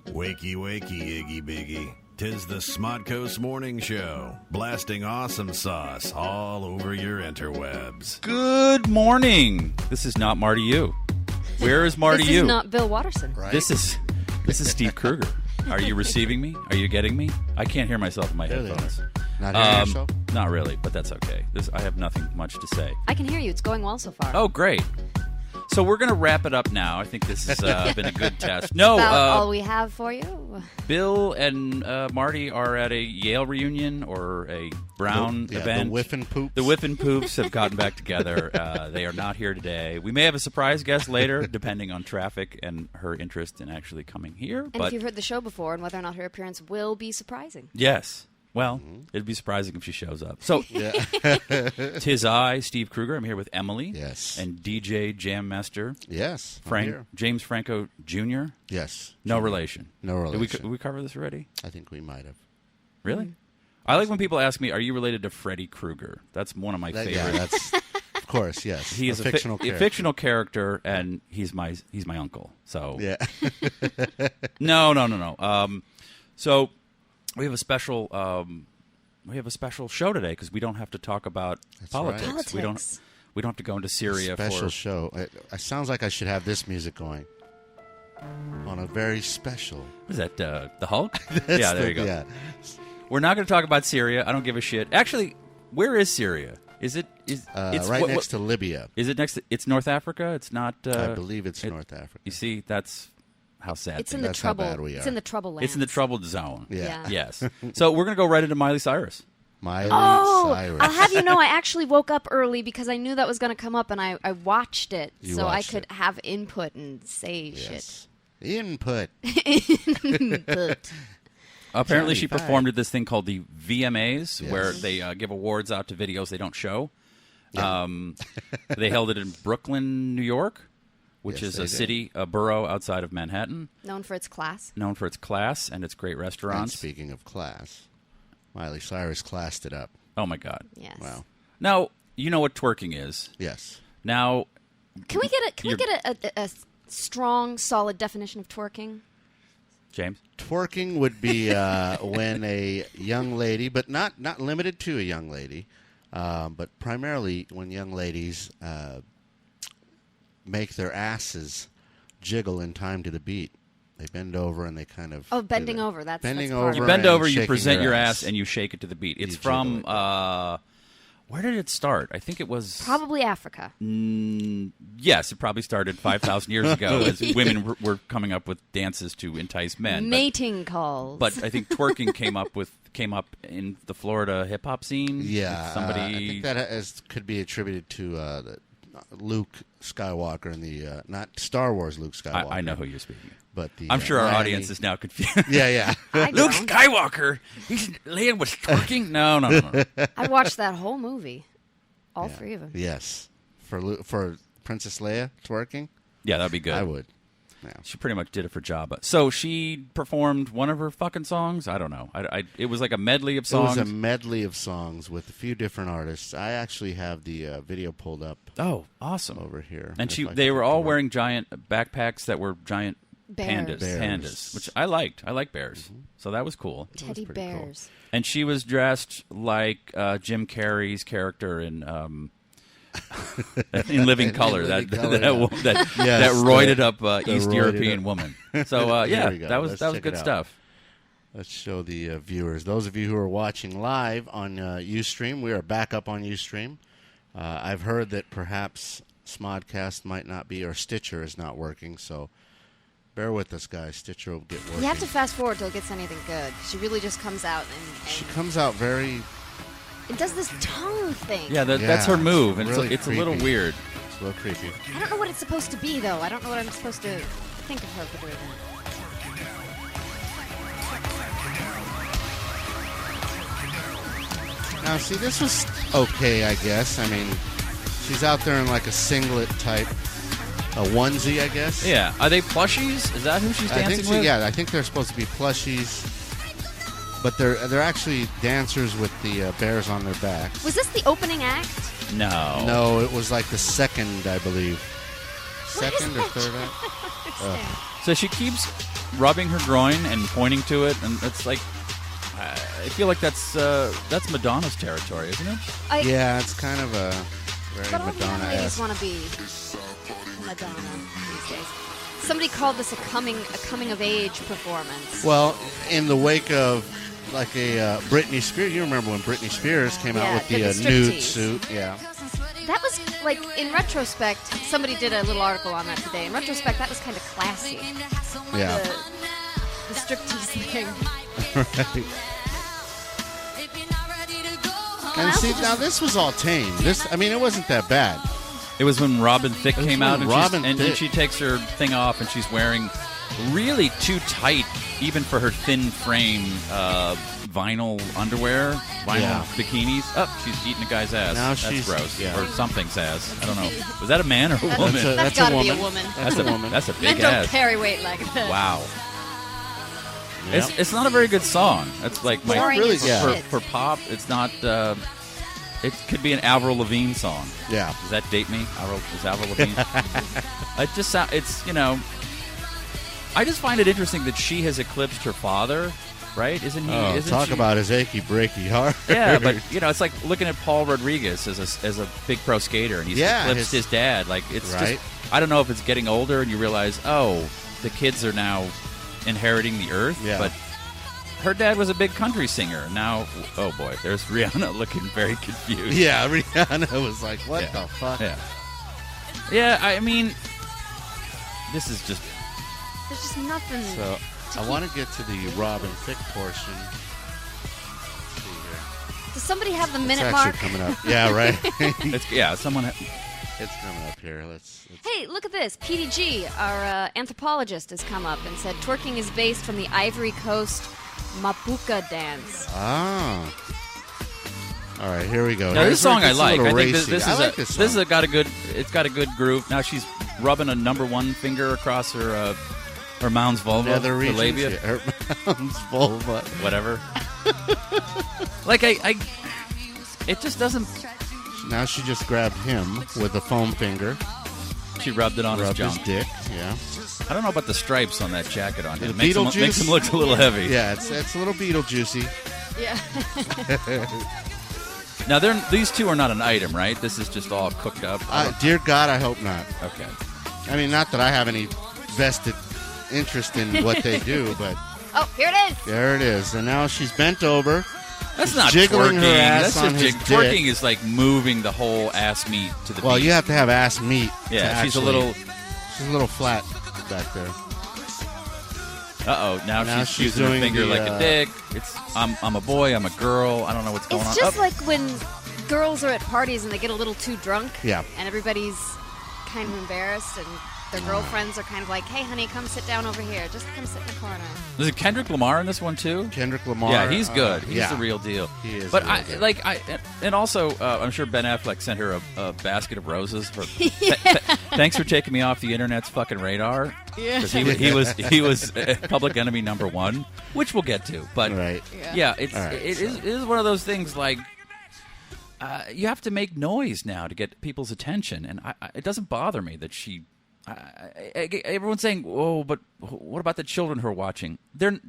Wakey, wakey, Iggy Biggy. 'Tis the Smodcoast Morning Show, blasting awesome sauce all over your interwebs. Good morning. This is not Marty U. Where is Marty U? This is not Bill Watterson. Right. This is Steve Kreuger. Are you receiving me? Are you getting me? I can't hear myself in my headphones. Not hearing yourself? Not really, but that's okay. I have nothing much to say. I can hear you. It's going well so far. Oh, great. So we're going to wrap it up now. I think this has been a good test. No, About all we have for you. Bill and Marty are at a Yale reunion or a Brown event. The Whiffin' Poops. The Whiffin' Poops have gotten back together. They are not here today. We may have a surprise guest later, depending on traffic and her interest in actually coming here. And if you've heard the show before and whether or not her appearance will be surprising. Yes. Well, it'd be surprising if she shows up. So, tis I, Steve Kreuger. I'm here with Emilie. Yes. And DJ Jammaster. Yes. James Franco Jr. Yes. No relation. No relation. Did we cover this already? I think we might have. Really? I like when people ask me, are you related to Freddy Krueger? That's one of my favorites. Yeah, that's, of course, yes. He is a fictional character, and he's my uncle. So yeah. No. So we have a special show today because we don't have to talk about politics. Politics. We don't have to go into Syria special show. It sounds like I should have this music going on a very special. What is that? The Hulk? Yeah, there you go. Yeah. We're not going to talk about Syria. I don't give a shit. Actually, where is Syria? It's right next to Libya. Is it next? It's North Africa. It's not. I believe it's North Africa. You see, that's how sad. It's in the trouble. How bad we are. It's in the trouble land. It's in the troubled zone. Yeah. Yes. So we're going to go right into Miley Cyrus. Miley I'll Cyrus. have you know, I actually woke up early because I knew that was going to come up, and I watched it I could have input and say shit. Input. Input. Apparently, she performed at this thing called the VMAs, where they give awards out to videos they don't show. Yeah. They held it in Brooklyn, New York, which Yes, is a borough outside of Manhattan. Known for its class. Known for its class and its great And restaurants. speaking of class, Miley Cyrus classed it up. Oh, my God. Yes. Wow. Now, you know what twerking is. Yes. Now, Can we get a strong, solid definition of twerking? James? Twerking would be when a young lady, but not limited to a young lady, but primarily when young ladies make their asses jiggle in time to the beat. They bend over and they kind of... Oh, bending over. That's bending part over. of it. You bend over, you shaking present your ass. ass, and you shake it to the beat. It's You from... jiggle where did it start? I think it was... Probably Africa. Yes, it probably started 5,000 years ago as women were coming up with dances to entice men. Mating calls. But I think twerking came up in the Florida hip hop scene. Yeah, somebody. I think that could be attributed to Luke Skywalker and the not Star Wars Luke Skywalker. I know who you're speaking of. But I'm sure our Miami- audience is now confused. Yeah. Luke Skywalker, he's laying with twerking. No. I watched that whole movie. All three of them. Yes, for Princess Leia twerking. Yeah, that'd be good. I would. Yeah. She pretty much did it for Jabba. So she performed one of her fucking songs. I don't know. It was like a medley of songs. It was a medley of songs with a few different artists. I actually have the video pulled up. Oh, awesome! Over here, and they were all wearing giant backpacks that were giant bears. Pandas, which I liked. I like bears, so that was cool. Teddy bears. Cool. And she was dressed like Jim Carrey's character in Living Color, that roided up East European woman. So that was good stuff. Let's show the viewers. Those of you who are watching live on Ustream, we are back up on Ustream. I've heard that perhaps Smodcast might not be, or Stitcher is not working, so bear with us, guys. Stitcher will get working. You have to fast forward till it gets anything good. She really just comes out and she comes out very... It does this tongue thing. Yeah, that's her move, and really it's a little weird. It's a little creepy. I don't know what it's supposed to be, though. I don't know what I'm supposed to think of her for doing that. Now, see, this was okay, I guess. I mean, she's out there in like a singlet type, a onesie, I guess. Yeah. Are they plushies? Is that who she's dancing with? Yeah, I think they're supposed to be plushies. But they're actually dancers with the bears on their backs. Was this the opening act? No. No, it was like the second, I believe. Second or third act? So she keeps rubbing her groin and pointing to it, and it's like, I feel like that's Madonna's territory, isn't it? Yeah, it's kind of a very but all the young ladies Madonna-esque. want to be Madonna these days. Somebody called this a coming of age performance. Well, in the wake of like a Britney Spears, you remember when Britney Spears came out with the nude striptease. suit? Yeah. That was, like, in retrospect, somebody did a little article on that today. In retrospect, that was kind of classy. Yeah. The striptease thing. Right. And see, now this was all tame. It wasn't that bad. It was when Robin Thicke came out, when and she takes her thing off, and she's wearing really too tight, even for her thin frame, vinyl underwear, vinyl bikinis. Oh, she's eating a guy's ass. Now that's she's- gross. yeah. Or something's ass. I don't know. Was that a man or a woman? That's That's gotta a be a woman. woman. That's a woman. That's a Men big don't ass. carry weight like that. Wow. Yep. It's not a very good song. It's like my Boring really as good. shit. for pop. It's not. It could be an Avril Lavigne song. Yeah. Does that date me? Is Avril Lavigne? It just sound. It's I just find it interesting that she has eclipsed her father. Right? Isn't he? Oh, isn't talk she, about his achy breaky heart. Yeah, but it's like looking at Paul Rodriguez as a big pro skater, and he's eclipsed his dad. Like it's Right. just. I don't know if it's getting older, and you realize, oh, the kids are now inheriting the earth. Yeah. But her dad was a big country singer. Now, oh boy, there's Rihanna looking very confused. Yeah, Rihanna was like, "What Yeah. the fuck?" Yeah. Yeah, I mean, this is just. There's just nothing. So I want to get to the Robin Thicke portion. Let's see here. Does somebody have the minute It's mark? actually coming up. Yeah, right. Someone. It's coming up here. Let's Hey, look at this. PDG, our anthropologist, has come up and said twerking is based from the Ivory Coast Mapuka dance. Ah. All right, here we go. Now, this song I It's a like. little I think racy. this I is like this song. is got a good. It's got a good groove. Now she's rubbing a number one finger across her mound's vulva, nether her regions. labia, Yeah, her mound's vulva. whatever. Like I, it just doesn't. Now she just grabbed him with a foam finger, She rubbed it on his rubbed his junk. dick. Yeah, I don't know about the stripes on that jacket on him. The Makes him Beetlejuice? look a little heavy. yeah. It's a little Beetlejuicy. Yeah. Now these two are not an item, right? This is just all cooked up. Dear God, I hope not. Okay. I mean, not that I have any vested interest in what they do, but Oh, here it is. there it is. And now she's bent over. That's not jiggling twerking. her ass That's on just his twerking dick. is like moving the whole ass meat to the Well, beat. you have to have ass meat. Yeah, to she's a actually- little. flat back there. Now Now she's she's using her doing finger the, like a dick. It's I'm a boy. I'm a girl. I don't know what's going on. It's just Oh, like when girls are at parties and they get a little too drunk. Yeah. And everybody's kind of embarrassed, and their girlfriends are kind of like, "Hey, honey, come sit down over here. Just come sit in the corner." is it Kendrick Lamar in this one too? Kendrick Lamar. Yeah, he's good. He's yeah. the real deal. He is But the real deal. and also, I'm sure Ben Affleck sent her a basket of roses. Thanks for taking me off the internet's fucking radar. Yeah, because he was public enemy number one, which we'll get to. But Right. yeah, it so- is one of those things like. You have to make noise now to get people's attention, and it doesn't bother me that she. Everyone's saying, "Oh, but what about the children who are watching?"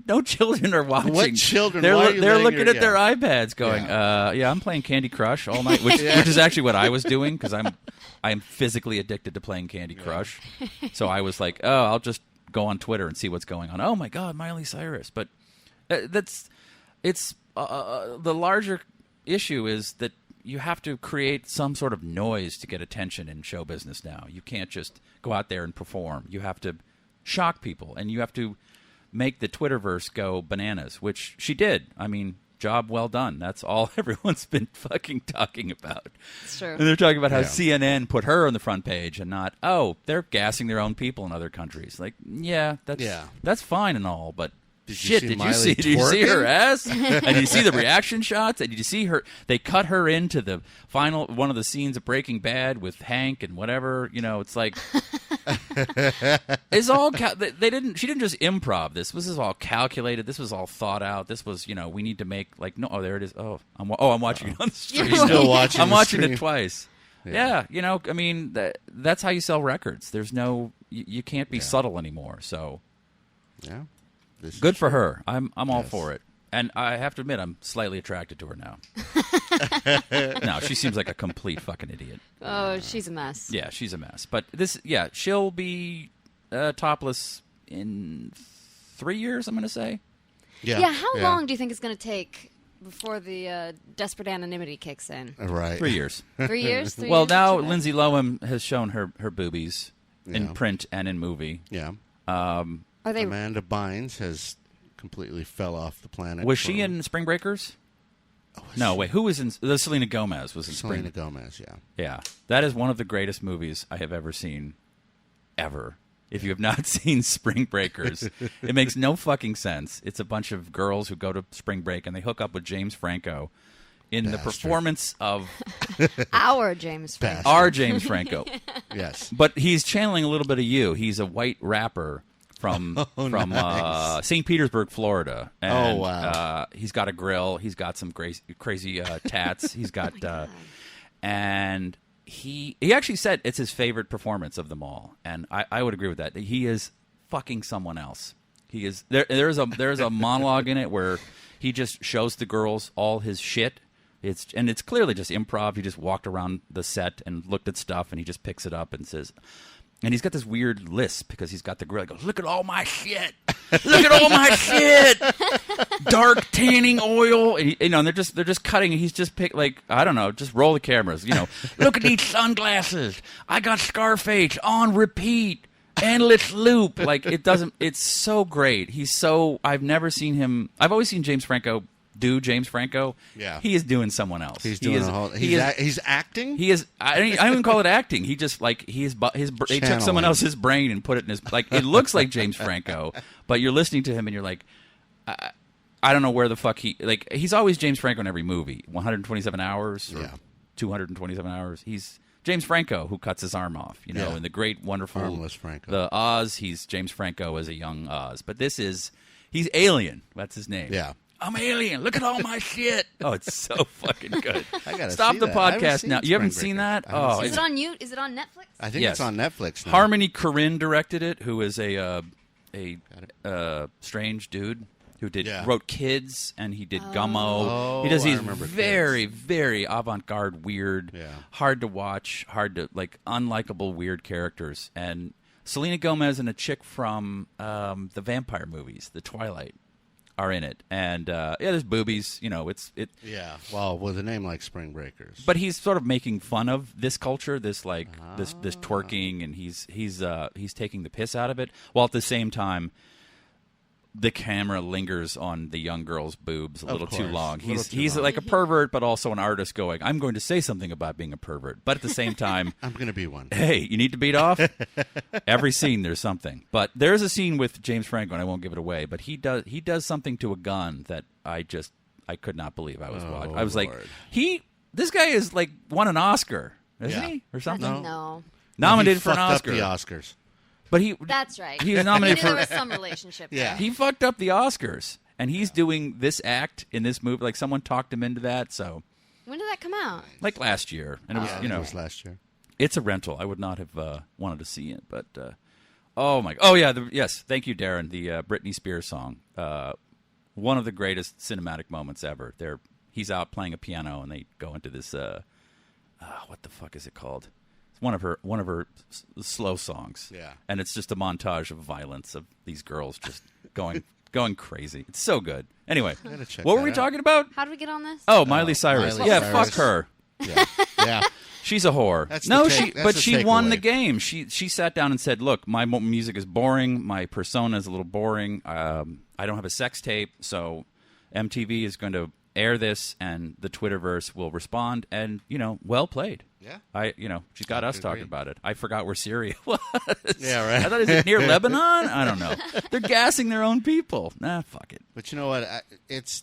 No children are watching. What children? They're Why are you they're letting looking your- at their yeah. iPads, going, "Yeah, I'm playing Candy Crush all night," which is actually what I was doing because I'm physically addicted to playing Candy Crush. So I was like, "Oh, I'll just go on Twitter and see what's going on." Oh my God, Miley Cyrus! But the larger issue is that. You have to create some sort of noise to get attention in show business now. You can't just go out there and perform. You have to shock people, and you have to make the Twitterverse go bananas, which she did. I mean, job well done. That's all everyone's been fucking talking about. It's true. And they're talking about how Yeah. CNN put her on the front page and not, they're gassing their own people in other countries. Like, that's fine and all, but Did you shit, see did you Miley see her twerking? ass? And did you see the reaction shots? And did you see her? They cut her into the final one of the scenes of Breaking Bad with Hank and whatever. It's like it's all they didn't. She didn't just improv this. This was all calculated. This was all thought out. This was we need to make like no. Oh, there it is. I'm watching it on the stream. You're still watching I'm the watching stream. it twice. Yeah, I mean that's how you sell records. There's no. you can't be subtle anymore. So, yeah, good for her. I'm all for it. And I have to admit, I'm slightly attracted to her now. No, she seems like a complete fucking idiot. Oh, she's a mess. Yeah, she's a mess. But she'll be topless in 3 years, I'm going to say. Yeah, how long do you think it's going to take before the desperate anonymity kicks in? Right. 3 years. 3 years? Well, now Lindsay Lohan has shown her boobies in print and in movie. Yeah. Are they... Amanda Bynes has completely fell off the planet. Was she in Spring Breakers? No, wait. Who was in... Selena Gomez was in Selena Gomez, yeah. Yeah. That is one of the greatest movies I have ever seen. Ever. If you have not seen Spring Breakers, it makes no fucking sense. It's a bunch of girls who go to spring break and they hook up with James Franco in the performance of... Our James Franco. Our James Franco. Yes. But he's channeling a little bit of you. He's a white rapper from nice. St. Petersburg, Florida. And, wow. He's got a grill. He's got some crazy tats. He's got... and he actually said it's his favorite performance of them all. And I would agree with that. He is fucking someone else. He is... There's a monologue in it where he just shows the girls all his shit. It's clearly just improv. He just walked around the set and looked at stuff, and he just picks it up and says... And he's got this weird lisp because he's got the grill. He goes, look at all my shit. Look at all my shit. Dark tanning oil. And and they're just cutting. And he's just I don't know, just roll the cameras. Look at these sunglasses. I got Scarface on repeat. Endless loop. It's so great. I've never seen him. I've always seen James Franco do James Franco. Yeah. He is doing someone else. He's doing he's acting? He is. I don't even call it acting. He just they took someone else's brain and put it in his it looks like James Franco, but you're listening to him and you're like, I don't know where the fuck he's always James Franco in every movie. 127 hours or 227 hours. He's James Franco who cuts his arm off, in the great wonderful Armless Franco. The Oz, he's James Franco as a young Oz. But he's Alien. That's his name. Yeah. I'm Alien. Look at all my shit. Oh, it's so fucking good. I gotta Stop see the that. I haven't podcast seen now. You haven't Spring seen Breakers. that? Oh, Is it on you? Is it on Netflix? I think it's on Netflix now. Harmony Korine directed it, who is a strange dude who wrote Kids, and he did Gummo. Oh, he does these very, very avant-garde, weird, hard to watch, unlikable, weird characters. And Selena Gomez and a chick from the vampire movies, the Twilight, are in it. And there's boobies. Yeah. Well, with a name like Spring Breakers. But he's sort of making fun of this culture, this this twerking, and he's taking the piss out of it, while at the same time the camera lingers on the young girl's boobs a little too long. He's like a pervert, but also an artist going, I'm going to say something about being a pervert. But at the same time, I'm going to be one. Hey, you need to beat off? Every scene, there's something. But there's a scene with James Franco, and I won't give it away, but he does something to a gun that I could not believe I was watching. I was Lord. This guy is won an Oscar, isn't he? Or something? No. Nominated for an Oscar. He fucked up the Oscars. But That's right. He was nominated for. There was some relationship. Yeah. He fucked up the Oscars, and he's doing this act in this movie. Someone talked him into that. So when did that come out? Last year, and it was it was last year. It's a rental. I would not have wanted to see it, but yes. Thank you, Darren. The Britney Spears song, one of the greatest cinematic moments ever. He's out playing a piano, and they go into this. What the fuck is it called? It's one of her slow songs. Yeah. And it's just a montage of violence of these girls just going crazy. It's so good. Anyway, what were we talking about? How did we get on this? Oh, Miley Cyrus. Miley Cyrus. Fuck her. Yeah. She's a whore. She won the game. She sat down and said, "Look, my music is boring. My persona is a little boring. I don't have a sex tape, so MTV is going to air this, and the Twitterverse will respond." And well played. Yeah. She's got us talking about it. I forgot where Syria was. Yeah, right. I thought, is it near Lebanon? I don't know. They're gassing their own people. Nah, fuck it. But you know what? It's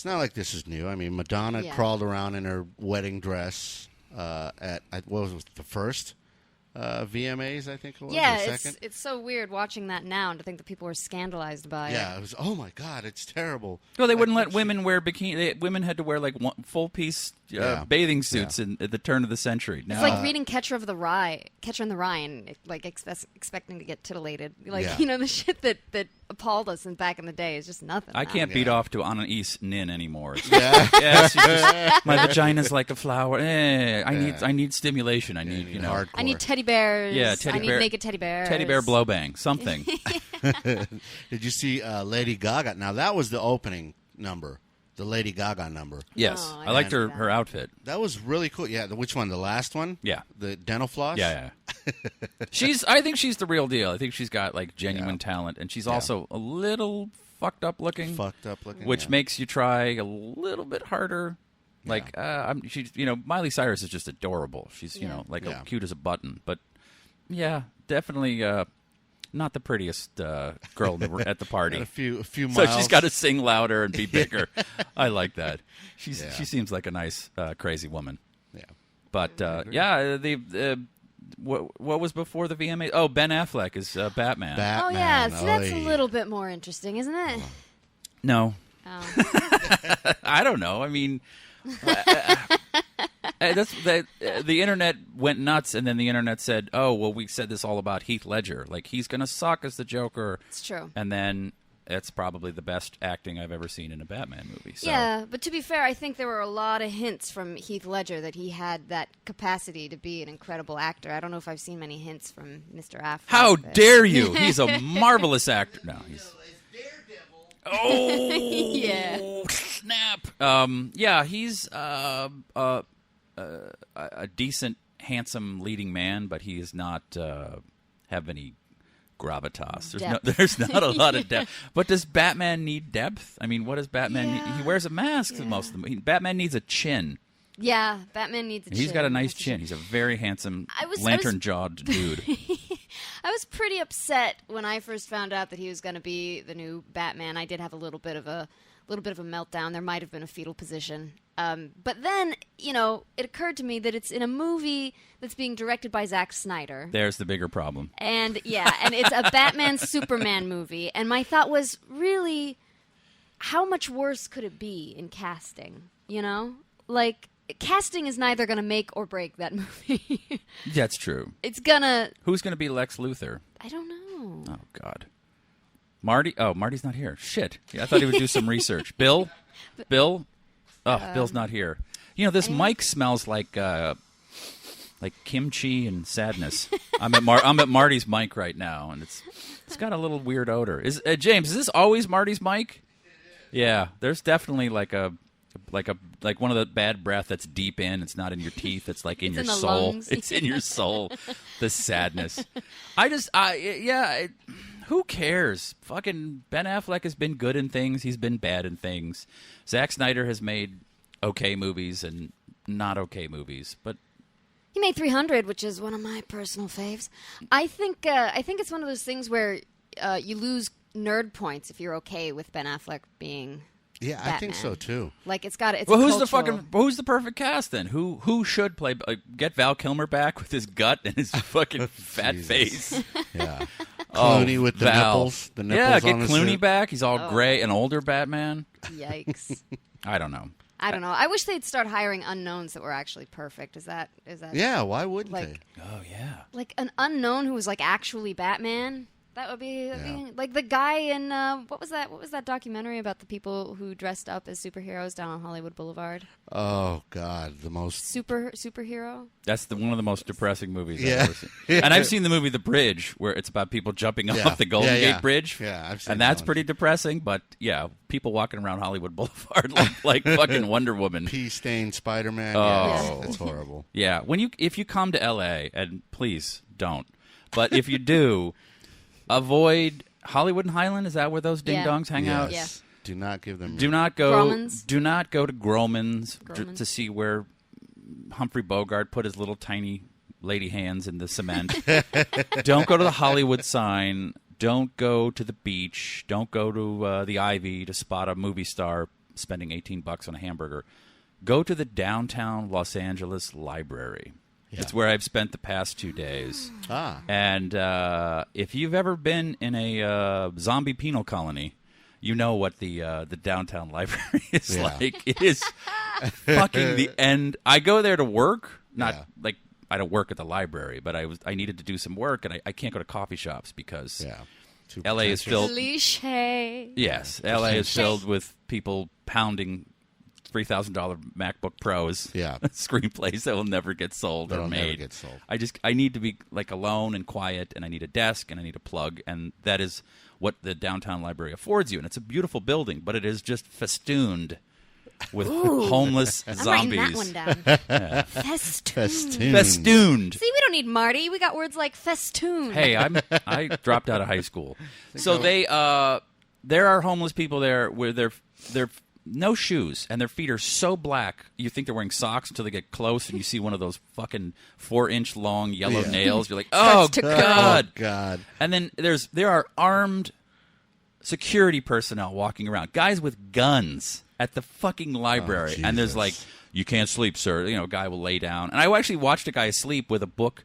not like this is new. I mean, Madonna crawled around in her wedding dress at what was it, the first VMAs, I think it was. Yeah, the second? it's so weird watching that now and to think that people were scandalized by it. Yeah, it was. Oh my God, it's terrible. Well, they wouldn't let women wear bikini. Women had to wear full piece bathing suits at the turn of the century. It's like reading Catcher in the Rye, and like expecting to get titillated. Like the shit that appalled us back in the day is just nothing. I can't beat off to Anais Nin anymore. My vagina's like a flower. I need stimulation. I need hardcore. I need teddy bears. Yeah, I need naked teddy bears. Teddy bear blow bang. Something. Did you see Lady Gaga? Now that was the opening number. The Lady Gaga number. Yes. I liked her outfit. That was really cool. Yeah, which one? The last one? Yeah. The dental floss? Yeah. I think she's the real deal. I think she's got like genuine talent, and she's also a little fucked up looking. Which makes you try a little bit harder. Like she's Miley Cyrus is just adorable. She's cute as a button, but definitely not the prettiest girl at the party. A few miles. So she's got to sing louder and be bigger. I like that. She seems like a nice, crazy woman. Yeah. But what was before the VMA? Oh, Ben Affleck is Batman. Oh yeah, so that's a little bit more interesting, isn't it? No. Oh. I don't know. I mean. The internet went nuts, and then the internet said, "Oh, well, we said this all about Heath Ledger. Like he's going to suck as the Joker." It's true. And then it's probably the best acting I've ever seen in a Batman movie. So. Yeah, but to be fair, I think there were a lot of hints from Heath Ledger that he had that capacity to be an incredible actor. I don't know if I've seen many hints from Mr. Affleck. How dare you? He's a marvelous actor. No, he's. Oh yeah! Snap! He's a decent, handsome leading man, but he does not have any gravitas. There's not a lot of depth. But does Batman need depth? I mean, what does Batman need? He wears a mask most of them. Batman needs a chin. Yeah, Batman needs a chin. He's got a nice chin. He's a very handsome, lantern-jawed dude. I was pretty upset when I first found out that he was going to be the new Batman. I did have a little bit of a meltdown. There might have been a fetal position. But then, it occurred to me that it's in a movie that's being directed by Zack Snyder. There's the bigger problem. And and it's a Batman-Superman movie. And my thought was, really, how much worse could it be in casting? Like, casting is neither going to make or break that movie. That's true. It's gonna... Who's going to be Lex Luthor? I don't know. Oh, God. Marty? Oh, Marty's not here. Shit. Yeah, I thought he would do some research. Bill? Oh, Bill's not here. This mic smells like kimchi and sadness. I'm at Marty's mic right now, and it's got a little weird odor. James, is this always Marty's mic? Yeah, there's definitely like one of the bad breath that's deep in. It's not in your teeth. It's like in your soul. Lungs. It's in your soul. The sadness. Who cares? Fucking Ben Affleck has been good in things. He's been bad in things. Zack Snyder has made okay movies and not okay movies, but he made 300, which is one of my personal faves. I think it's one of those things where you lose nerd points if you're okay with Ben Affleck being. Yeah, Batman. I think so too. Like it's well, who's the perfect cast then? Who should play? Get Val Kilmer back with his gut and his fucking fat face. Yeah, Clooney with the nipples. The nipples. Yeah, get Clooney back. He's all gray, an older Batman. Yikes! I don't know. I wish they'd start hiring unknowns that were actually perfect. Is that? Yeah, why wouldn't they? Oh yeah. Like an unknown who was like actually Batman. That would be like the guy in what was that documentary about the people who dressed up as superheroes down on Hollywood Boulevard? Oh God, the most superhero. That's one of the most depressing movies I've ever seen. And I've seen the movie The Bridge, where it's about people jumping off the Golden Gate Bridge. Yeah, I've seen and that's pretty depressing. But yeah, people walking around Hollywood Boulevard like fucking Wonder Woman, pea-stained Spider-Man. Oh, that's horrible. Yeah, if you come to L.A. and please don't, but if you do. Avoid Hollywood and Highland. Is that where those ding-dongs hang out? Yeah. Do not give them... Do not go Grauman's. Do not go to Grauman's to see where Humphrey Bogart put his little tiny lady hands in the cement. Don't go to the Hollywood sign. Don't go to the beach. Don't go to the Ivy to spot a movie star spending $18 on a hamburger. Go to the downtown Los Angeles library. Yeah. It's where I've spent the past 2 days. And if you've ever been in a zombie penal colony, you know what the downtown library is like. It is fucking the end. I go there to work, not like I don't work at the library, but I needed to do some work, and I can't go to coffee shops because LA is filled. Cliche. Yes, LA is filled with people pounding $3,000 MacBook Pros screenplays that will never get sold or made. Never get sold. I need to be like alone and quiet, and I need a desk and I need a plug, and that is what the downtown library affords you. And it's a beautiful building, but it is just festooned with homeless zombies. I'm writing that one down. Festooned. See, we don't need Marty. We got words like festoon. Hey, I dropped out of high school, so there are homeless people there where they're no shoes, and their feet are so black you think they're wearing socks until they get close, and you see one of those fucking 4-inch long yellow nails. You're like, oh god, God! And then there are armed security personnel walking around, guys with guns at the fucking library, and there's like, you can't sleep, sir. You know, a guy will lay down, and I actually watched a guy sleep with a book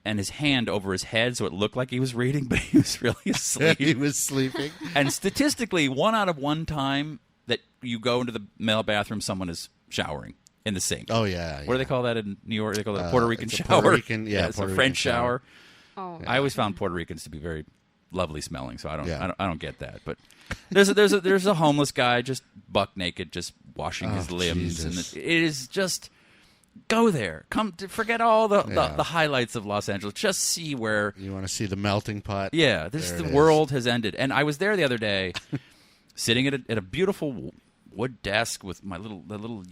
and his hand over his head, so it looked like he was reading, but he was really asleep. He was sleeping. And statistically, 1 out of 1 time that you go into the male bathroom, someone is showering in the sink. Oh, yeah. What do they call that in New York? They call it a Puerto Rican shower. Puerto Rican, it's a French shower. Oh. I always found Puerto Ricans to be very lovely smelling, so I don't get that. But there's a homeless guy just buck naked, just washing his limbs, and it is just go there. Forget all the highlights of Los Angeles. Just see where you want to see the melting pot. Yeah, the world has ended. And I was there the other day. Sitting at a beautiful wood desk with my little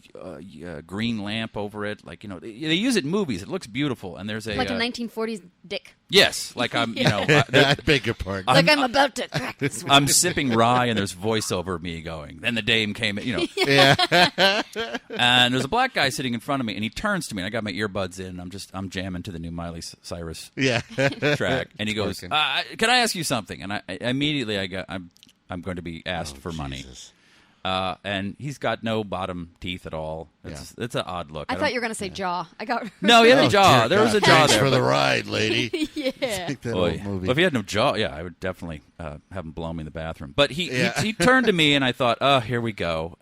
green lamp over it, like, you know, they use it in movies. It looks beautiful, and there's a like a 1940s dick. Yes, like I'm, you know, I beg your pardon. Like I'm about to crack this one. I'm sipping rye, and there's voiceover of me going. Then the dame came, you know, and there's a black guy sitting in front of me, and he turns to me, and I got my earbuds in, and I'm jamming to the new Miley Cyrus track, and he goes, "Can I ask you something?" And I immediately I'm going to be asked for money. And he's got no bottom teeth at all. It's an odd look. I thought you were going to say jaw. No, he had a jaw. There was a jaw Thanks there. for the ride, lady. Yeah. Well, if he had no jaw, I would definitely have him blow me in the bathroom. But he turned to me, and I thought, oh, here we go.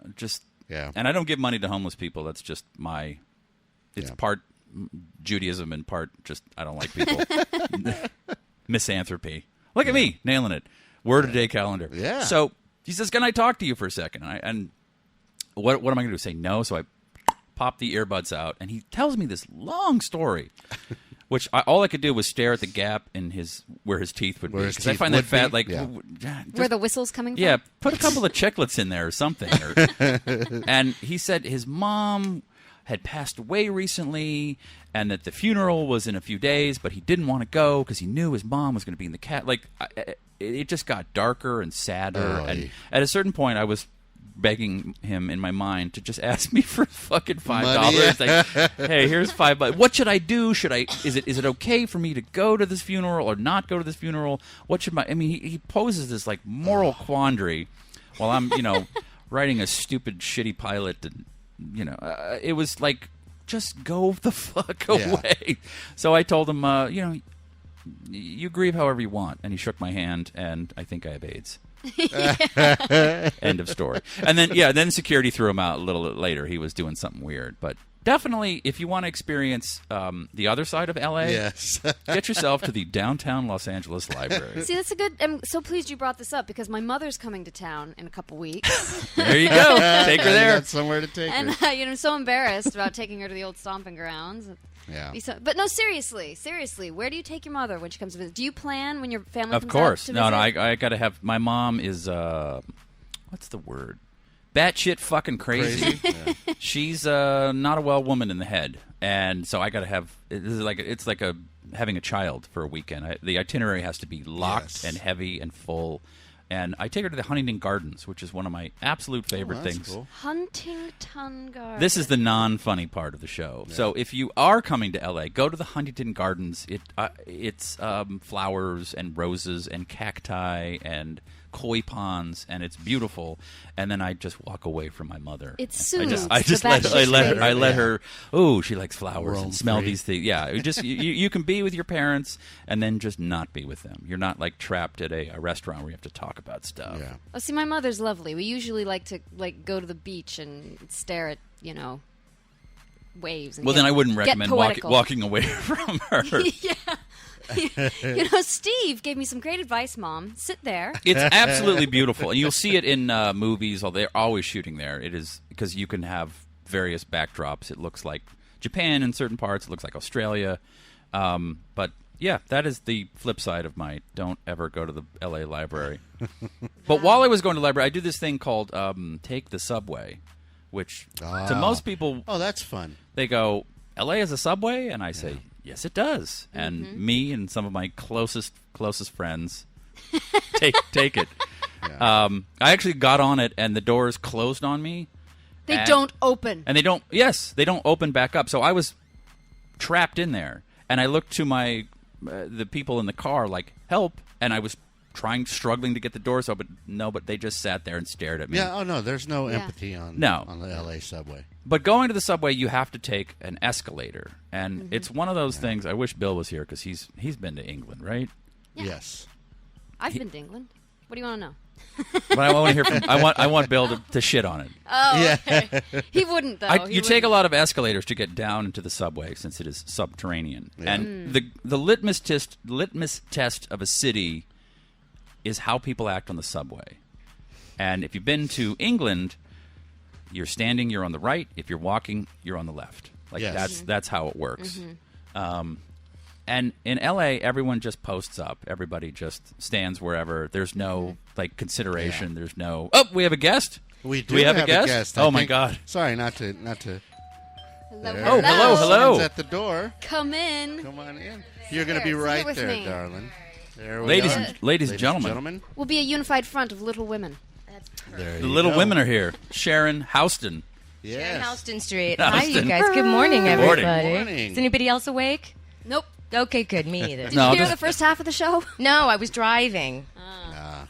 And I don't give money to homeless people. That's just it's part Judaism and part just I don't like people. Misanthropy. Look at me, nailing it. Word of the day calendar. Yeah. So he says, "Can I talk to you for a second?" And what am I going to do? Say no? So I pop the earbuds out, and he tells me this long story, which all I could do was stare at the gap in where his teeth would be, because I find that fat, like where the whistle's coming from. Yeah, put a couple of chiclets in there or something. And he said his mom had passed away recently, and that the funeral was in a few days, but he didn't want to go because he knew his mom was going to be in the cat. Like, it just got darker and sadder. And at a certain point, I was begging him in my mind to just ask me for fucking $5. Like, hey, here's $5. What should I do? Is it okay for me to go to this funeral or not go to this funeral? What should he poses this like moral quandary while I'm, writing a stupid shitty pilot, and it was like, just go the fuck away. So I told him, you grieve however you want. And he shook my hand, and I think I have AIDS. End of story. And then security threw him out a little later. He was doing something weird. But definitely, if you want to experience the other side of LA, get yourself to the downtown Los Angeles Library. See, that's a good. I'm so pleased you brought this up, because my mother's coming to town in a couple weeks. There you go. Take her there. Got somewhere to take her. And I'm so embarrassed about taking her to the old stomping grounds. Yeah. But no, seriously, where do you take your mother when she comes to visit? Do you plan when your family Of comes course. out to visit? No, I got to have. My mom is what's the word? Batshit fucking crazy. Yeah. She's not a well woman in the head, and so I got to have. It's like having a child for a weekend. The itinerary has to be locked and heavy and full. And I take her to the Huntington Gardens, which is one of my absolute favorite things. Cool. Huntington Gardens. This is the non-funny part of the show. Yeah. So if you are coming to LA, go to the Huntington Gardens. It's flowers and roses and cacti and koi ponds, and it's beautiful. And then I just walk away from my mother. It's soothes. I let her. Oh, she likes flowers and smell these things. Yeah, you can be with your parents and then just not be with them. You're not like trapped at a restaurant where you have to talk about stuff. Yeah. Oh, see, my mother's lovely. We usually like to go to the beach and stare at waves. And Well, then I wouldn't get recommend poetical. walking away from her. Steve gave me some great advice, Mom. Sit there. It's absolutely beautiful, and you'll see it in movies. They're always shooting there. It is because you can have various backdrops. It looks like Japan in certain parts. It looks like Australia. But yeah, that is the flip side of my don't ever go to the L.A. library. But while I was going to the library, I do this thing called take the subway, which to most people, that's fun. they go, L.A. has a subway? And I say, yes, it does. And me and some of my closest friends take it. Yeah. I actually got on it, and the doors closed on me. They don't open. And they don't open back up. So I was trapped in there. And I looked to the people in the car like, help. And I was struggling to get the doors open. No, but they just sat there and stared at me. Yeah, oh no, there's no empathy on the LA subway. But going to the subway, you have to take an escalator. And it's one of those things. I wish Bill was here because he's been to England, right? Yeah. Yes. I've been to England. What do you want to know? But I want to hear from I want Bill to shit on it. Oh, okay. He wouldn't, though. You take a lot of escalators to get down into the subway since it is subterranean. Yeah. And the litmus test of a city is how people act on the subway. And if you've been to England, you're standing, you're on the right. If you're walking, you're on the left. Like that's how it works. And in LA, everyone just posts up. Everybody just stands wherever. There's no consideration. Yeah. There's no. Oh, we have a guest. Do we have a guest? I Oh my think- God! Sorry, not to. Hello, There. Oh, hello. Someone's at the door. Come in. Come on in. You're going to be Sit here right with there, me. darling. There we Ladies are. and ladies and gentlemen, We'll be a unified front of little women. There the you little go. women are here. Sharon Houston. Yes. Houston Street. Houston. Hi, you guys. Good morning, Good morning. everybody. Good morning. Is anybody else awake? Nope. Okay, good. Me either. Did No, you hear just- the first half of the show? No, I was driving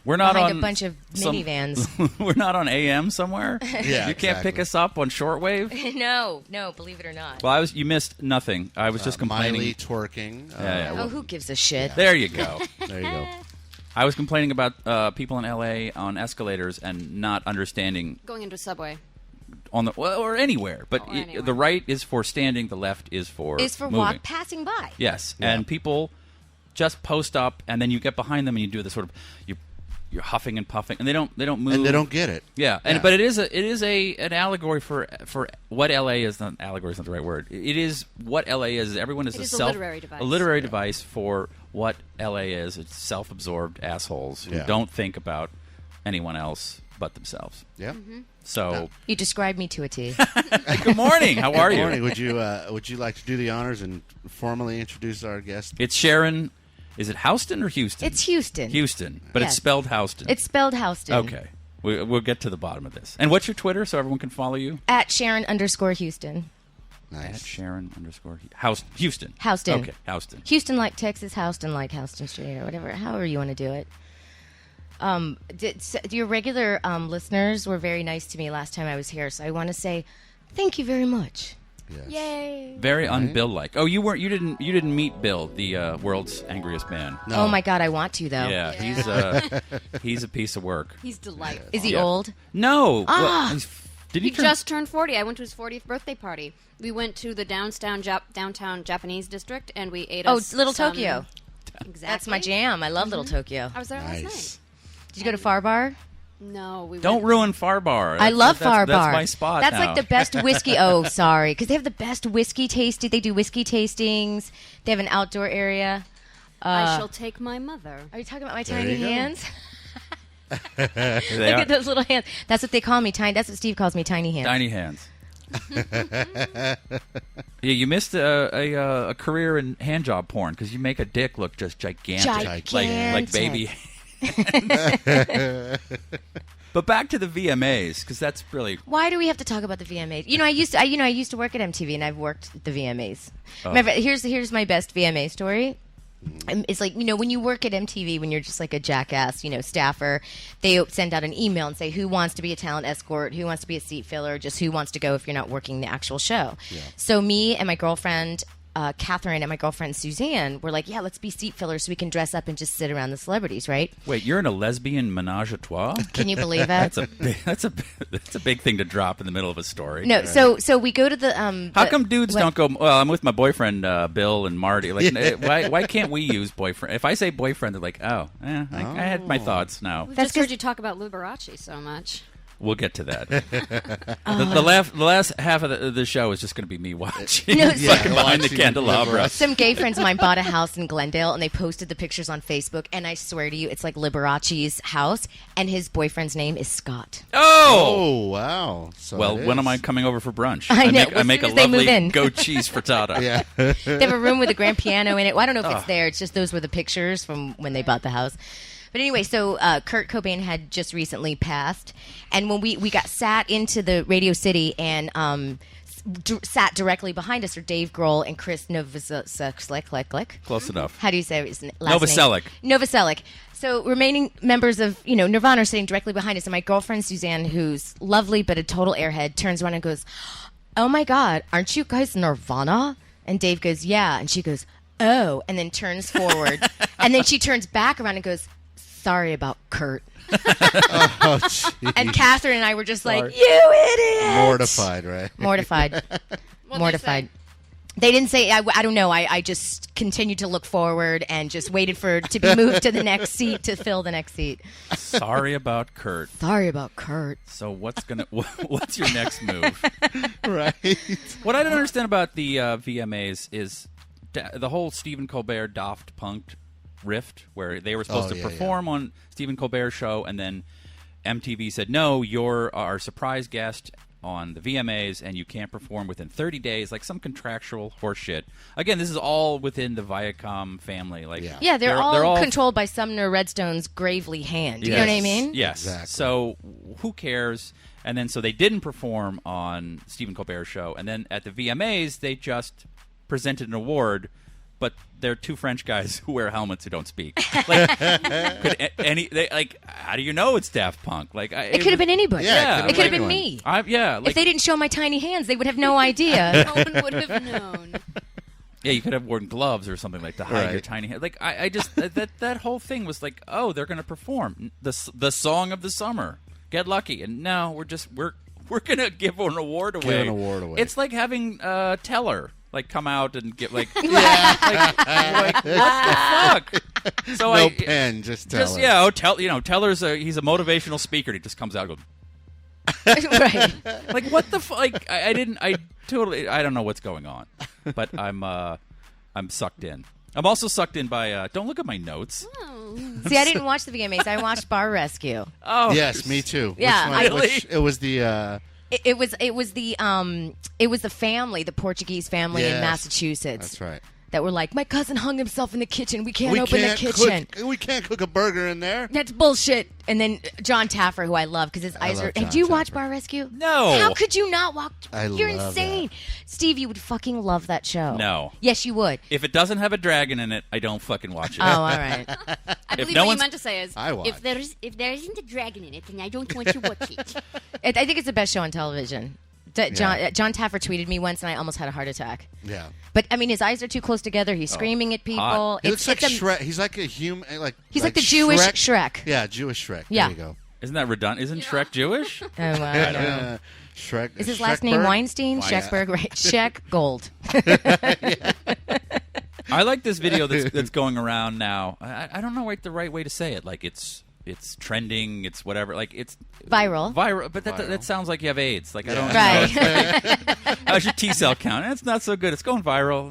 We're not behind on a bunch of some- minivans. We're not on AM somewhere. Yeah, You can't pick exactly. us up on shortwave. no, believe it or not. Well, you missed nothing. I was just complaining. Miley twerking. Yeah, Oh, who gives a shit? There you go. There you go. I was complaining about people in LA on escalators and not understanding Going into a subway. or anywhere. But Oh, anywhere. the right is for standing, the left is for Is for moving. passing by. Yes, Yeah. and people just post up, and then you get behind them and you do this sort of you're huffing and puffing, and they don't move, And they don't get it. Yeah, but it is an allegory for what LA is. Not allegory is not the right word. It is what LA is. Everyone is It a is a self literary device. a literary device for what LA is. It's self-absorbed assholes who Yeah. don't think about anyone else but themselves. Yeah. So, You described me to a T. good morning. How are Good you? morning. Would you like to do the honors and formally introduce our guest? It's Sharon. Is it Houston or Houston? It's Houston. Houston, but it's Yes. spelled Houston. It's spelled Houston. Okay. We'll get to the bottom of this. And what's your Twitter so everyone can follow you? At Sharon_Houston. At Nice. Sharon _Houston. Houston. Okay, Houston. Houston like Texas, Houston like Houston Street, or whatever, however you want to do it. Your regular listeners were very nice to me last time I was here, so I want to say thank you very much. Yes. Yay. Very un-Bill-like. Oh, you didn't meet Bill, the world's angriest man. No. Oh my God, I want to though. Yeah, he's a piece of work. He's delightful. Is he Yeah. old? No. Ah! Did He he turn? just turned 40. I went to his 40th birthday party. We went to the downtown Japanese district, and we ate Oh, us Little some- Tokyo. Exactly. That's my jam. I love Little Tokyo. I was there last Nice. night. Did you go to Far Bar? No, we Don't went. ruin Far Bar. I love Far That's Bar. my spot That's now. like the best whiskey. Oh, sorry, because they have the best whiskey tasting. They do whiskey tastings. They have an outdoor area. I shall take my mother. Are you talking about my There tiny you go. hands? They Look are at those little hands. That's what they call me. Tiny. That's what Steve calls me. Tiny hands. tiny hands. Yeah, you missed a career in hand job porn because you make a dick look just gigantic, Gigantic. like baby. But back to the VMAs because that's really Why do we have to talk about the VMAs? I used to work at MTV and I've worked at the VMAs. Oh. Here's my best VMA story. It's like, when you work at MTV, when you're just like a jackass, staffer, they send out an email and say who wants to be a talent escort, who wants to be a seat filler, just who wants to go if you're not working the actual show. Yeah. So me and my girlfriend Catherine and my girlfriend Suzanne were like, yeah, let's be seat fillers so we can dress up and just sit around the celebrities, right? Wait, you're in a lesbian menage a trois? Can you believe it? That's a big thing to drop in the middle of a story. No, so we go to the. How come dudes don't go? Well, I'm with my boyfriend Bill and Marty. Like, why can't we use boyfriend? If I say boyfriend, they're like, I had my thoughts now. We've just heard you talk about Liberace so much. We'll get to that. The last half of the show is just going to be me watching, fucking behind the candelabra. Some gay friends of mine bought a house in Glendale, and they posted the pictures on Facebook. And I swear to you, it's like Liberace's house, and his boyfriend's name is Scott. Oh, wow! So well, when am I coming over for brunch? I know. I make a as they move lovely in. goat cheese frittata. Yeah. They have a room with a grand piano in it. Well, I don't know if it's there. It's just those were the pictures from when they bought the house. But anyway, so Kurt Cobain had just recently passed, and when we got sat into the Radio City and sat directly behind us are Dave Grohl and Chris Novoselic. Close enough. How do you say his last Novoselic. name? Novoselic. So remaining members of Nirvana are sitting directly behind us, and my girlfriend Suzanne, who's lovely but a total airhead, turns around and goes, "Oh my God, aren't you guys Nirvana?" And Dave goes, "Yeah," and she goes, "Oh," and then turns forward, and then she turns back around and goes, "Sorry about Kurt." Oh, geez. And Catherine and I were just like, "You idiot!" Mortified, right? Mortified. Mortified. They didn't say. I don't know. I just continued to look forward and just waited to be moved to the next seat to fill the next seat. Sorry about Kurt. Sorry about Kurt. So what's your next move? Right. What I don't understand about the VMAs is the whole Stephen Colbert Daft Punk rift, where they were supposed to perform on Stephen Colbert's show, and then MTV said, "No, you're our surprise guest on the VMAs, and you can't perform within 30 days," like some contractual horseshit. Again, this is all within the Viacom family. Like, yeah, they're all controlled by Sumner Redstone's gravely hand. You know what I mean? Yes. Exactly. So who cares? And then so they didn't perform on Stephen Colbert's show, and then at the VMAs they just presented an award. But they're two French guys who wear helmets who don't speak. Like, how do you know it's Daft Punk? Like, it could have been anybody. Yeah, it could have been me. If they didn't show my tiny hands, they would have no idea. No one would have known. Yeah, you could have worn gloves or something like to hide your tiny hand. Like, I just that whole thing was like, oh, they're going to perform the song of the summer. Get lucky, and no, we're going to give an award away. Give an award away. It's like having Teller. Like, come out and get, like, what the fuck? So no pen, just Teller. Teller's he's a motivational speaker. And he just comes out and goes, Right. like, what the fuck? Like, I don't know what's going on, but I'm sucked in. I'm also sucked in by, don't look at my notes. Oh. See, I didn't watch the VMAs. I watched Bar Rescue. Oh, Yes, me too. Yeah, Which one? It was the... It was the family, the Portuguese family in Massachusetts. That's right. That were like, my cousin hung himself in the kitchen. We can't open the kitchen. We can't cook a burger in there. That's bullshit. And then John Taffer, who I love, because his eyes are. Did you watch Bar Rescue? No. How could you not watch? You're love insane, Steve. You would fucking love that show. No. Yes, you would. If it doesn't have a dragon in it, I don't fucking watch it. Oh, all right. I believe no what one's- you meant to say is, I watch. if there isn't a dragon in it, then I don't want to watch it. I think it's the best show on television. John Taffer tweeted me once, and I almost had a heart attack. Yeah. But I mean, his eyes are too close together. He's screaming at people. Hot. He looks like Shrek. He's like a human. He's like the Jewish Shrek. Yeah, Jewish Shrek. Yeah. There you go. Isn't that redundant? Isn't Shrek Jewish? Oh, I know. Shrek. Is his last name Schreckberg? Weinstein? Scheckberg, right? Scheck Gold. I like this video that's going around now. I don't know the right way to say it. Like, it's trending. It's whatever. Like, it's Viral. But that sounds like you have AIDS. Like, I don't Right. know. It's like, how's your T cell count? It's not so good. It's going viral.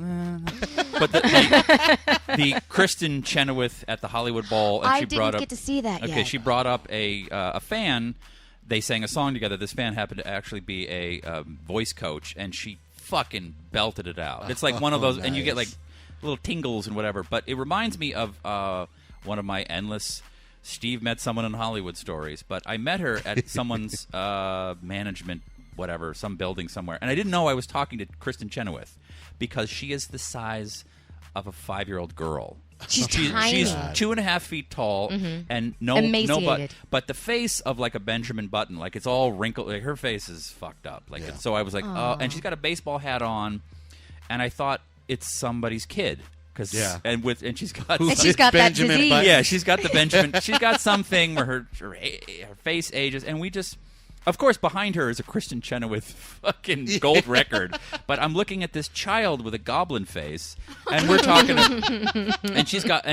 But the Kristen Chenoweth at the Hollywood Bowl, and I she didn't brought up. get to see that Okay, yet. she brought up a fan. They sang a song together. This fan happened to actually be a voice coach, and she fucking belted it out. It's like one of those, and you get like little tingles and whatever. But it reminds me of one of my endless Steve met someone in Hollywood stories. But I met her at someone's management, whatever, some building somewhere, and I didn't know I was talking to Kristen Chenoweth because she is the size of a 5-year-old girl. She's tiny. She's 2.5 feet tall and no Emaciated. but the face of like a Benjamin Button, like it's all wrinkled. Like, her face is fucked up. Like so, I was like, oh, and she's got a baseball hat on, and I thought it's somebody's kid. Yeah. And she's got And she's got that Benjamin disease. Button. yeah, she's got the Benjamin. She's got something where her face ages, and we just, of course, behind her is a Kristen Chenoweth fucking gold record. But I'm looking at this child with a goblin face, and we're talking,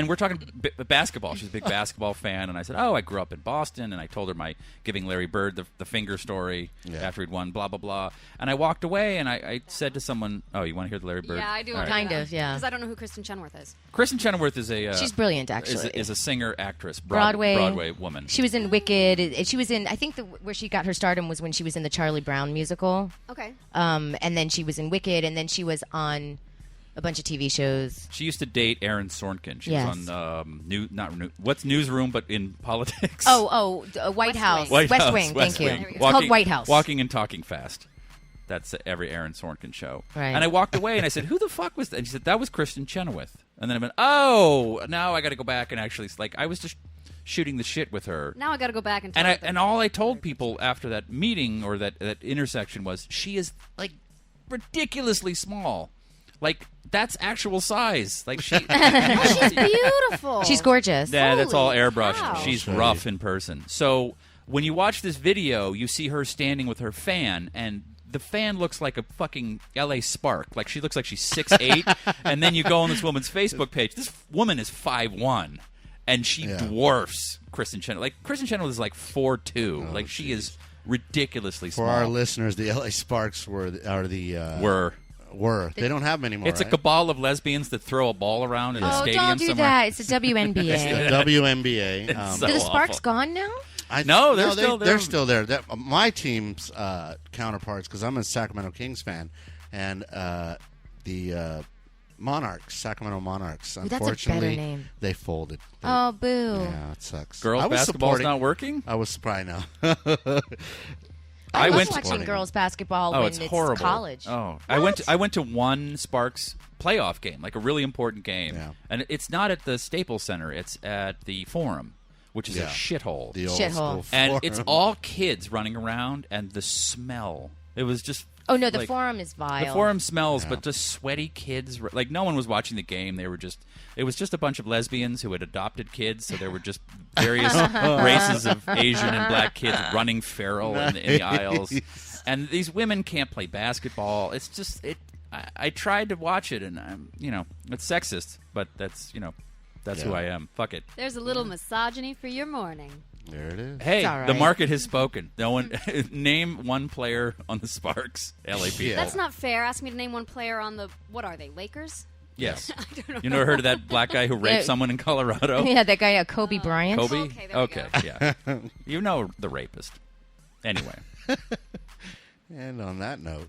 we're talking basketball. She's a big basketball fan, and I said, "Oh, I grew up in Boston," and I told her my giving Larry Bird the finger story after he'd won, blah blah blah. And I walked away, and I said to someone, "Oh, you want to hear the Larry Bird?" Yeah, I do. All right. Kind of, yeah. Because I don't know who Kristen Chenoweth is. Kristen Chenoweth is a She's brilliant, actually. Is a singer actress, Broadway woman. She was in Wicked. She was in, I think, where she got her stardom was when she was in the Charlie Brown musical. Okay. And then she was in Wicked, and then she was on a bunch of TV shows. She used to date Aaron Sorkin. She Yes. was on what's Newsroom, but in politics. White House. Wing. West Wing, thank you. Wing. It's called White House. Walking and Talking Fast. That's every Aaron Sorkin show. Right. And I walked away and I said, "Who the fuck was that?" And she said, "That was Kristen Chenoweth." And then I went, "Oh, now I got to go back and actually I was just shooting the shit with her." Now I got to go back and talk And all I told people after that meeting or that intersection was, she is like ridiculously small. Like, that's actual size. Like she's beautiful. She's gorgeous. Yeah, that's all Holy airbrushed. cow. She's Sure. rough in person. So when you watch this video, you see her standing with her fan, and the fan looks like a fucking L.A. Spark. Like, she looks like she's 6'8", and then you go on this woman's Facebook page. This woman is 5'1", and she dwarfs Kristen Chenoweth. Like, Kristen Chenoweth is like 4'2". Like, she is ridiculously small. For our listeners, the LA Sparks were. They don't have them anymore. It's a right? cabal of lesbians that throw a ball around in a Oh, stadium don't do somewhere. that. It's the WNBA. WNBA. So Are the awful. Sparks gone now? No, they're still there. They're still there. My team's counterparts, because I'm a Sacramento Kings fan, and the Monarchs, Sacramento Monarchs. Ooh, that's a Unfortunately, better name. they folded. Oh, boo. Yeah, it sucks. Girls I was basketball's supporting- not working? I was surprised now. I I love went to- watching girls basketball Oh, when it's horrible. college. Oh, I went to one Sparks playoff game, like a really important game, Yeah. and it's not at the Staples Center; it's at the Forum, which is a shithole. The old Shithole. school And Forum. it's all kids running around, and the smell. It was just. Oh, no, the like, Forum is vile. The Forum smells, but just sweaty kids. Like, no one was watching the game. They were just. It was just a bunch of lesbians who had adopted kids, so there were just various races of Asian and black kids running feral in the aisles. And these women can't play basketball. It's just I tried to watch it, and it's sexist, but that's who I am. Fuck it. There's a little misogyny for your morning. There it is. Hey, It's all the right. market has spoken. No one name one player on the Sparks. LAPD. Yeah. That's not fair. Ask me to name one player on the, what are they, Lakers? Yes. I don't know. You never heard of that black guy who raped Yeah. someone in Colorado? Yeah, that guy, Kobe Bryant. Kobe? Okay, there we go. Yeah. You know the rapist. Anyway. And on that note,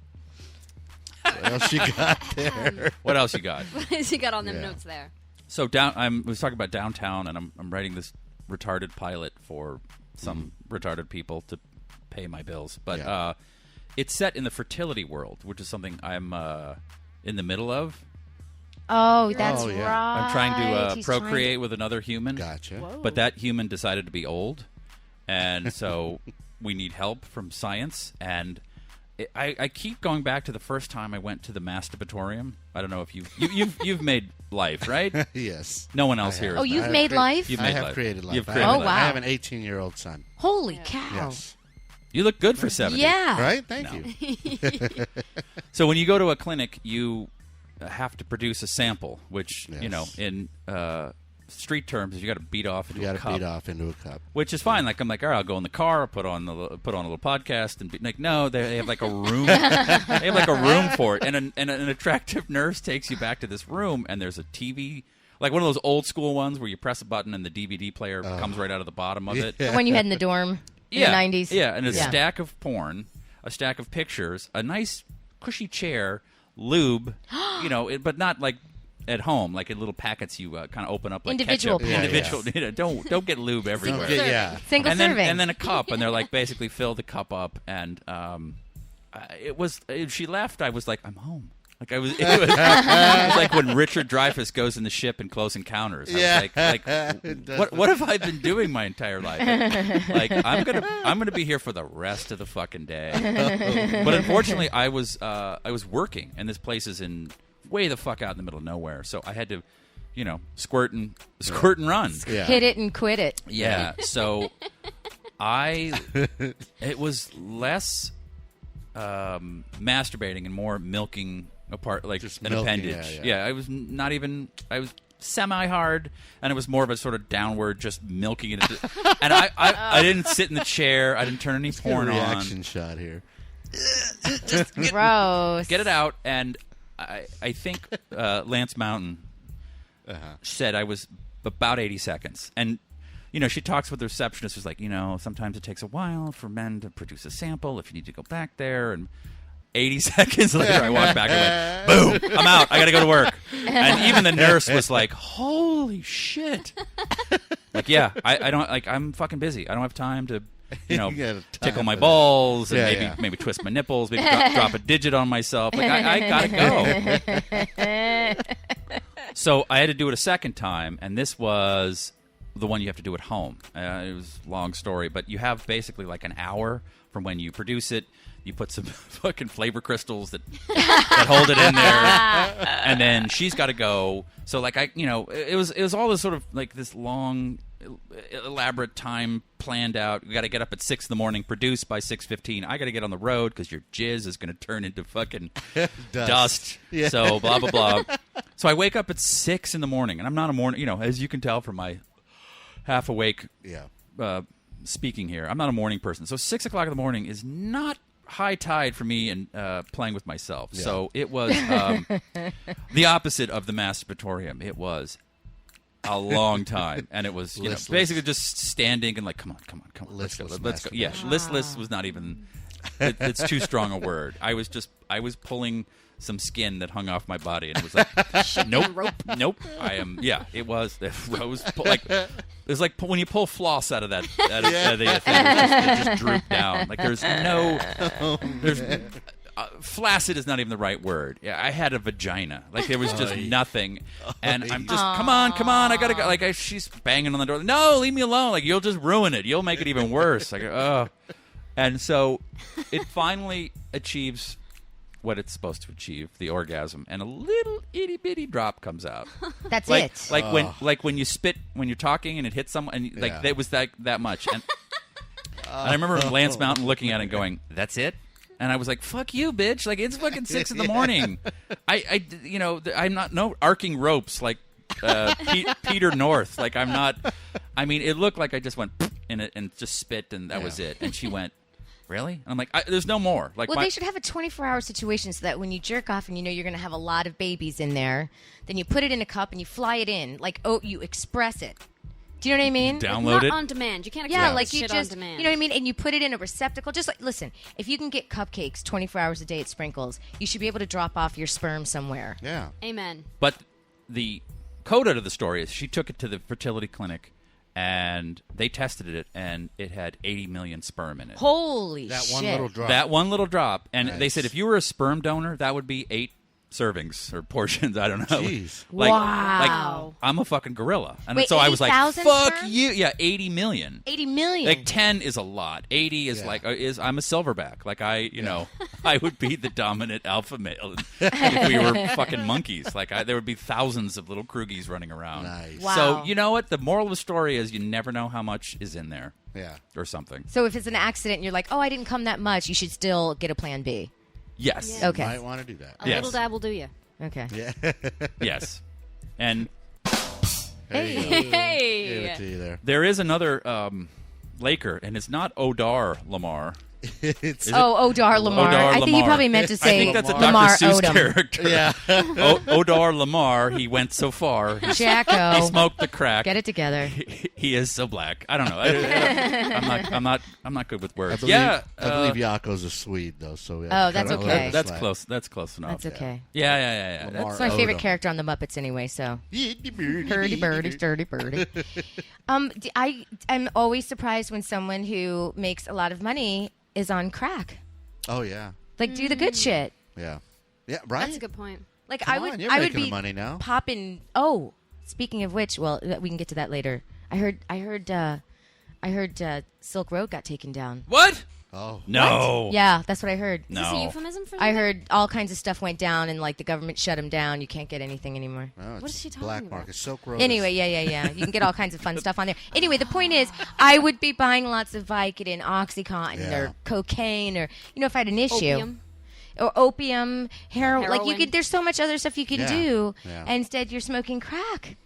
what else you got there? What else you got? What has he got on them Yeah. notes there? So I was talking about downtown, and I'm writing this retarded pilot for some retarded people to pay my bills. But Yeah. it's set in the fertility world, which is something I'm in the middle of. Oh, that's Oh, yeah. right. I'm trying to He's procreate with another human. Gotcha. But that human decided to be old, and so we need help from science. And I keep going back to the first time I went to the masturbatorium. I don't know if you've made life, right? Yes. No one else I here. have. Oh, has you've I have made crea- life? You've I made have life. created life. You've I created have, life. I wow. have an 18-year-old son. Holy cow. Yes. You look good for 70. Yeah. Right? Thank you. So when you go to a clinic, you have to produce a sample, which Yes. in street terms, is you got to beat off into You a got to cup. beat off into a cup. Which is fine. Like, I'm like, all right, I'll go in the car, put on a little podcast, and be like, no, they have like a room. They have like a room for it, and an attractive nurse takes you back to this room, and there's a TV, like one of those old school ones where you press a button and the DVD player comes right out of the bottom of it. The one you had in the dorm in Yeah, the 90s. yeah, and a stack of porn, a stack of pictures, a nice cushy chair, lube, but not like at home, like in little packets you kind of open up like Individual ketchup. packets. Individual. Don't get lube everywhere. Yeah. Single and serving. then a cup, and they're like basically fill the cup up, and she left. I was like, I'm home. Like it was like when Richard Dreyfuss goes in the ship in Close Encounters. I was like what have I been doing my entire life? Like I'm gonna be here for the rest of the fucking day. But unfortunately, I was working, and this place is in way the fuck out in the middle of nowhere. So I had to, squirt and run. Yeah. Hit it and quit it. Yeah. So it was less masturbating and more milking apart, like Just an milking, appendage. yeah. I was semi-hard, and it was more of a sort of downward, just milking it. And I didn't sit in the chair. I didn't turn any porn on. Reaction shot here. Gross. Get it out. And I think Lance Mountain said I was about 80 seconds. And, she talks with the receptionist who's like, sometimes it takes a while for men to produce a sample if you need to go back there. And 80 seconds later, I walked back and went, boom, I'm out. I got to go to work. And even the nurse was like, holy shit. Like, yeah, I don't, like, I'm fucking busy. I don't have time to, tickle my balls and maybe twist my nipples, maybe drop a digit on myself. Like, I got to go. So I had to do it a second time, and this was the one you have to do at home. It was a long story, but you have basically like an hour from when you produce it. You put some fucking flavor crystals that hold it in there, and then she's got to go. So like it was all this sort of like this long, elaborate time planned out. We got to get up at 6 a.m, produce by 6:15. I got to get on the road because your jizz is going to turn into fucking dust. Yeah. So blah blah blah. So I wake up at 6 a.m, and I'm not a morning. As you can tell from my half awake speaking here, I'm not a morning person. So 6 o'clock in the morning is not high tide for me and playing with myself. Yeah. So it was the opposite of the masturbatorium. It was a long time, and it was basically just standing and like, come on, let's go. Yeah, listless was not even. It's too strong a word. I was pulling some skin that hung off my body, and it was like, nope. I am. Yeah, it was. It was like when you pull floss out of that thing, it just drooped down. Like there's flaccid is not even the right word. Yeah, I had a vagina. Like there was just nothing, and I'm just come on, I gotta go. Like she's banging on the door. No, leave me alone. Like you'll just ruin it. You'll make it even worse. Like and so it finally achieves what it's supposed to achieve, the orgasm, and a little itty bitty drop comes out. That's like, it. Like when you spit when you're talking and it hits someone, and like it was that much. And I remember Lance Mountain looking at it and going, "That's it." And I was like, "Fuck you, bitch!" Like it's fucking 6 a.m. I'm not arcing ropes like Peter North. Like I'm not. I mean, it looked like I just went in it and just spit, and that was it. And she went, "Really?" And I'm like, "There's no more." Like, they should have a 24-hour situation so that when you jerk off and you're going to have a lot of babies in there, then you put it in a cup and you fly it in. Like, you express it. Do you know what I mean? Download it on demand. You can't express like you shit just, on demand. you know what I mean? And you put it in a receptacle. Just like, listen, if you can get cupcakes 24 hours a day at Sprinkles, you should be able to drop off your sperm somewhere. Yeah. Amen. But the coda to the story is she took it to the fertility clinic, and they tested it, and it had 80 million sperm in it. Holy That shit. one little drop. That one little drop. And they Nice. said if you were a sperm donor, that would be 8 servings or portions. I don't know. Jeez. Wow. Like, I'm a fucking gorilla. And Wait, so I was like, 80,000 fuck sperm? you. Yeah, 80 million. 80 million. Like 10 is a lot. 80 is I'm a silverback. Like I would be the dominant alpha male if we were fucking monkeys. Like there would be thousands of little Krugies running around. Nice. Wow. So you know what? The moral of the story is you never know how much is in there. Yeah. Or something. So if it's an accident and you're like, I didn't come that much, you should still get a plan B. Yes. Yeah. Okay. Might want to do that. A little dab will do you. Okay. Yeah. Yes. And There you go. Give Hey. it to you there. there is another Laker, and it's not Odar Lamar. It's Odar Lamar. Odar I think he Lamar. probably meant to I say think that's a Lamar Dr. Seuss Odom. character. yeah. Odar Lamar, he went so far. He Jacko. smoked the crack. Get it together. He is so black. I don't know. I'm not good with words. I believe Yako's a Swede though, so Oh, that's okay. That's close. That's close enough. That's okay. Yeah. Lamar That's my favorite Odom. character on the Muppets anyway, so. Birdie, Birdie, birdie, sturdy birdie. I'm always surprised when someone who makes a lot of money is on crack. Oh yeah. Like, do the good shit. Yeah. Yeah. Right. That's a good point. Like, Come I would, on, you're I would making the be money now. popping. Oh, speaking of which, well, we can get to that later. I heard Silk Road got taken down. What? Oh. No. Yeah, that's what I heard. Is this a euphemism for I something? heard all kinds of stuff went down, and like the government shut him down. You can't get anything anymore. No, What it's is she talking black about? market. Silk Road. Anyway, yeah. You can get all kinds of fun stuff on there. Anyway, the point is, I would be buying lots of Vicodin, OxyContin, or cocaine, or if I had an issue. Opium. Or opium, heroin. Like you Heroin. could. There's so much other stuff you can do. Yeah. And instead, you're smoking crack.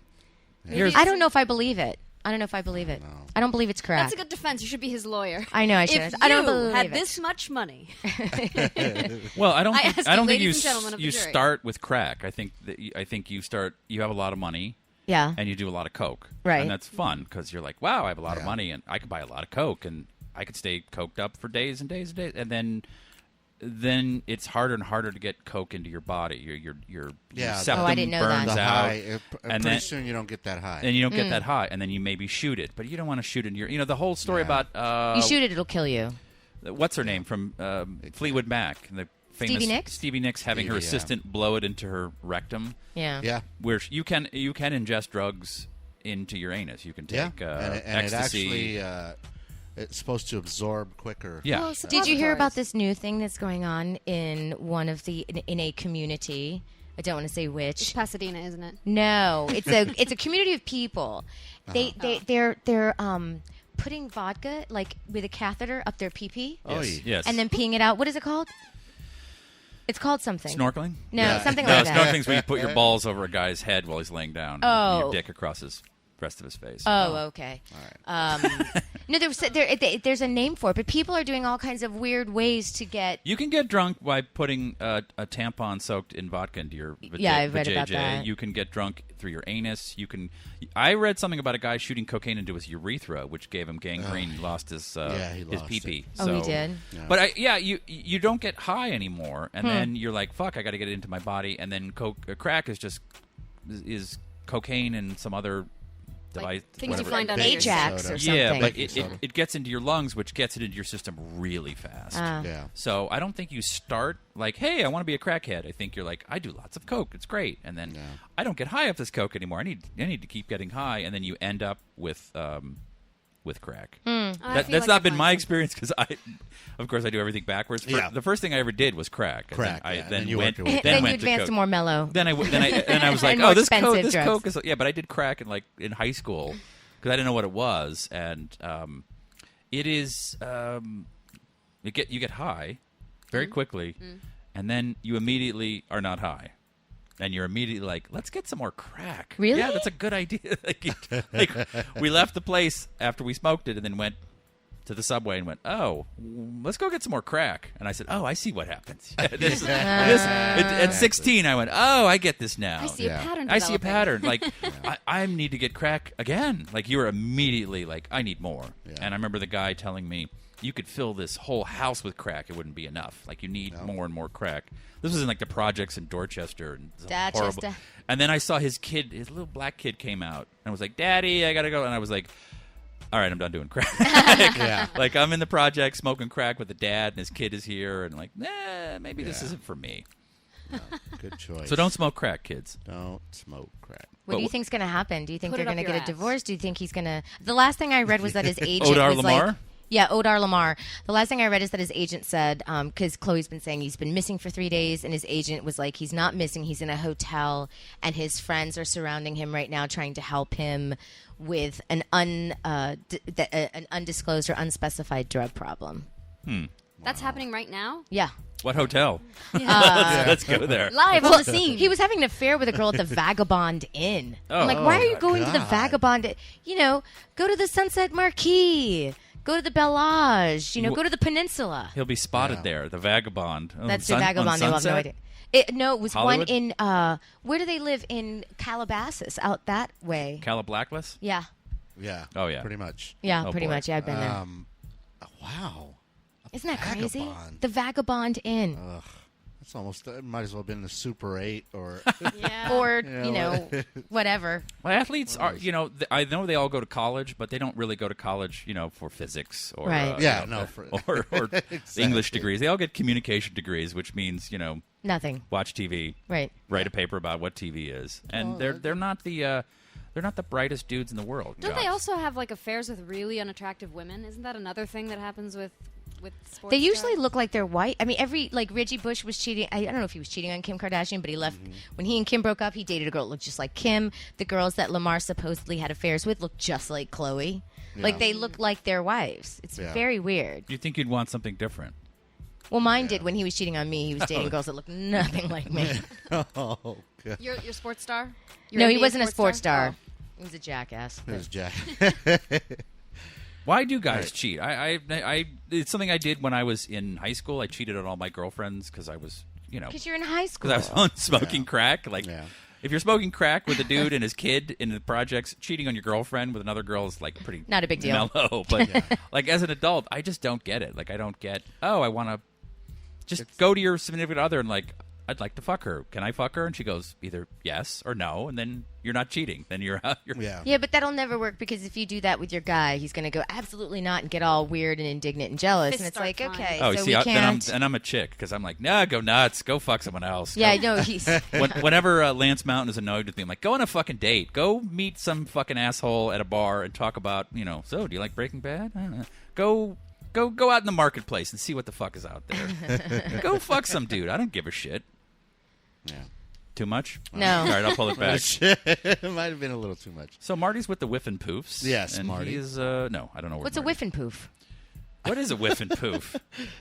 Here's- I don't know if I believe it. I don't don't believe it's crack. That's a good defense. You should be his lawyer. I know I should. If I don't you believe had it. this much money, Well, I don't I think ask I you, don't think ladies and gentlemen of the you jury. start with crack. I think you start. You have a lot of money. Yeah. And you do a lot of coke. Right. And that's fun because you're like, wow, I have a lot of money and I could buy a lot of coke and I could stay coked up for days and days and days. And then it's harder and harder to get coke into your body. Your septum I didn't know burns that. The out. high. And Pretty then soon you don't get that high. and you don't get that high, and then you maybe shoot it, but you don't want to shoot it in your. The whole story about you shoot it, it'll kill you. what's her name from Fleetwood Mac, the famous Stevie Nicks? Stevie Nicks having her Stevie, yeah. assistant blow it into her rectum. Yeah. Yeah. Where you can ingest drugs into your anus. You can take and ecstasy. it actually it's supposed to absorb quicker. Yeah. Well, Did you hear about suppositories. this new thing that's going on in one of the in a community? I don't want to say It's which. Pasadena, isn't it? No, it's a community of people. They're putting vodka like with a catheter up their pee-pee Yes. and then peeing it out. What is it called? It's called something. Snorkeling? No, something No, like that. snorkeling's when you put your balls over a guy's head while he's laying down. And your dick across his rest of his face. Oh, okay. No, there's a name for it, but people are doing all kinds of weird ways to get. You can get drunk by putting a tampon soaked in vodka into your Yeah, I've read about that. You can get drunk through your anus. I read something about a guy shooting cocaine into his urethra, which gave him gangrene. He lost his he lost pee-pee. Oh, he did? Yeah. But you don't get high anymore, and then you're like, fuck, I got to get it into my body, and then crack is cocaine and some other device. Things whatever. you find under your Ajax skin. or something. Yeah, but Baking soda. it gets into your lungs, which gets it into your system really fast. Yeah. So I don't think you start like, hey, I want to be a crackhead. I think you're like, I do lots of coke. It's great. And then I don't get high off this coke anymore. I need to keep getting high. And then you end up with crack. I feel That's like not been you're my fine. experience because of course, I do everything backwards. Yeah. The first thing I ever did was crack. And Crack, Then yeah. I And then then you went. worked your way Then you went to advance coke. to more mellow. Then I was like, And more oh, this expensive coke drugs. is but I did crack in high school because I didn't know what it was, and it is you get high very quickly, and then you immediately are not high. And you're immediately like, let's get some more crack. Really? Yeah, that's a good idea. like we left the place after we smoked it and then went to the subway and went, oh, let's go get some more crack. And I said, oh, I see what happens. At 16, I went, oh, I get this now. I see a pattern. I see a developing. pattern. Like, I need to get crack again. Like, you were immediately like, I need more. Yeah. And I remember the guy telling me, you could fill this whole house with crack. It wouldn't be enough. Like, you need more and more crack. This was in, like, the projects in Dorchester. And it was horrible. Dorchester. And then I saw his little black kid came out and was like, Daddy, I got to go. And I was like, all right, I'm done doing crack. Yeah. Like, I'm in the project smoking crack with the dad, and his kid is here. And, like, maybe this isn't for me. Good choice. So don't smoke crack, kids. Don't smoke crack. What do you But- think's going to happen? Do you think Put they're it up going to your get a ass. divorce? Do you think he's going to? The last thing I read was that his agent Odar was Lamar? like, yeah, Odar Lamar. The last thing I read is that his agent said, because Chloe's been saying he's been missing for 3 days, and his agent was like, he's not missing, he's in a hotel, and his friends are surrounding him right now, trying to help him with an undisclosed or unspecified drug problem. That's happening right now. Yeah. What hotel? Let's go there. Live on the scene. He was having an affair with a girl at the Vagabond Inn. Oh. I'm like, why are you my going to the God. Vagabond? Go to the Sunset Marquis. Go to the Bellage. Go to the Peninsula. He'll be spotted Yeah. there, the vagabond. Oh, That's the on Vagabond. They will have no Sunset? idea. No, it was Hollywood? one in, where do they live? In Calabasas, out that way. Calabaclas? Yeah. Yeah. Oh, yeah. Pretty much. Yeah, Oh, pretty boy. much. Yeah, I've been there. Wow. Isn't that crazy? Vagabond. The Vagabond Inn. That's almost. It might as well have been the Super 8 or. Yeah. Or, Yeah, whatever. Well, athletes are, I know they all go to college, but they don't really go to college, for physics or Right. Yeah, no, for- or Exactly. English degrees. They all get communication degrees, which means Nothing. watch TV, Right. write a paper about what TV is, and they're not the brightest dudes in the world. Don't they also have like affairs with really unattractive women? Isn't that another thing that happens with with sports They usually stars? look like they're white. I mean, Reggie Bush was cheating. I don't know if he was cheating on Kim Kardashian, but he left when he and Kim broke up. He dated a girl that looked just like Kim. The girls that Lamar supposedly had affairs with looked just like Khloe. Like they look like their wives. It's very weird. You think you'd want something different? Well, mine did when he was cheating on me. He was dating girls that looked nothing like me. Oh, God. Your sports star? No, he wasn't a sports star. He was a jackass. It was Jack. Why do guys cheat? It's something I did when I was in high school. I cheated on all my girlfriends because I was, Because you're in high school. because I was smoking crack. Like, if you're smoking crack with a dude and his kid in the projects, cheating on your girlfriend with another girl is like pretty Not a big deal. mellow. But like as an adult, I just don't get it. Like I don't get. Oh, I want to just go to your significant other and like, I'd like to fuck her. Can I fuck her? And she goes either yes or no, and then you're not cheating. Then you're Yeah, but that'll never work because if you do that with your guy, he's going to go absolutely not and get all weird and indignant and jealous. Fists And it's start like, flying. okay, Oh, so see, we can't. then I'm a chick because I'm like, nah, go nuts, go fuck someone else. Yeah, Go. no, he's. Whenever Lance Mountain is annoyed with me, I'm like, go on a fucking date. Go meet some fucking asshole at a bar and talk about, so do you like Breaking Bad? I don't know. Go out in the marketplace and see what the fuck is out there. Go fuck some dude. I don't give a shit. Yeah. Too much? No. All right, I'll pull it back. It might have been a little too much. So Marty's with the whiff and poofs. Yes, and Marty. He's, no, I don't know. What's a whiff and poof? What is a whiff and poof?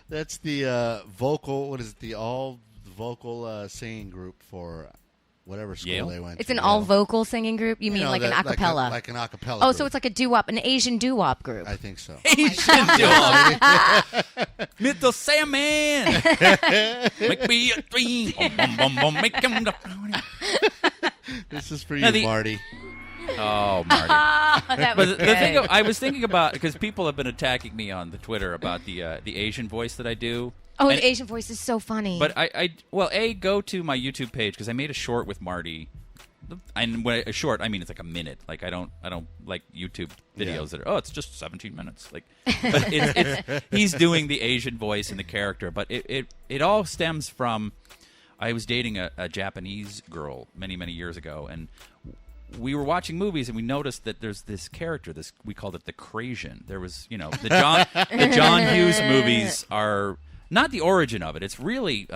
That's the vocal. What is it? The all vocal singing group for whatever school Yale? they went. It's to. an Yale. all vocal singing group? You mean know, like an that- acapella? like an acapella. Oh, group. so it's like a doo-wop, an Asian doo-wop group. I think so. Asian dog. Little Salmon. Make me a dream. Bum, bum, bum, make him the... This is for Now you, the- Marty. Oh, Marty. That was But the thing I was thinking about, because people have been attacking me on the Twitter about the Asian voice that I do. Oh, And- the Asian voice is so funny. But go to my YouTube page because I made a short with Marty. And when a short, I mean it's like a minute. Like I don't like YouTube videos that are it's just 17 minutes. Like, but it's he's doing the Asian voice and the character. But it all stems from I was dating a Japanese girl many years ago, and we were watching movies and we noticed that there's this character. We called it the Krasian. There was the John Hughes movies are. Not the origin of it. It's really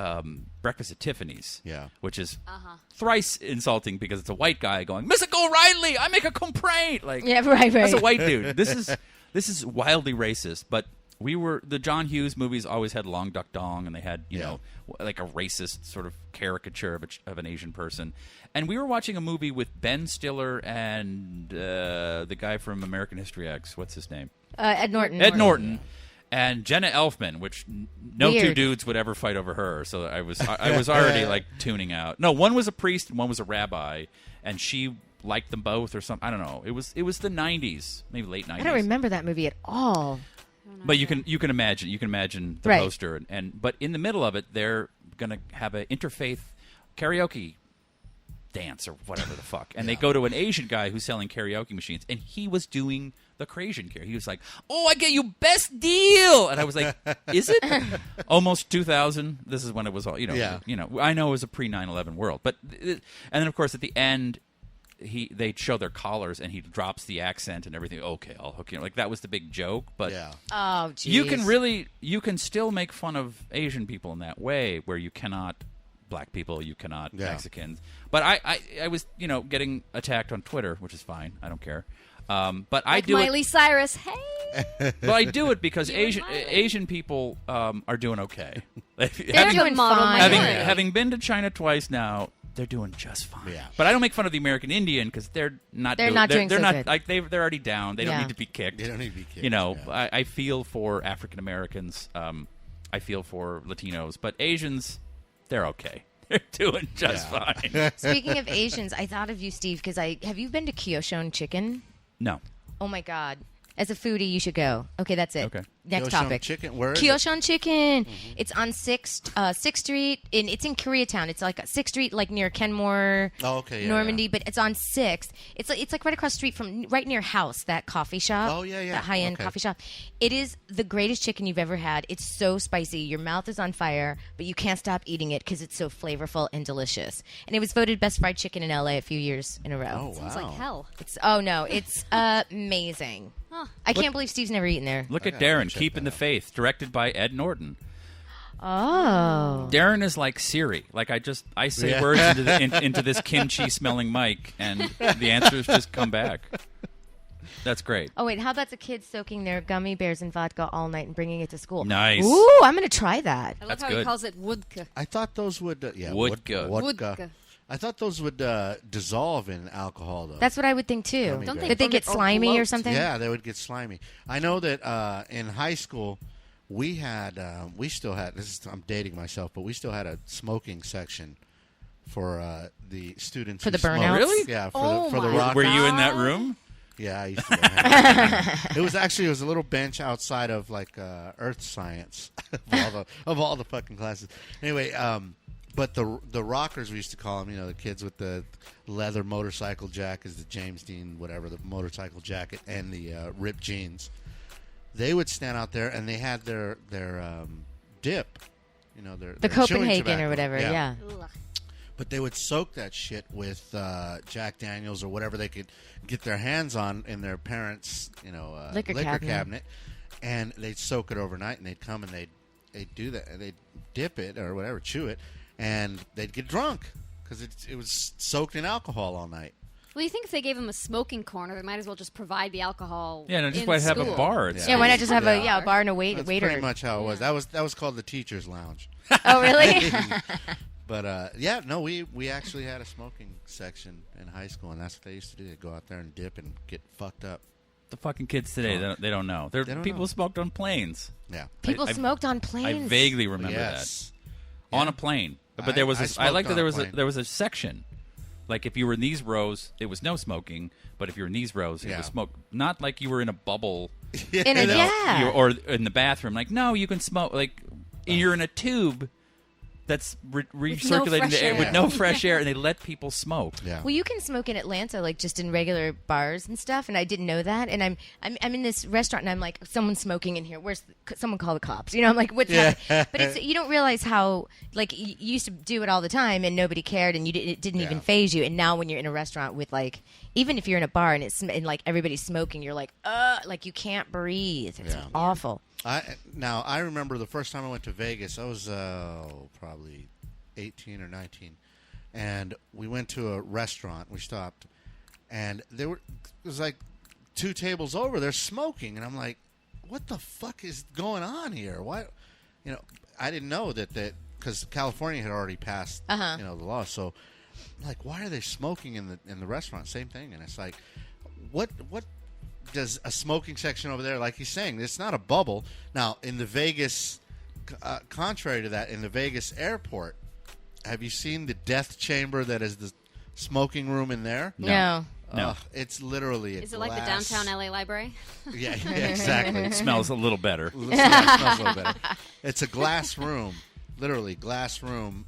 Breakfast at Tiffany's, which is thrice insulting because it's a white guy going, Mr. O'Reilly, I make a complaint. Like, yeah, right. that's a white dude. This is wildly racist. But the John Hughes movies always had Long Duck Dong, and they had like a racist sort of caricature of an Asian person. And we were watching a movie with Ben Stiller and the guy from American History X. What's his name? Ed Norton. Ed Norton. And Jenna Elfman, which no Weird. two dudes would ever fight over her. So I was already like tuning out. No, one was a priest and one was a rabbi, and she liked them both or something. I don't know. It was the 90s, maybe late 90s. I don't remember that movie at all. But you can imagine the Right. poster but in the middle of it they're gonna have an interfaith karaoke dance or whatever the fuck, and they go to an Asian guy who's selling karaoke machines, and he was doing the Krasian character. He was like, "Oh, I get you best deal," and I was like, "Is it?" Almost 2000. This is when it was all I know it was a pre 9/11 world, but and then of course at the end. They show their collars and he drops the accent and everything. Okay, I'll hook you. Like that was the big joke. But Oh, geez. you can still make fun of Asian people in that way where you cannot black people, you cannot Mexicans. But I was getting attacked on Twitter, which is fine. I don't care. But I do Miley Cyrus. Hey. But I do it because Asian people are doing okay. They're doing fine. Having been to China twice now. They're doing just fine. Yeah. But I don't make fun of the American Indian because they're not doing so good. Like they're already down. They don't need to be kicked. They don't need to be kicked. I feel for African Americans. I feel for Latinos, but Asians, they're okay. They're doing just fine. Speaking of Asians, I thought of you, Steve, because have you been to Kyoshon Chicken? No. Oh my God. As a foodie, you should go. Okay, that's it. Okay. Next Kyoshon topic. Chicken? Where is Kyoshon Chicken. Mm-hmm. It's on 6th Street. And it's in Koreatown. It's like 6th Street, like near Kenmore, Normandy. But it's on 6th. It's like right across the street from right near House, that coffee shop. Oh, yeah. That high-end coffee shop. It is the greatest chicken you've ever had. It's so spicy. Your mouth is on fire, but you can't stop eating it because it's so flavorful and delicious. And it was voted best fried chicken in LA a few years in a row. Oh, wow. Sounds like hell. It's amazing. I can't believe Steve's never eaten there. Look at Darren, Keeping the Faith, directed by Ed Norton. Oh. Darren is like Siri. Like I say words into this kimchi-smelling mic, and the answers just come back. That's great. Oh, wait, how about the kids soaking their gummy bears in vodka all night and bringing it to school? Nice. Ooh, I'm going to try that. I love That's how good. he calls it vodka. I thought those would Vodka. Vodka. I thought those would dissolve in alcohol, though. That's what I would think, too. Don't they Did they get ferment or slimy or bloat? something? Yeah, they would get slimy. I know that in high school, we still had, I'm dating myself, but we still had a smoking section for the students. For who the smoked. burnouts? Really? Yeah, Oh for the my rock. Were you in that room? Yeah, I used to. Go hang. It was a little bench outside of like earth science of all the fucking classes. Anyway, but the rockers, we used to call them, the kids with the leather motorcycle jackets, the James Dean whatever, the motorcycle jacket, and the ripped jeans. They would stand out there and they had their dip, their Copenhagen tobacco. or whatever, yeah. Ugh. But they would soak that shit with Jack Daniels or whatever they could get their hands on in their parents' Liquor cabinet. And they'd soak it overnight, and they'd come and they'd do that. They'd dip it or whatever, chew it, and they'd get drunk because it was soaked in alcohol all night. Well, you think if they gave him a smoking corner, they might as well just provide the alcohol. Yeah, no, just in why have school. a bar? Yeah, why not just have a bar and a waiter? That's pretty much how it was. That was called the teacher's lounge. Oh, really? But we actually had a smoking section in high school, and that's what they used to do. They'd go out there and dip and get fucked up. The fucking kids today, they don't know. They don't people know. smoked on planes. Yeah. People I- smoked on I planes. vaguely remember Yes. that on a plane. But there was I I like that smoked on a plane. there was a section. Like if you were in these rows, it was no smoking. But if you were in these rows, it Yeah. was smoke. Not like you were in a bubble In a, yeah. or in the bathroom. Like no, you can smoke. Like you're in a tube that's recirculating fresh the air air. with no fresh air, and they let people smoke. Yeah. Well, you can smoke in Atlanta, like just in regular bars and stuff, and I didn't know that. And I'm in this restaurant, and I'm like, someone's smoking in here. Someone call the cops? I'm like, what's happening? But you don't realize how like you used to do it all the time, and nobody cared, and it didn't even phase you. And now when you're in a restaurant with like, even if you're in a bar and like everybody's smoking, you're like you can't breathe. It's awful. I remember the first time I went to Vegas. I was probably 18 or 19, and we went to a restaurant. We stopped, and it was like 2 tables over. They're smoking, and I'm like, "What the fuck is going on here? Why?" I didn't know that because California had already passed the law. So, I'm like, why are they smoking in the restaurant? Same thing, and it's like, what does a smoking section over there, like he's saying, it's not a bubble. Now, in the Vegas, contrary to that, in the Vegas airport, have you seen the death chamber that is the smoking room in there? No. No. It's literally a Is it like the glass- downtown LA library? Yeah, exactly. It smells a little better. It smells a little better. It's a glass room, literally glass room,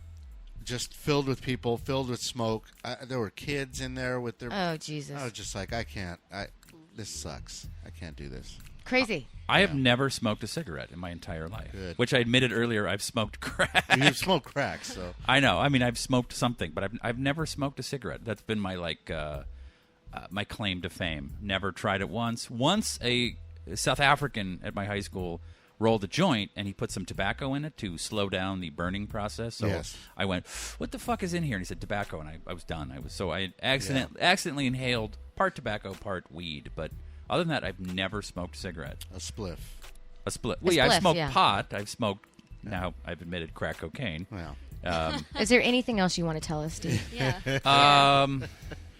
just filled with people, filled with smoke. There were kids in there with their... Oh, Jesus. I was just like, this sucks. I can't do this. Crazy. I have never smoked a cigarette in my entire life. Good. Which I admitted earlier, I've smoked crack. You smoke crack, so... I know. I mean, I've smoked something, but I've never smoked a cigarette. That's been my my claim to fame. Never tried it once. Once a South African at my high school rolled a joint, and he put some tobacco in it to slow down the burning process. So Yes. I went, "What the fuck is in here?" And he said, "Tobacco," and I was done. I accidentally inhaled part tobacco, part weed. But other than that, I've never smoked a cigarette. A spliff. A split. Well, yeah, I've spliff, smoked yeah. pot. I've smoked. Now I've admitted crack cocaine. Well, Is there anything else you want to tell us, Steve? Yeah.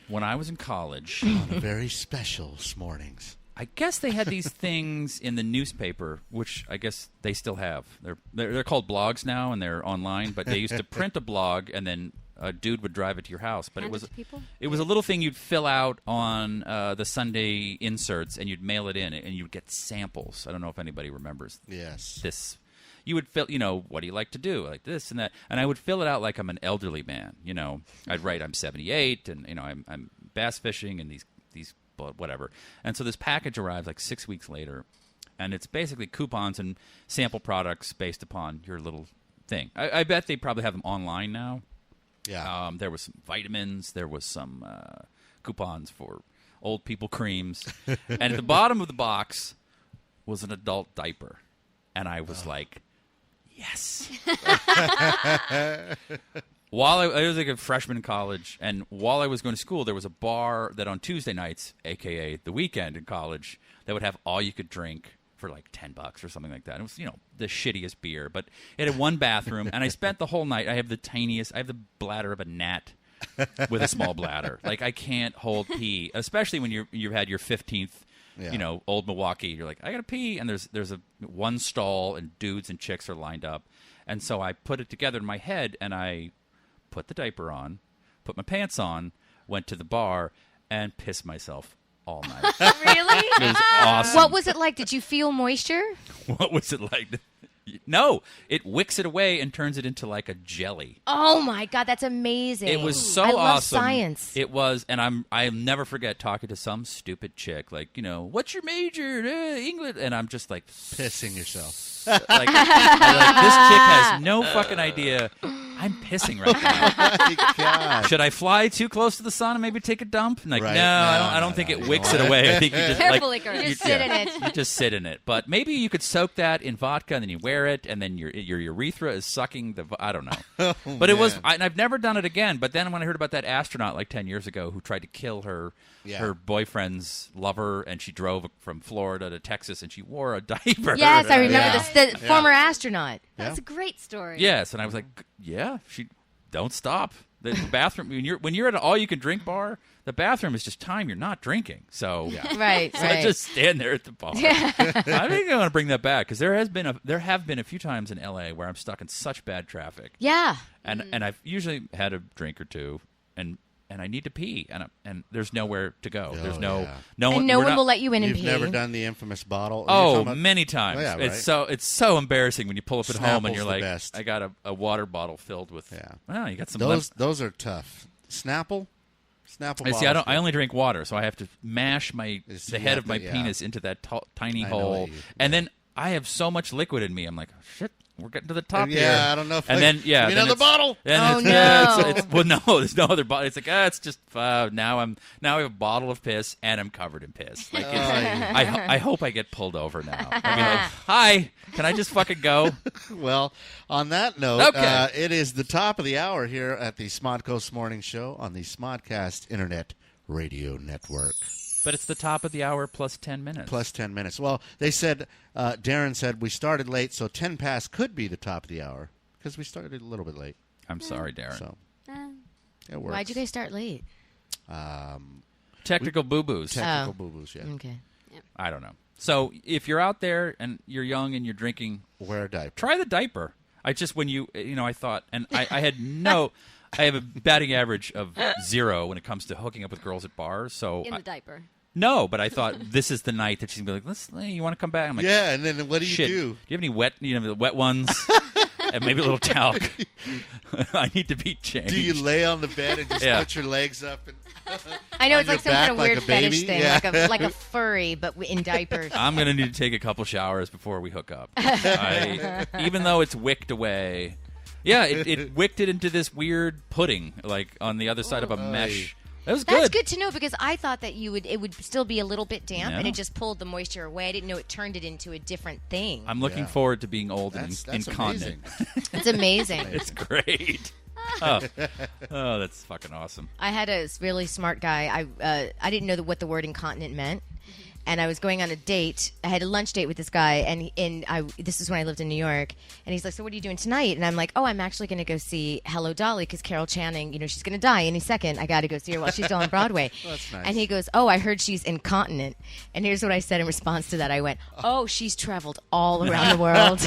When I was in college, on a very special SMornings. I guess they had these things in the newspaper, which I guess they still have. They're called blogs now, and they're online. But they used to print a blog, and then a dude would drive it to your house. But Hand it was it to people? it was a little thing you'd fill out on the Sunday inserts, and you'd mail it in, and you'd get samples. I don't know if anybody remembers Yes. this. You would fill, what do you like to do? Like this and that. And I would fill it out like I'm an elderly man. I'd write I'm 78, and I'm bass fishing, and these whatever. And so this package arrives like 6 weeks later, and it's basically coupons and sample products based upon your little thing. I bet they probably have them online now. Yeah. There was some vitamins. There was some coupons for old people creams. And at the bottom of the box was an adult diaper. And I was like, yes. I was like a freshman in college, and while I was going to school, there was a bar that on Tuesday nights, a.k.a. the weekend in college, that would have all you could drink for like $10 or something like that. It was, the shittiest beer, but it had one bathroom, and I spent the whole night. I have the bladder of a gnat with a small bladder. Like, I can't hold pee, especially when you had your 15th, old Milwaukee. You're like, I gotta pee, and there's one stall, and dudes and chicks are lined up, and so I put it together in my head, and I put the diaper on, put my pants on, went to the bar, and pissed myself all night. Really? It was awesome. What was it like? Did you feel moisture? What was it like? No, it wicks it away and turns it into like a jelly. Oh my God, that's amazing! It was so I awesome. love science. It was, and I'll never forget talking to some stupid chick like, what's your major? English, and I'm just like Pissing yourself. like, this chick has no fucking idea. I'm pissing right now. My God. Should I fly too close to the sun and maybe take a dump? And like, Right. no, I don't No, think no, it you wicks don't it want away. I think you just Careful, like Icarus. You just sit in it. You just sit in it. But maybe you could soak that in vodka and then you wear it, and then your urethra is sucking the. I don't know. But it was. man. I've never done it again. But then when I heard about that astronaut like 10 years ago who tried to kill her boyfriend's lover, and she drove from Florida to Texas, and she wore a diaper. Yes, I remember Yeah. this. The former astronaut. That's a great story. Yes, and I was like, she don't stop. The bathroom when you're at an all-you-can-drink bar, the bathroom is just time you're not drinking. So Right, so I just stand there at the bar. I think I want to bring that back because there have been a few times in LA where I'm stuck in such bad traffic, Yeah. and I've usually had a drink or two, and I need to pee, and there's nowhere to go. There's Oh, no yeah. no one. And no we're one not- will let you in and You've pee. never done the infamous bottle? You're Oh, talking about- many times. Oh, yeah, right. It's so embarrassing when you pull up at home and Snapple's you're the like, best. I got a water bottle filled with. Yeah. Well, you got some. Those are tough. Snapple? Snapple I see. bottles. I only drink water, so I have to mash the head of my yeah. penis into that tiny I know hole, what you- and then I have so much liquid in me. I'm like, shit, we're getting to the top here. Yeah, I don't know if And I- then Give me another it's- bottle. then Oh, it's- yeah, no. well, no, there's no other bottle. It's like it's just now I have a bottle of piss and I'm covered in piss. Like I hope I get pulled over now. I mean, like, hi, can I just fucking go? Well, on that note, Okay. it is the top of the hour here at the Smodcoast Morning Show on the Smodcast Internet Radio Network. But it's the top of the hour plus 10 minutes. Plus 10 minutes. Well, they said, Darren said, we started late, so 10 past could be the top of the hour because we started a little bit late. I'm sorry, Darren. So Eh. it works. Why'd you guys start late? Technical boo-boos. Technical boo-boos, yeah. Okay. I don't know. So if you're out there and you're young and you're drinking, Wear a diaper. try the diaper. I just I thought, and I had I have a batting average of 0 when it comes to hooking up with girls at bars. So In the diaper. no, but I thought this is the night that she's gonna be like, you want to come back? I'm like, Yeah, and then what do you shit. do? Do you have any the wet ones? And maybe a little talc. I need to be changed. Do you lay on the bed and just Yeah. put your legs up? And I know On it's like your some kind back of like weird a fetish baby? thing, Yeah. like a furry, but in diapers. I'm gonna need to take a couple showers before we hook up. Even though it's wicked away. Yeah, it wicked it into this weird pudding, like on the other side of a mesh. That was good. That's good to know because I thought that it would still be a little bit damp and No. it just pulled the moisture away. I didn't know it turned it into a different thing. I'm looking Yeah. forward to being old That's and incontinent. It's amazing. It's great. Oh, that's fucking awesome. I had a really smart guy. I didn't know what the word incontinent meant. And I was going on a date. I had a lunch date with this guy, and this is when I lived in New York. And he's like, "So what are you doing tonight?" And I'm like, "Oh, I'm actually going to go see Hello Dolly because Carol Channing, she's going to die any second. I got to go see her while she's still on Broadway." That's nice. And he goes, "Oh, I heard she's incontinent." And here's what I said in response to that. I went, "Oh, she's traveled all around the world."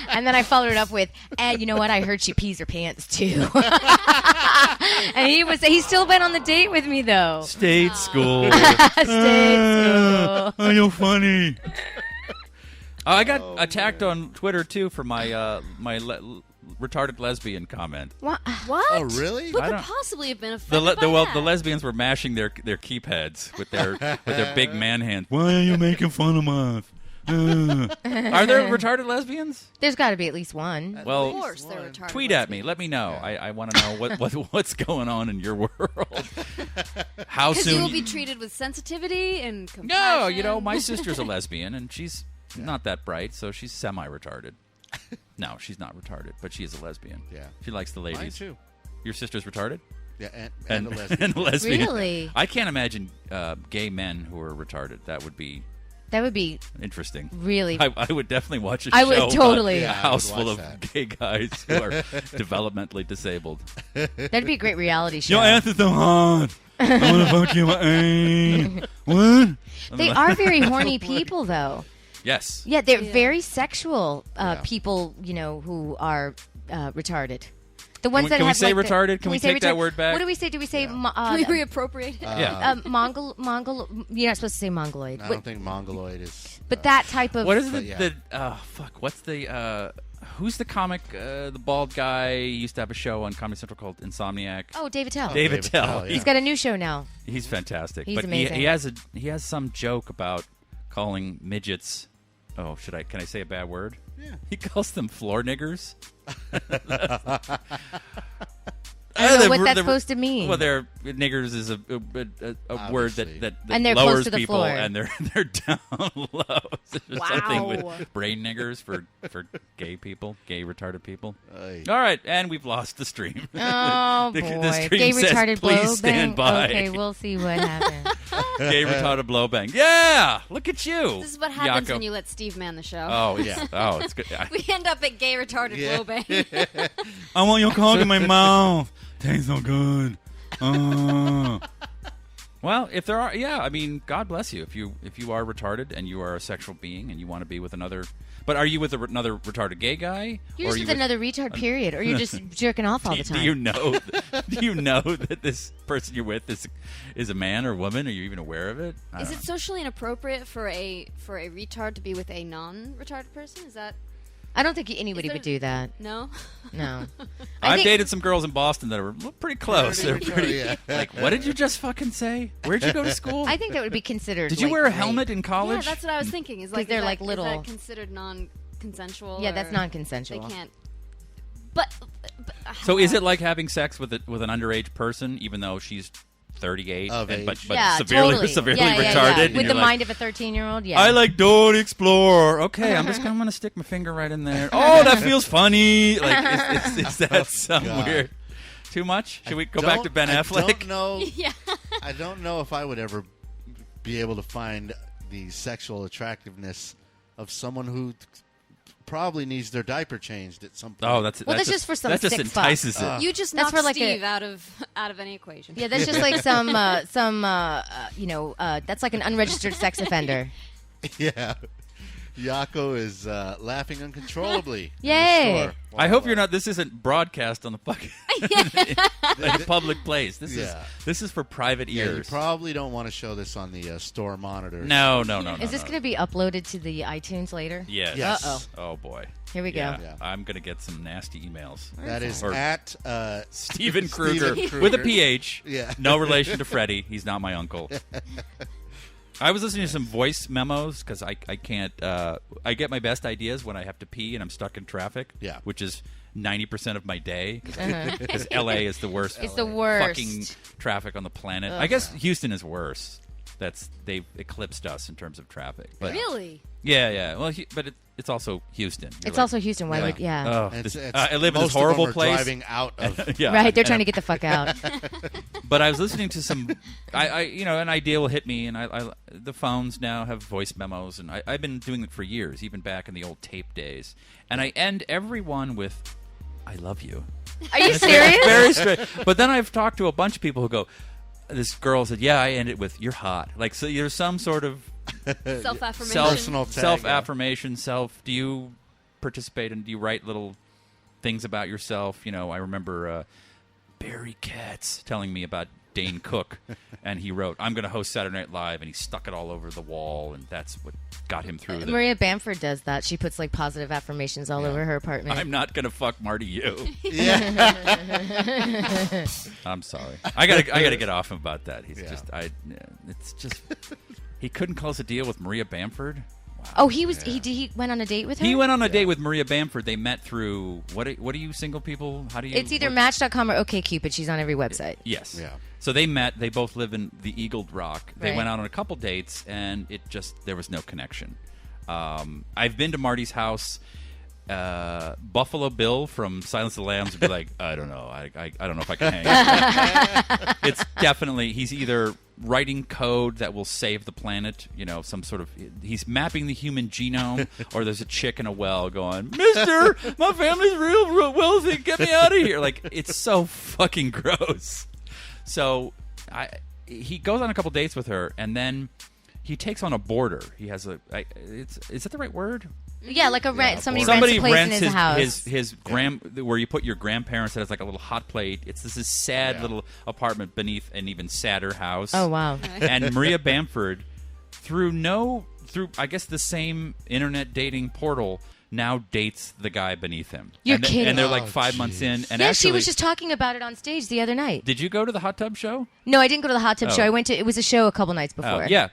And then I followed it up with, "And you know what? I heard she pees her pants too." And he's still been on the date with me though. State school. Stayed Oh, you're funny. I got attacked on Twitter too for my retarded lesbian comment. What? What? Oh, really? Who I could don't- possibly have been The offended by that? the lesbians were mashing their keep heads with their big man hands. Why are you making fun of us? Are there retarded lesbians? There's got to be at least one. Well, Of course, they're retarded. tweet at me. Let me know. I want to know what's going on in your world. How Because soon? you will be treated with sensitivity and compassion. No, my sister's a lesbian, and she's not that bright, so she's semi-retarded. No, she's not retarded, but she is a lesbian. Yeah. She likes the ladies. Mine too. Your sister's retarded? Yeah, and a lesbian. And a lesbian. Really? I can't imagine gay men who are retarded. That would be interesting. Really. I would definitely watch a show I would totally. about a Yeah, I house would full watch of that. gay guys who are developmentally disabled. That'd be a great reality show. Your ass is so hard. I want to fuck you. What? They are very horny people, though. Yes. Yeah, they're very sexual Yeah. people, who are retarded. The ones we- that can we have, say like, retarded? Can we say take that word back? What do we say? Do we say Can we reappropriate it? Yeah. Mongol? You're not supposed to say mongoloid. I don't think mongoloid is. But that type of What is But the yeah. fuck? What's the who's the comic? The bald guy he used to have a show on Comedy Central called Insomniac. Oh, David Tell. David David Tell. Tell, yeah. He's got a new show now. He's fantastic. He's but amazing. he has some joke about calling midgets. Oh, can I say a bad word? Yeah. He calls them floor niggers. I don't know what They're- that's they're- supposed to mean. Well, niggers is a word Obviously. that And they're lowers close to the people, floor. and they're down low. There's something Wow. with brain niggers for gay people, gay retarded people. Aye. All right, and we've lost the stream. Oh, The- boy. the stream Gay says, retarded "Please blow stand bang? by." Okay, we'll see what happens. Gay retarded blow bang. Yeah, look at you. This is what happens Yako. when you let Steve man the show. Oh Yeah. yeah. Oh, it's good. We end up at gay retarded Yeah. blow bang. I want your cock in my mouth. Tastes so good. Well, if there are, I mean, God bless you. If you are retarded and you are a sexual being and you want to be with another, but are you with another retarded gay guy? You're Or just are you with another retard, period. Or you're just jerking off all the time. Do you know? Do you know that this person you're with is a man or woman? Are you even aware of it? I Is don't it socially inappropriate for a retard to be with a non-retarded person? Is that I don't think anybody Is there- would do that. no? No. I've think- dated some girls in Boston that were pretty close. They're pretty. Yeah. Like, what did you just fucking say? Where'd you go to school? I think that would be considered. Did you like, wear a rape. helmet in Yeah, college? that's what I was thinking. Is like they're is that- like is little- that considered non-consensual? Yeah, that's or non-consensual. They can't. But So is it like having sex with an underage person, even though she's 38, Of age. but Yeah, severely totally. retarded? Yeah, and With you're the like, mind of a 13-year-old, yeah. I like Dora the Explorer. Okay, I'm gonna stick my finger right in there. Oh, that feels funny. Like, is that some God. weird? Too much? Should we go back to Ben I Affleck? don't know. Yeah. I don't know if I would ever be able to find the sexual attractiveness of someone who probably needs their diaper changed at some point. Oh, that's Well, that's just for some that just sick fuck. entices it. You just That's knocked for like a- Steve out of any equation. Yeah, that's just like that's like an unregistered sex offender. Yeah. Yako is laughing uncontrollably. in the Yay. store. I hope you're not. This isn't broadcast on the fucking like a public place. This Yeah. is for private Yeah, you ears. probably don't want to show this on the store monitor. No. Is this no. going to be uploaded to the iTunes later? Yes. Yes. Uh-oh. Oh boy. Here we go. Yeah. Yeah. I'm gonna get some nasty emails. That is Or- at Stephen Stephen Kreuger Kreuger. with a PH. Yeah. No relation to Freddie. He's not my uncle. I was listening to some voice memos because I can't. I get my best ideas when I have to pee and I'm stuck in traffic. Yeah. Which is 90% of my day because LA is the worst. It's the worst. Fucking traffic on the planet. I guess Houston is worse. They've eclipsed us in terms of traffic. But Really? yeah. Well, but it's also Houston. You're It's like, also Houston. Why would, yeah. Oh, And this, it's I live in this most of them horrible are place. driving out of. Yeah, Right, they're and trying to get the fuck out. But I was listening to some, an idea will hit me, and the phones now have voice memos, and I've been doing it for years, even back in the old tape days. And I end every one with, "I love you." Are you It's serious? very straight. But then I've talked to a bunch of people who go, this girl said, "Yeah, I end it with, you're hot." Like, so there's some sort of Self-affirmation. Personal tag, self-affirmation, do you participate and do you write little things about yourself? I remember Barry Katz telling me about Dane Cook, and he wrote, "I'm going to host Saturday Night Live," and he stuck it all over the wall, and that's what got him through. Maria Bamford does that. She puts like positive affirmations all over her apartment. I'm not going to fuck Marty you. Yeah. I'm sorry. I gotta get off him about that. He's Yeah. it's just he couldn't close a deal with Maria Bamford. Oh, he went on a date with her? He went on a date with Maria Bamford. They met through what are you single people? How do you? It's either Match.com or OkCupid. She's on every website. Yes. Yeah. So they met. They both live in the Eagled Rock. They Right. went out on a couple dates, and there was no connection. I've been to Marty's house. Buffalo Bill from Silence of the Lambs would be like, I don't know. I don't know if I can hang. It's definitely, he's either writing code that will save the planet, some sort of, he's mapping the human genome, or there's a chick in a well going, Mister, my family's real wealthy, get me out of here. Like, it's so fucking gross. So he goes on a couple dates with her, and then he takes on a boarder. He has is that the right word? Yeah, like somebody Somebody rents a place rents in his house. his where you put your grandparents. That has like a little hot plate. It's this sad little apartment beneath an even sadder house. Oh, wow. And Maria Bamford, through I guess the same internet dating portal, now dates the guy beneath him. You're and kidding. And they're like 5 months in. And Yeah, actually, she was just talking about it on stage the other night. Did you go to the hot tub show? No, I didn't go to the hot tub Oh. show. It was a show a couple nights before. Yeah.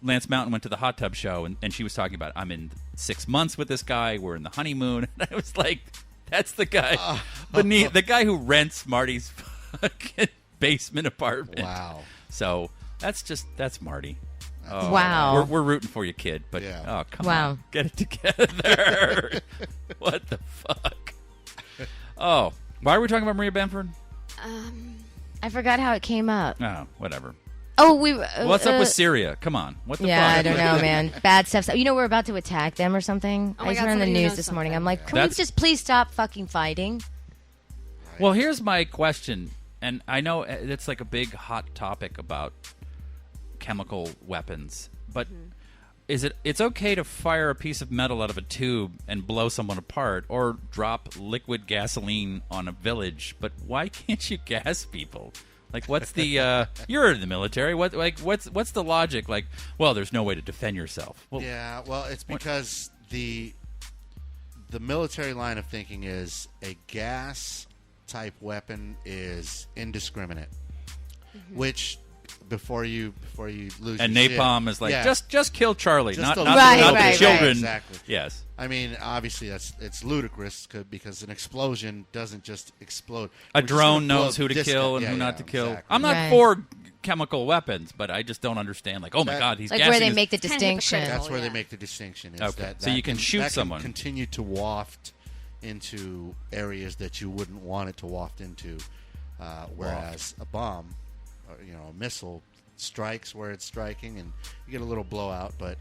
Lance Mountain went to the hot tub show, and she was talking about, I'm in 6 months with this guy. We're in the honeymoon. And I was like, that's the guy beneath the guy who rents Marty's fucking basement apartment. Wow. So that's Marty. Oh, Wow. We're rooting for you, kid. But Yeah. come Wow. on, get it together. What the fuck? Oh, why are we talking about Maria Bamford? I forgot how it came up. Oh, whatever. Oh, What's up with Syria? Come on. What the Yeah, fuck? I don't know, man. Bad stuff. We're about to attack them or something. Oh my I God, heard on the somebody news knows this morning. something. I'm like, can we That's- just please stop fucking fighting? Well, here's my question, and I know it's like a big hot topic about chemical weapons, but it's okay to fire a piece of metal out of a tube and blow someone apart, or drop liquid gasoline on a village, but why can't you gas people? Like, what's the you're in the military, what's the logic? Like, well, there's no way to defend yourself. Well, Yeah, well, it's because the military line of thinking is a gas type weapon is indiscriminate, which before you lose and your napalm shit, is like, yeah, just kill Charlie, Just not a not, Right, not right, the children. right. Exactly. Yes. I mean, obviously it's ludicrous because an explosion doesn't just explode. A We're just drone gonna blow knows who to this kill guy. and Yeah, who yeah, not to kill. exactly. I'm not Right. for chemical weapons, but I just don't understand. Like, oh my That- God, he's Like gassing where they his- make the Kinda distinction. hypocritical. That's where yeah. they make the distinction. Is Okay. that So you can shoot that someone. continue to waft into areas that you wouldn't want it to waft into, whereas a bomb, or, a missile strikes where it's striking, and you get a little blowout, but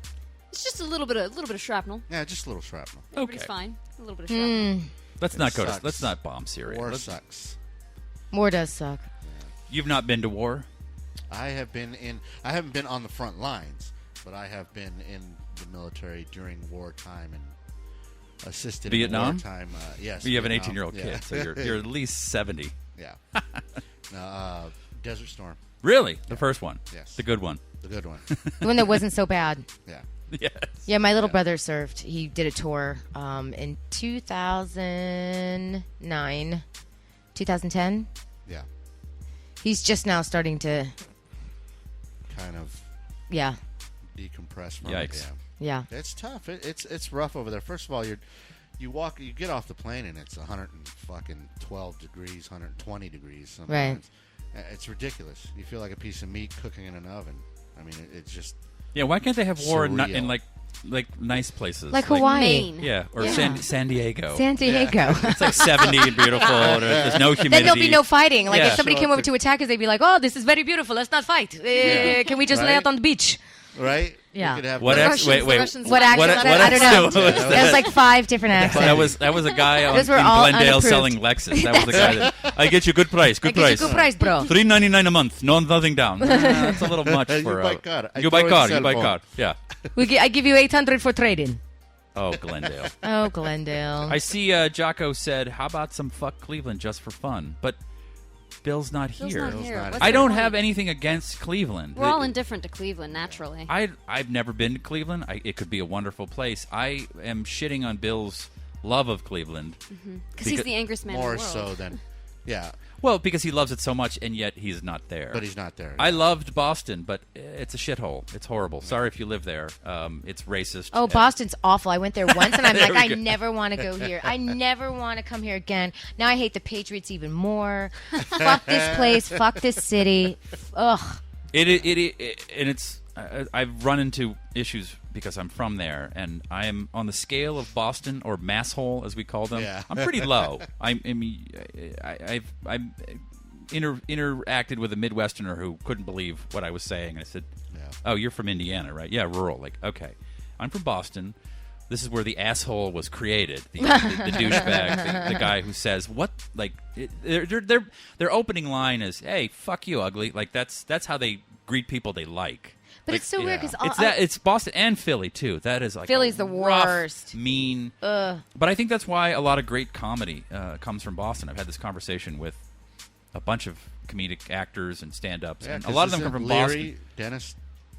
It's just a little bit of shrapnel. yeah, just a little shrapnel. Everybody's Okay. fine. A little bit of shrapnel. Let's not go to. sucks. Let's not bomb Syria. War Let's- sucks. War does suck. You've not been to war. I haven't been on the front lines, but I have been in the military during wartime and assisted Vietnam? in wartime. Yes, You have an Vietnam, 18-year-old yeah. kid, so you're at least 70. Yeah. No, Desert Storm, Really, the first one. Yes. The good one. the good one. The one that wasn't so bad. Yeah. Yes. Yeah, my little brother served. He did a tour in 2009, 2010. Yeah. He's just now starting to, Kind of yeah, decompress from Yikes. it. Yeah. yeah. It's tough. It's rough over there. First of all, you get off the plane and it's 112 degrees, 120 degrees sometimes. Right. It's ridiculous. You feel like a piece of meat cooking in an oven. I mean, it's just Yeah. Why can't they have war in Surreal. like nice places Like Hawaii. Maine. Yeah, or Yeah. San Diego. San Diego. It's like 70 and beautiful. And there's no humidity. Then there'll be no fighting. Like Yeah. if somebody Show came up over to attack us, they'd be like, "Oh, this is very beautiful. Let's not fight. Can we just lay Right? out on the beach?" right. Yeah. You could have What The ex- Russians- wait, the wait. Russians What fight. accent? What I don't know. accent was that? There's like 5 different accents. That was a guy Those were in all Glendale unapproved. selling Lexus. That was the guy that I get you good price. I Good get price. you good price, bro. $3.99 a month. No, nothing down. That's a little much You for buy car. I You buy throw in car. cell You buy phone. car. Yeah. I give you 800 for trading. Oh, Glendale. Oh, Glendale. I see Jocko said, how about some fuck Cleveland just for fun? But Bill's not Bill's here. not Bill's here. not What's I the don't point? have anything against Cleveland. We're all indifferent to Cleveland, naturally. I've never been to Cleveland. It could be a wonderful place. I am shitting on Bill's love of Cleveland. Because he's the angriest man in More the world. so than Yeah, Well, because he loves it so much, and yet he's not there. but he's not there. I yeah. loved Boston, but he's not there. But he's not there. I loved Boston, but it's a shithole. It's horrible. Sorry if you live there. It's racist. Oh, Boston's awful. I went there once, and I'm There like, we I go. never want to go here. I never want to come here again. Now I hate the Patriots even more. Fuck this place. Fuck this city. Ugh. And it's I've run into issues because I'm from there, and I am on the scale of Boston or masshole as we call them. Yeah. I'm pretty low. I've interacted with a Midwesterner who couldn't believe what I was saying. I said, Yeah. "Oh, you're from Indiana, right? Yeah, rural. Like, okay, I'm from Boston. This is where the asshole was created. The douchebag, the guy who says what? Like, their opening line is, "Hey, fuck you, ugly." Like that's how they greet people they like. But Like, it's so weird because it's Boston and Philly too. That is like Philly's a the rough, worst. mean. But I think that's why a lot of great comedy comes from Boston. I've had this conversation with a bunch of comedic actors and stand-ups, Yeah, and a 'cause lot of them isn't come from Leary, Boston. Dennis.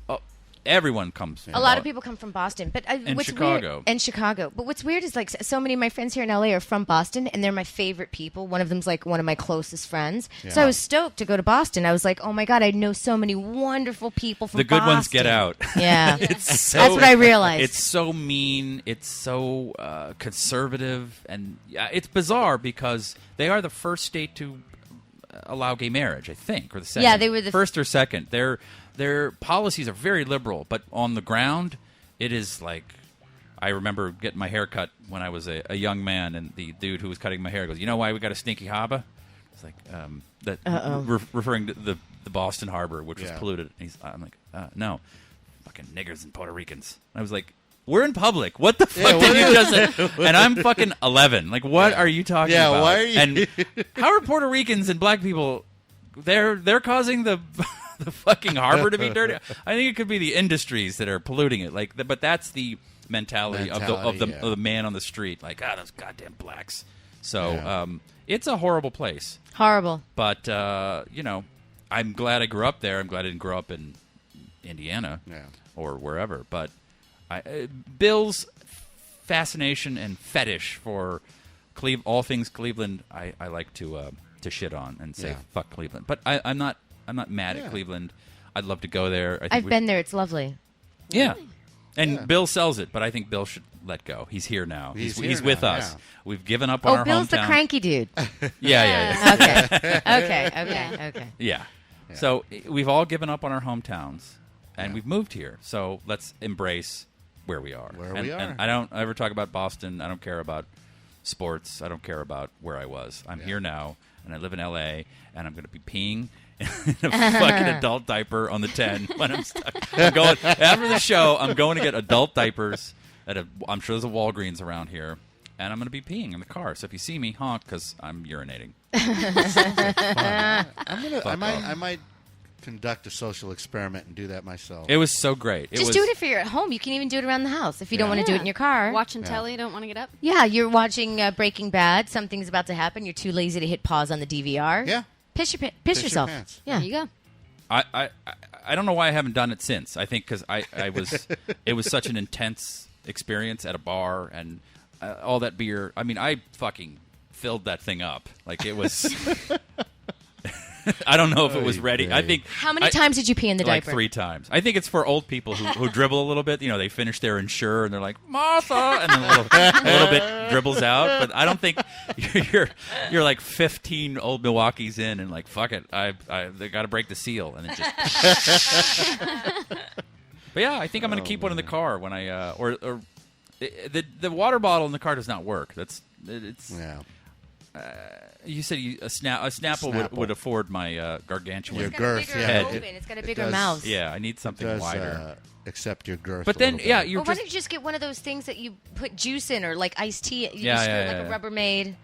Oh, everyone comes. From a lot of people come from Boston, but And what's Chicago. weird, and Chicago. But what's weird is like so many of my friends here in LA are from Boston, and they're my favorite people. One of them's like one of my closest friends. So Yeah. I was stoked to go to Boston. I was like, oh my god, I know so many wonderful people from The good Boston. ones get out. Yeah, It's so, that's what I realized. It's so mean. It's so conservative, and it's bizarre because they are the first state to allow gay marriage, I think, or the second. Yeah, they were the first or second. Their policies are very liberal, but on the ground, it is like. I remember getting my hair cut when I was a young man, and the dude who was cutting my hair goes, "You know why we got a stinky harbor?" It's like referring to the Boston Harbor, which was Yeah. polluted. And I'm like, no, fucking niggers and Puerto Ricans. And I was like, we're in public. What the fuck did you just say? And I'm fucking 11. Like, what are you talking Yeah, about? why are you- And how are Puerto Ricans and black people? They're causing the the fucking harbor to be dirty. I think it could be the industries that are polluting it. Like, but that's the mentality of the man on the street. Like, those goddamn blacks. So Yeah. it's a horrible place. horrible. But I'm glad I grew up there. I'm glad I didn't grow up in Indiana or wherever. But Bill's fascination and fetish for all things Cleveland, I like to shit on and say fuck Cleveland. But I'm not mad at Cleveland. I'd love to go there. I think I've been there. It's lovely. Yeah. And Bill sells it, but I think Bill should let go. He's here now. He's He's here with now, us. yeah. We've given up on Oh, our Bill's the hometown. cranky dude. Yeah. Okay. Yeah. So we've all given up on our hometowns, and we've moved here. So let's embrace where we are. We are. And I don't ever talk about Boston. I don't care about sports. I don't care about where I was. I'm here now, and I live in L.A., and I'm going to be peeing in a fucking adult diaper on the 10 when I'm stuck. I'm going after the show. I'm going to get adult diapers I'm sure there's a Walgreens around here, and I'm going to be peeing in the car. So if you see me, honk because I'm urinating. I might conduct a social experiment and do that myself. It was so great. Just do it if you're at home. You can even do it around the house if you don't want to do it in your car. Watching telly, don't want to get up. Yeah, you're watching Breaking Bad. Something's about to happen. You're too lazy to hit pause on the DVR. Yeah. Piss your yourself. pants. Yeah. There you go. I don't know why I haven't done it since. I think because it was such an intense experience at a bar and all that beer. I mean, I fucking filled that thing up. Like it was. I don't know if it was ready. I think. How many times did you pee in the like diaper? 3 times. I think it's for old people who dribble a little bit. You know, they finish their Ensure and they're like Martha, and then a little bit dribbles out. But I don't think you're like 15 old Milwaukee's in and like fuck it. They got to break the seal and it just. But yeah, I think I'm going to keep one in the car when I the water bottle in the car does not work. It's. Yeah. You said a Snapple would afford my gargantuan. Your It's got a girth, bigger yeah. open. It's got a bigger does- mouth. Yeah, I need something Does wider. accept your girth. But a then, little yeah, bit. you're Or why just don't you just get one of those things that you put juice in or like iced tea? You Yeah, just yeah, do it yeah, like yeah. a Rubbermaid.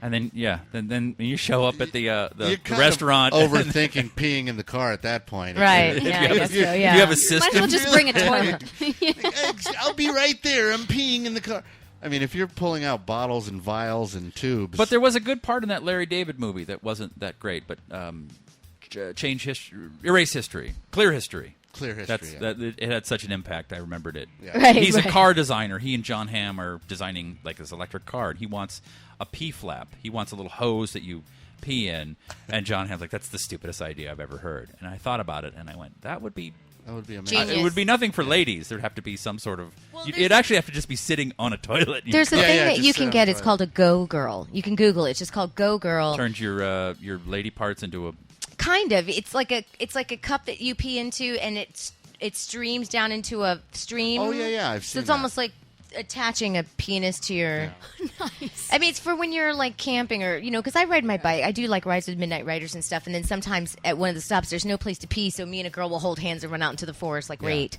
and then you show up at the You're kind restaurant. of overthinking peeing in the car at that point. Right. If Yeah, you I have- guess so, if yeah. you have a Might as well system. just bring a toilet. I'll be right there. I'm peeing in the car. I mean, if you're pulling out bottles and vials and tubes. But there was a good part in that Larry David movie that wasn't that great. But change history, erase history, clear history. clear history. It had such an impact. I remembered it. Yeah. Right, He's right. a car designer. He and John Hamm are designing like this electric car. And he wants a pee flap. He wants a little hose that you pee in. And John Hamm's like, that's the stupidest idea I've ever heard. And I thought about it, and I went, that would be amazing. Genius. it would be nothing for ladies. There'd have to be some sort of. It'd actually have to just be sitting on a toilet. There's a Yeah, thing yeah, that just you sit can on get. the It's toilet. called a Go Girl. You can Google it. It's just called Go Girl. turns your lady parts into a. Kind of. It's like a cup that you pee into, and it streams down into a stream. Oh, yeah, I've So seen it's that. almost like attaching a penis to your. Nice. I mean, it's for when you're like camping or because I ride my bike. I do like rides with Midnight Riders and stuff. And then sometimes at one of the stops, there's no place to pee, so me and a girl will hold hands and run out into the forest like rate.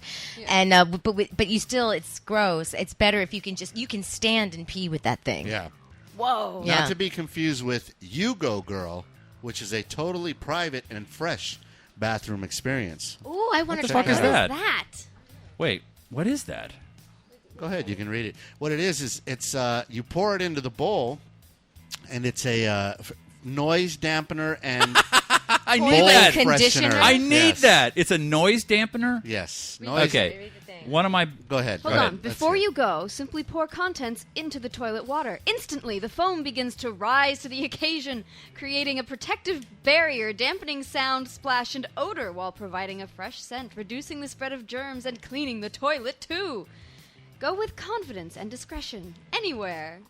And but you still, it's gross. It's better if you can stand and pee with that thing. Yeah. Whoa. Yeah. Not to be confused with You Go Girl, which is a totally private and fresh bathroom experience. Ooh, I want to the try fuck is that. that? Wait, what is that? Go ahead, you can read it. What it is it's you pour it into the bowl, and it's a noise dampener and I Bowl need that. conditioner. freshener. I need Yes. that. It's a noise dampener. Yes. Noise. Okay. One of my. Go ahead. Hold go on. ahead. Let's Before hear it. you go, simply pour contents into the toilet water. Instantly, the foam begins to rise to the occasion, creating a protective barrier, dampening sound, splash, and odor while providing a fresh scent, reducing the spread of germs, and cleaning the toilet, too. Go with confidence and discretion anywhere.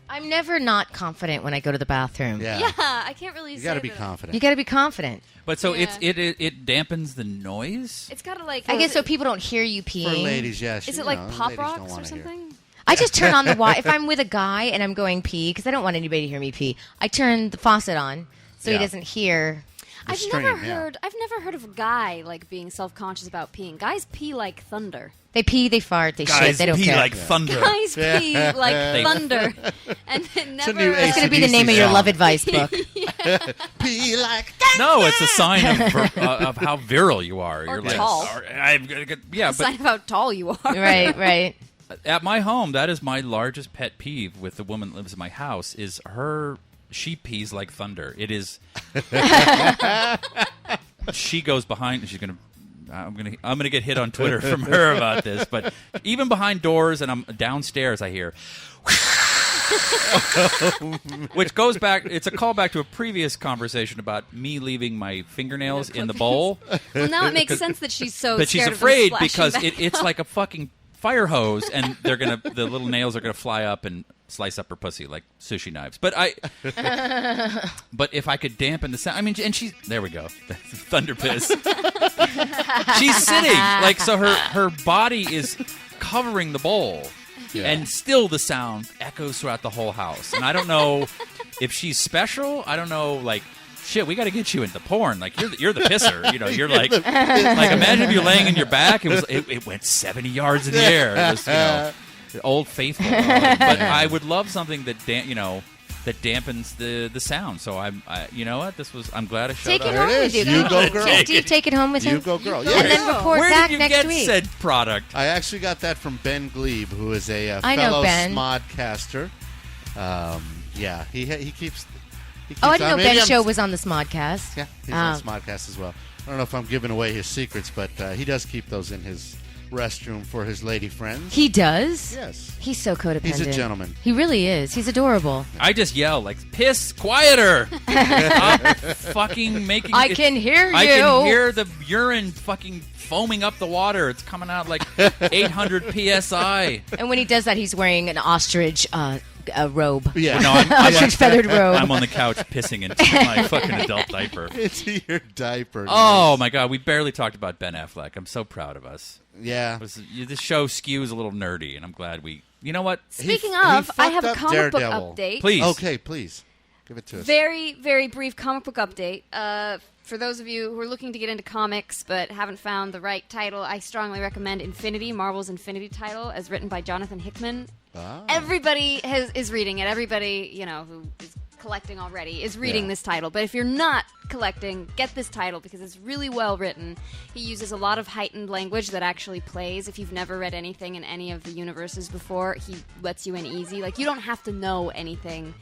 I'm never not confident when I go to the bathroom. Yeah. Yeah, I can't really You say got to be that. confident. You got to be confident. But so Yeah. it dampens the noise. It's got to like. I guess so people don't hear you peeing. For ladies, yes. Is you it like know, pop ladies don't rocks wanna or hear. something? I just turn on the water. If I'm with a guy and I'm going pee, because I don't want anybody to hear me pee, I turn the faucet on so Yeah. he doesn't hear. I've stream, never yeah. heard. I've never heard of a guy like being self-conscious about peeing. Guys pee like thunder. They pee, they fart, they shit. Guys They don't pee care. like thunder. Guys pee like thunder, and it never. new That's going to be the AC/DC name of your song. love advice book. Be like No, it's a sign of how virile you are. Or You're like, tall. yeah, sign but of how tall you are. Right, right. at my home, that is my largest pet peeve with the woman that lives in my house. Is her? She pees like thunder. It is. She goes behind. She's gonna. I'm gonna get hit on Twitter from her about this. But even behind doors, and I'm downstairs, I hear. Which goes back. It's a callback to a previous conversation about me leaving my fingernails in the bowl. Well, now it makes sense that she's so. But she's scared of them afraid splashing because back it's out. like a fucking fire hose, and the little nails are gonna fly up and slice up her pussy like sushi knives. But but if I could dampen the sound, I mean, and there we go, thunder piss. She's sitting like so, her body is covering the bowl. Yeah. And still the sound echoes throughout the whole house. And I don't know if she's special. I don't know, like, shit, we got to get you into porn. Like, you're the pisser. You know, you're like imagine if you're laying in your back. It went 70 yards in the air. It was, Old Faithful. But I would love something that that dampens the sound. So you know what? I'm glad I showed Take it up. home it with is. you. You Can go, girl. Can Steve take it home with him? You Go Girl. You Yeah. And then report Where back did you next get week. said product? I actually got that from Ben Glebe, who is a I know fellow Ben. Smodcaster. Yeah, he keeps. Oh, I didn't know maybe Ben's I'm- show was on the Smodcast. Yeah, he's on Smodcast as well. I don't know if I'm giving away his secrets, but he does keep those in his restroom for his lady friends. He does? Yes. He's so codependent. He's a gentleman. He really is. He's adorable. I just yell like, "Piss quieter!" Stop fucking making. I can hear you. I can hear the urine fucking foaming up the water. It's coming out like 800 psi. And when he does that, he's wearing an ostrich robe. Yeah. No, Ostrich feathered robe. I'm on the couch pissing into my fucking adult diaper. It's your diaper. Oh my god, we barely talked about Ben Affleck. I'm so proud of us. Yeah. This show skews a little nerdy, and I'm glad we. You know what? Speaking he of, I fucked have a up comic book Daredevil. update. Please. Okay, please. Give it to us. Very, very brief comic book update. For those of you who are looking to get into comics but haven't found the right title, I strongly recommend Infinity, Marvel's Infinity title, as written by Jonathan Hickman. Ah. Everybody is reading it. Everybody, who is collecting already is reading this title. But if you're not collecting, get this title because it's really well written. He uses a lot of heightened language that actually plays. If you've never read anything in any of the universes before, he lets you in easy. Like, you don't have to know anything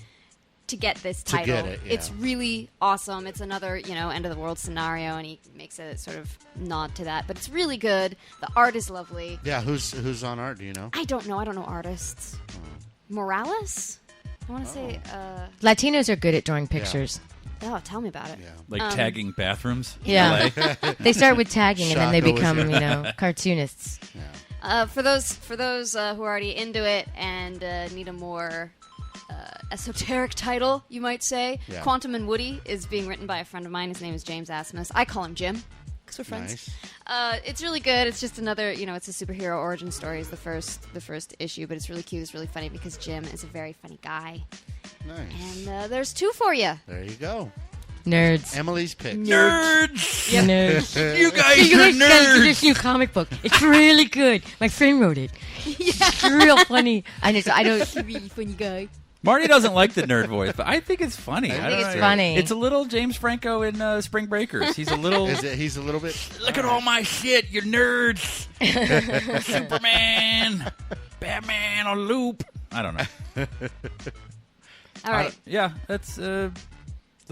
to get this To title. get it, yeah. It's really awesome. It's another, end of the world scenario, and he makes a sort of nod to that. But it's really good. The art is lovely. Yeah, who's on art? Do you know? I don't know artists. Morales? I want to say. Latinos are good at drawing pictures. Oh, tell me about it. Yeah. Like tagging bathrooms. in Yeah. LA. They start with tagging and then they Shaka was- become, cartoonists. For those who are already into it and need a more esoteric title, you might say, Yeah. Quantum and Woody is being written by a friend of mine. His name is James Asmus. I call him Jim because we're friends. Nice. It's really good. It's just another, it's a superhero origin story. Is the first issue, but it's really cute. It's really funny because Jim is a very funny guy. Nice. And there's 2 for you. There you go. Nerds. Emily's pick. Nerds. Nerds. You guys You are guys gotta do this nerds. new comic book. It's really good. My friend wrote it. It's real funny. I don't. Really funny guy. Marty doesn't like the nerd voice, but I think it's funny. I don't think it's know. funny. It's a little James Franco in Spring Breakers. He's a little. He's a little bit. Look at all my shit, you nerds. Superman, Batman on loop. I don't know. All right. Yeah, that's.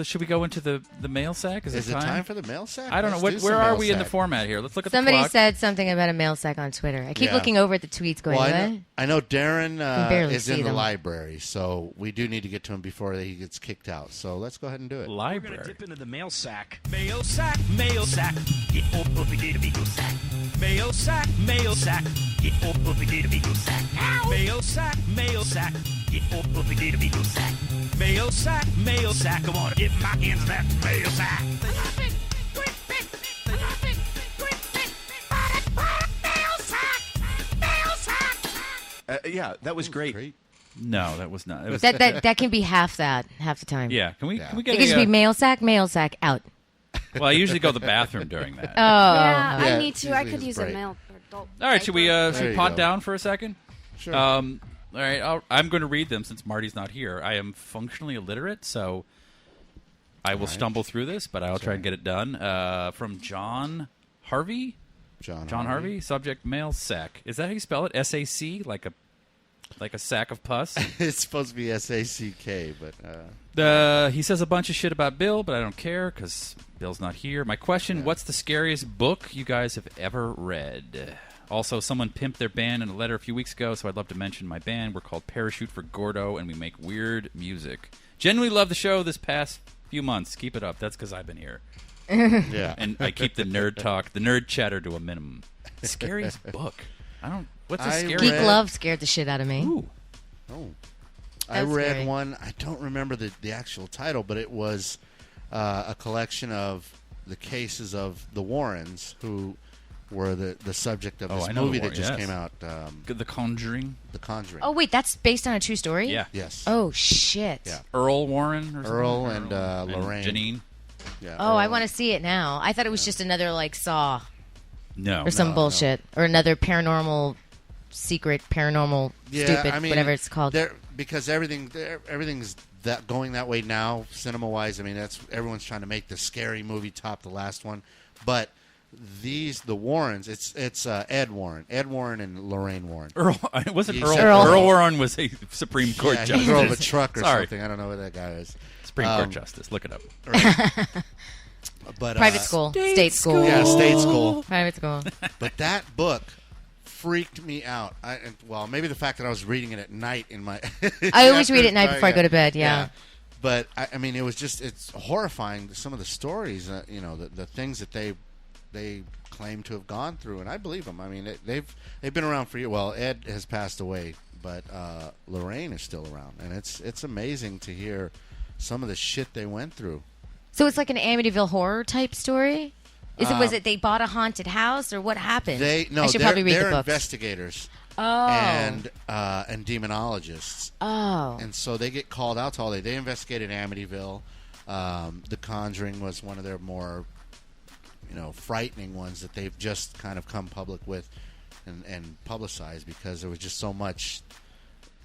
Should we go into the mail sack? Is it time for the mail sack? I don't know. Let's do Where some are mail we in the sack. format here? Let's look at Somebody the clock. said something about a mail sack on Twitter. I keep Yeah. looking over at the tweets, going, Well, "What?" I know Darren barely is in see the them. library, so we do need to get to him before he gets kicked out. So let's go ahead and do it. We're Library. gonna dip into the mail sack. Mail sack, mail sack. Get over the mail sack. Mail sack, mail sack. Get over the mail sack. Mail sack, mail sack. Get over the mail sack. Mail sack, mail sack. I wanna get my hands on that mail sack. Yeah, that was great. No, that was not. It was, that can be half the time. yeah. Can we Yeah. get It can just be mail sack out. Well, I usually go to the bathroom during that. Oh, Yeah, Yeah, I need to. I usually could it's use break. a male or adult. All right, should we There you pod go. down for a second? Sure. All right, I'm going to read them since Marty's not here. I am functionally illiterate, so I will stumble through this, but I'll try and get it done. From John Harvey. John Harvey. Subject: mail sack. Is that how you spell it? SAC, like a sack of pus. It's supposed to be SACK, but He says a bunch of shit about Bill, but I don't care because Bill's not here. My question: what's the scariest book you guys have ever read? Also, someone pimped their band in a letter a few weeks ago, so I'd love to mention my band. We're called Parachute for Gordo, and we make weird music. Genuinely love the show this past few months. Keep it up. That's because I've been here. yeah. And I keep the nerd talk, the nerd chatter to a minimum. Scariest book? What's the I scariest? Geek read- Love scared the shit out of me. Ooh. I That's read scary. one. I don't remember the actual title, but it was a collection of the cases of the Warrens, who were the subject of Oh, this I know the movie that Warren, just yes. came out, The Conjuring. The Conjuring. Oh wait, that's based on a true story. Yeah. Yes. Oh shit. Yeah. Earl Warren or something? Earl and, Lorraine. Janine. Yeah. Oh, I want to see it now. I thought it was just another like Saw No. or some no. bullshit or another paranormal, secret paranormal, stupid, whatever it's called. Because everything's that going that way now, cinema wise. I mean, that's everyone's trying to make the scary movie top the last one, but the Warrens, it's Ed Warren and Lorraine Warren. Earl. It wasn't You Earl. said Earl. Earl. Warren was a Supreme Court Yeah, justice. he drove a truck or Sorry. something. I don't know what that guy is. Supreme Court justice. Look it up. But Private school, state school, Yeah, state school. private school. But that book freaked me out. Well, maybe the fact that I was reading it at night in my. I always read it at night before I go to bed. Yeah. But I mean, it was it's horrifying. Some of the stories, the things that they claim to have gone through, and I believe them. I mean, they've been around for years. Well, Ed has passed away, but Lorraine is still around, and it's amazing to hear some of the shit they went through. So it's like an Amityville horror type story. Was it they bought a haunted house or what happened? I should probably read the they're books. investigators. Oh. And demonologists. Oh. And so they get called out to all day. They investigated Amityville. The Conjuring was one of their more, frightening ones that they've just kind of come public with and publicized because there was just so much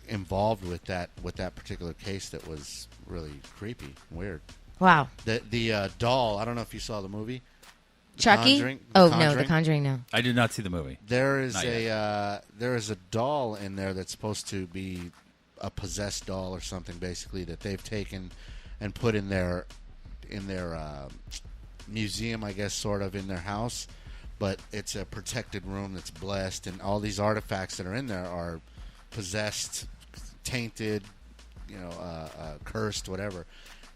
involved with that particular case that was really creepy, weird. Wow. The doll. I don't know if you saw the movie. Chucky? Conjuring? Oh, The no, The Conjuring? Conjuring, no. I did not see the movie. There is Not a doll in there that's supposed to be a possessed doll or something, basically, that they've taken and put in their museum, I guess, sort of in their house. But it's a protected room that's blessed, and all these artifacts that are in there are possessed, tainted, cursed, whatever.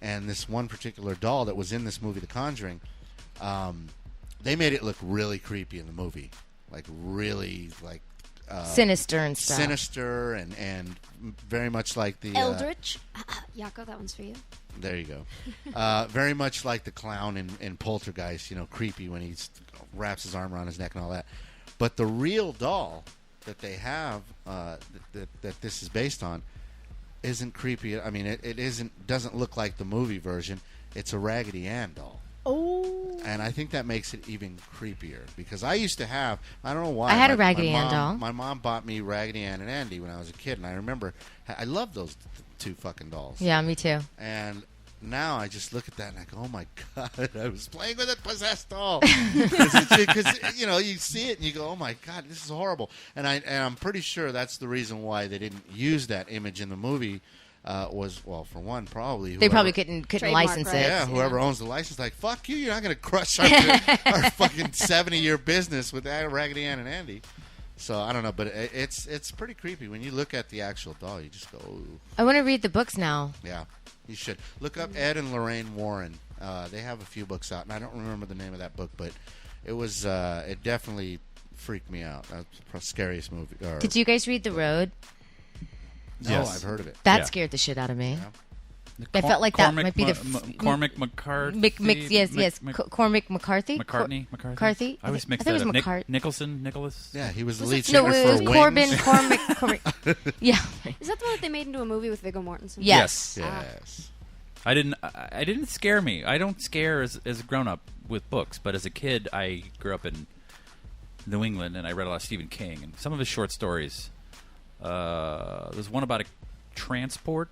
And this one particular doll that was in this movie, The Conjuring, they made it look really creepy in the movie, like really like sinister and stuff. Sinister and very much like the Eldritch. Yako, that one's for you. There you go. Very much like the clown in Poltergeist, creepy when he wraps his arm around his neck and all that. But the real doll that they have, that this is based on, isn't creepy. I mean, it doesn't look like the movie version. It's a Raggedy Ann doll. Oh. And I think that makes it even creepier, because I used to have, I don't know why. I had a Raggedy Ann doll. My mom bought me Raggedy Ann and Andy when I was a kid, and I remember I loved those two fucking dolls. Yeah, me too. And now I just look at that and I go, oh my God, I was playing with a possessed doll. Because, you see it and you go, oh my God, this is horrible. And I'm pretty sure that's the reason why they didn't use that image in the movie. Was, well, for one, probably they probably couldn't Trademark license rights. it. Yeah, whoever owns the license, like, fuck you, you're not going to crush our fucking 70-year business with that Raggedy Ann and Andy. So I don't know, but it's pretty creepy when you look at the actual doll. You just go, ooh. I want to read the books now. Yeah, you should look up Ed and Lorraine Warren. They have a few books out, and I don't remember the name of that book, but it was it definitely freaked me out. That's the scariest movie. Did you guys read The Road? No, Yes. I've heard of it. That Yeah. scared the shit out of me. Yeah. I felt like that might be the Cormac McCarthy. yes, Cormac McCarthy. McCarthy. I always mix I that thought up. it was Nicholas. Yeah, he was the lead No, singer it for was Wings. Corbin. Yeah. Is that the one that they made into a movie with Viggo Mortensen? Yes. Yes. I didn't scare me. I don't scare as a grown up with books, but as a kid, I grew up in New England and I read a lot of Stephen King and some of his short stories. There's one about a transport.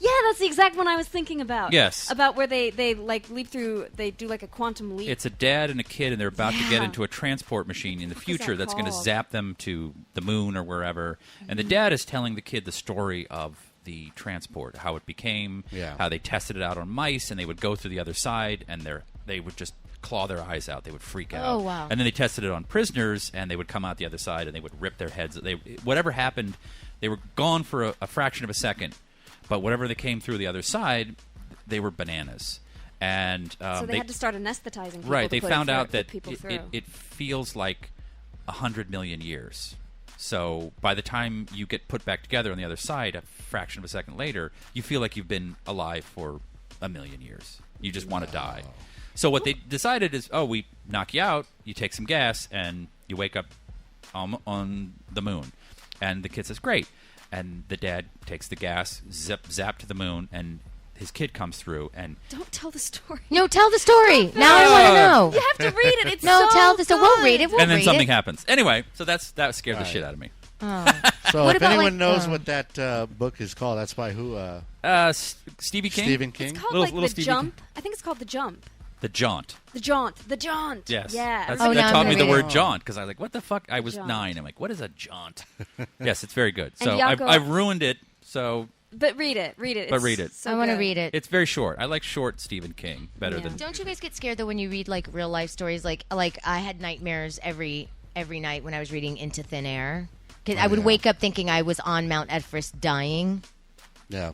Yeah, that's the exact one I was thinking about. Yes. About where they like leap through, they do like a quantum leap. It's a dad and a kid, and they're about to get Yeah. into a transport machine in the What is future that that's going to called? zap them to the moon or wherever. And the dad is telling the kid the story of the transport, how it became, Yeah. how they tested it out on mice, and they would go through the other side, and they would just claw their eyes out. They would freak out. Oh, wow. And then they tested it on prisoners, and they would come out the other side, and they would rip their heads. Whatever happened, they were gone for a fraction of a second. But whatever they came through the other side, they were bananas. And so they had to start anesthetizing people. right. to They put found it out through, that put people it through. feels like 100 million years. So by the time you get put back together on the other side, a fraction of a second later, you feel like you've been alive for 1,000,000 years. You just want to die. So what they decided is, we knock you out, you take some gas, and you wake up on the moon. And the kid says, great. And the dad takes the gas, zap to the moon, and his kid comes through. And Don't tell the story. No, tell the story. Now I want to know. You have to read it. It's No, so tell the story. We'll read it. good. We'll and then read something it. happens. Anyway, so that scared the shit out of me. Oh. So What if about, anyone like, knows what that book is called, that's by who? Stevie King? Stephen King? It's called Little The Stevie Jump. I think it's called The Jump. The Jaunt. The Jaunt. Yes. Yeah. That's, I remember now that I'm taught gonna me the read word it. jaunt because I was like, what the fuck? I was Jaunt. 9. I'm like, what is a jaunt? Yes, it's very good. And So Yako- I've ruined it. So But read it. Read it. But It's read it. so I want to good. read it. it's very short. I like short Stephen King better Yeah. than. Don't you guys get scared though when you read like real life stories? Like I had nightmares every night when I was reading Into Thin Air. 'Cause I would yeah. wake up thinking I was on Mount Everest dying. Yeah.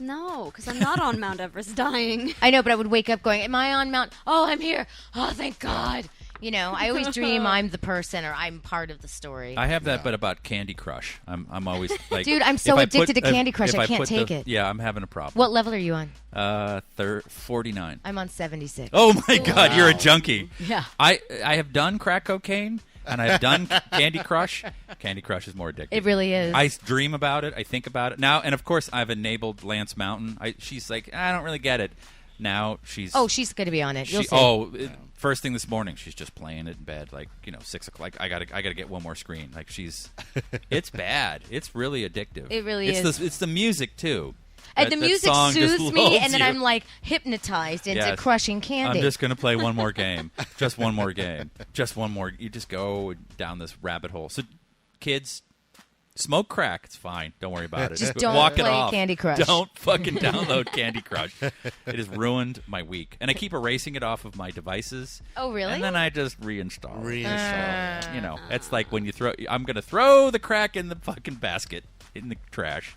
No, because I'm not on Mount Everest dying. I know, but I would wake up going, "Am I on Mount? Oh, I'm here. Oh, thank God." You know, I always dream I'm the person or I'm part of the story. I have that, but about Candy Crush. I'm always like, Dude, I'm so if I addicted to Candy Crush, if I can't put take it. Yeah, I'm having a problem. What level are you on? 49. I'm on 76. Oh my God, you're a junkie. Yeah. I have done crack cocaine and I've done Candy Crush. Candy Crush is more addictive. It really is. I dream about it. I think about it now, and of course, I've enabled Lance Mountain. She's like, I don't really get it. Now she's she's going to be on it. You'll see. First thing this morning, she's just playing it in bed, like 6 o'clock. I gotta get one more screen. Like it's bad. It's really addictive. It really is. is. It's the music too. And the That music song just soothes me, lulls and then you. I'm like hypnotized into Yes. crushing candy. I'm just going to play one more game. Just one more game. Just one more. You just go down this rabbit hole. So, kids, Smoke crack, it's fine. Don't worry about it. Just But don't walk it play off. Candy Crush. Don't fucking download Candy Crush. It has ruined my week. And I keep erasing it off of my devices. Oh, really? And then I just reinstall it. Reinstall. You know, it's like when you I'm going to throw the crack in the fucking basket, in the trash.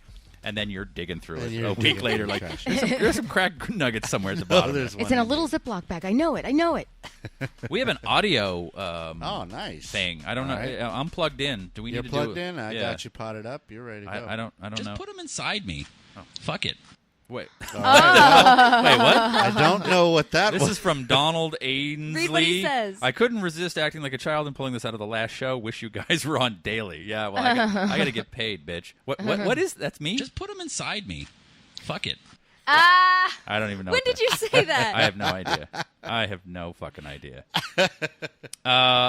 And then you're digging through And it you're a week digging later, through like, the trash. there's some crack nuggets somewhere at the bottom. there's It's one in a in little Ziploc bag. I know it. I know it. We have an audio Oh, nice. thing. I don't know. All right. I'm plugged in. Do we You're need to plugged do in. I yeah. got you potted up. You're ready to go. I don't Just know. put them inside me. Fuck it. Wait. All right. Wait, what? I don't know what that This was. is from Donald Ainsley. Read what he says. I couldn't resist acting like a child and pulling this out of the last show. Wish you guys were on daily. Yeah, well, I got to get paid, bitch. What is that's me? Just put them inside me. Fuck it. Ah! I don't even know. When what did you say that? I have no idea. I have no fucking idea.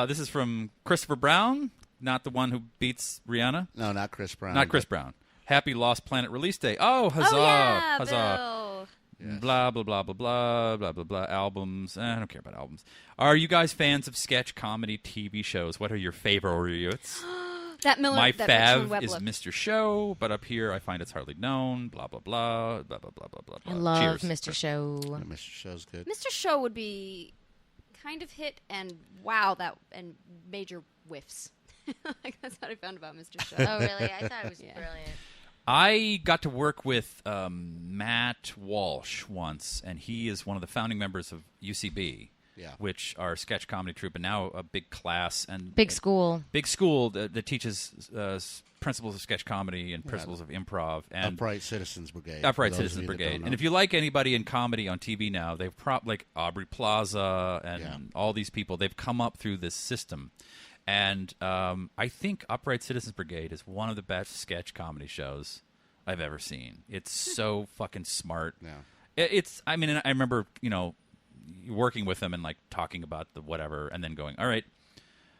This is from Christopher Brown, not the one who beats Rihanna. No, not Chris Brown. Not Chris Brown. Happy Lost Planet release day. Oh, huzzah! Oh, yeah, Huzzah! Bill. Yes. Blah blah blah blah blah blah blah blah. Albums. I don't care about albums. Are you guys fans of sketch comedy TV shows? What are your favorites? That Miller. My that Richmond fav Webb is look. Mr. Show, but up here I find it's hardly known. Blah blah blah blah blah blah blah blah. I love Cheers. Mr. Show. Yeah, Mr. Show's good. Mr. Show would be kind of hit and and major whiffs. Like, that's what I found about Mr. Show. Oh, really? I thought it was brilliant. I got to work with Matt Walsh once, and he is one of the founding members of UCB, Yeah. which are a sketch comedy troupe, and now a big class and Big school. big school that teaches principles of sketch comedy and principles of improv and Upright Citizens Brigade. Upright for those Citizens of you that Brigade. don't And know. if you like anybody in comedy on TV now, they've like Aubrey Plaza and Yeah. all these people. They've come up through this system. And I think Upright Citizens Brigade is one of the best sketch comedy shows I've ever seen. It's so fucking smart. Yeah. It's. I mean, I remember working with them and like talking about the whatever, and then going, all right,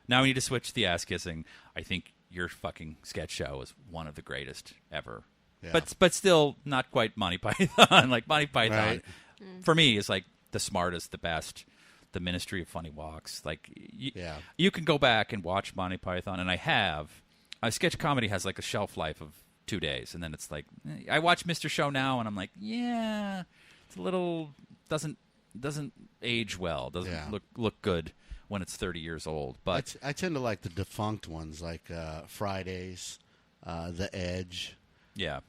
now we need to switch to the ass kissing. I think your fucking sketch show is one of the greatest ever. Yeah. But still not quite Monty Python. Like Monty Python, Right. for me, is like the smartest, the best. The Ministry of Funny Walks. Like, Yeah. you can go back and watch Monty Python, and I have. Sketch comedy has like a shelf life of 2 days, and then it's like I watch Mr. Show now, and I'm like, yeah, it's a little doesn't age well, doesn't Yeah. look good when it's 30 years old. But I tend to like the defunct ones, like Fridays, The Edge. yeah,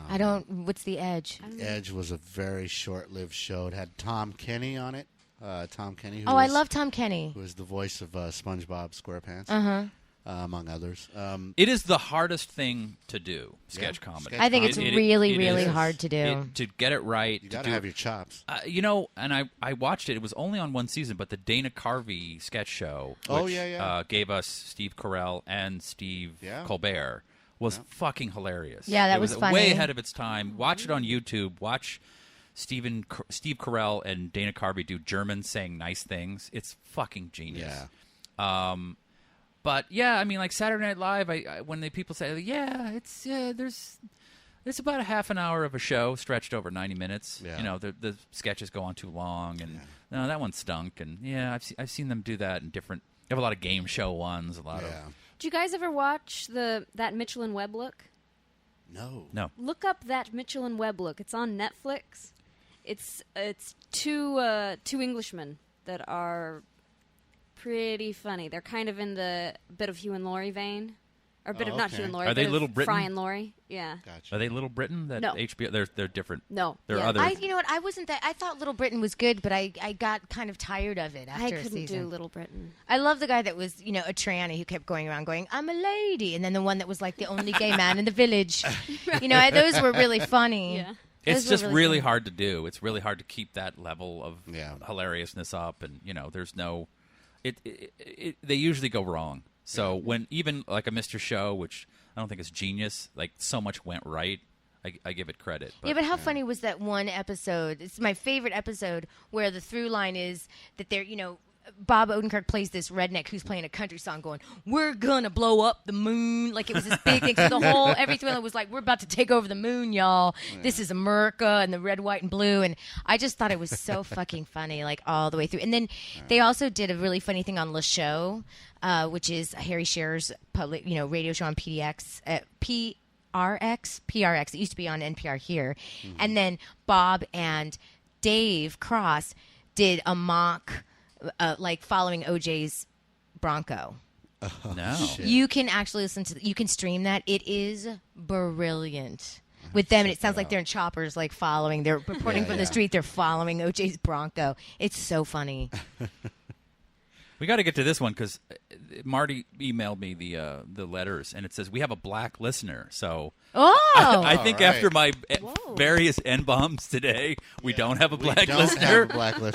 I don't. What's the edge? Edge was a very short-lived show. It had Tom Kenny on it. Tom Kenny. Who Oh, I was- love Tom Kenny. Who is the voice of SpongeBob SquarePants, among others. it is the hardest thing to do. Sketch comedy. Sketch I think it's comedy. really, it really is. hard to do. To get it right. You to got to do have your chops. And I watched it. It was only on one season, but the Dana Carvey sketch show, which, Oh, yeah. gave us Steve Carell and Steve Yeah. Colbert, was fucking hilarious. Yeah, that it was way funny. ahead of its time. Watch it on YouTube. Watch Steve Carell and Dana Carvey do German saying nice things. It's fucking genius. Yeah. But yeah, I mean, like Saturday Night Live, when people say, yeah, it's about a half an hour of a show stretched over 90 minutes. Yeah. You know, the sketches go on too long, and no, that one stunk. And yeah, I've seen them do that in different. They have a lot of game show ones, a lot of Yeah. Did you guys ever watch that Mitchell and Webb look? No. Look up that Mitchell and Webb look. It's on Netflix. It's two Englishmen that are pretty funny. They're kind of in the bit of Hugh and Laurie vein, or a bit Oh, of not okay. Hugh and Laurie. Are they bit of Little Britain? Fry and Laurie. Yeah. Gotcha. Are they Little Britain? That No. HBO. They're different. No. There are Yeah. other. You know what? I wasn't that. I thought Little Britain was good, but I got kind of tired of it after I a couldn't season. do Little Britain. I love the guy that was, a tranny who kept going around going, "I'm a lady," and then the one that was like the only gay man in the village. Those were really funny. Yeah. It's Those were just really funny. hard to do. It's really hard to keep that level of Yeah. hilariousness up, and there's no. They usually go wrong. So when even like a Mr. Show, which I don't think is genius, like so much went right, I give it credit. Yeah, but how funny was that one episode? It's my favorite episode where the through line is that they're, Bob Odenkirk plays this redneck who's playing a country song going, we're gonna blow up the moon. Like, it was this big thing. So the whole, everything was like, we're about to take over the moon, y'all. This is America, and the red, white, and blue. And I just thought it was so fucking funny, like, all the way through. And then they also did a really funny thing on Le Show, which is Harry Scherer's public, radio show on PRX. It used to be on NPR here. Mm-hmm. And then Bob and Dave Cross did a mock, like, following OJ's Bronco. No. You can actually listen to, you can stream that. It is brilliant. With them, and it sounds like they're in choppers, like, following. They're reporting from the street. They're following OJ's Bronco. It's so funny. We got to get to this one because Marty emailed me the letters, and it says we have a black listener. So I think after my various N-bombs today, we don't have a black listener.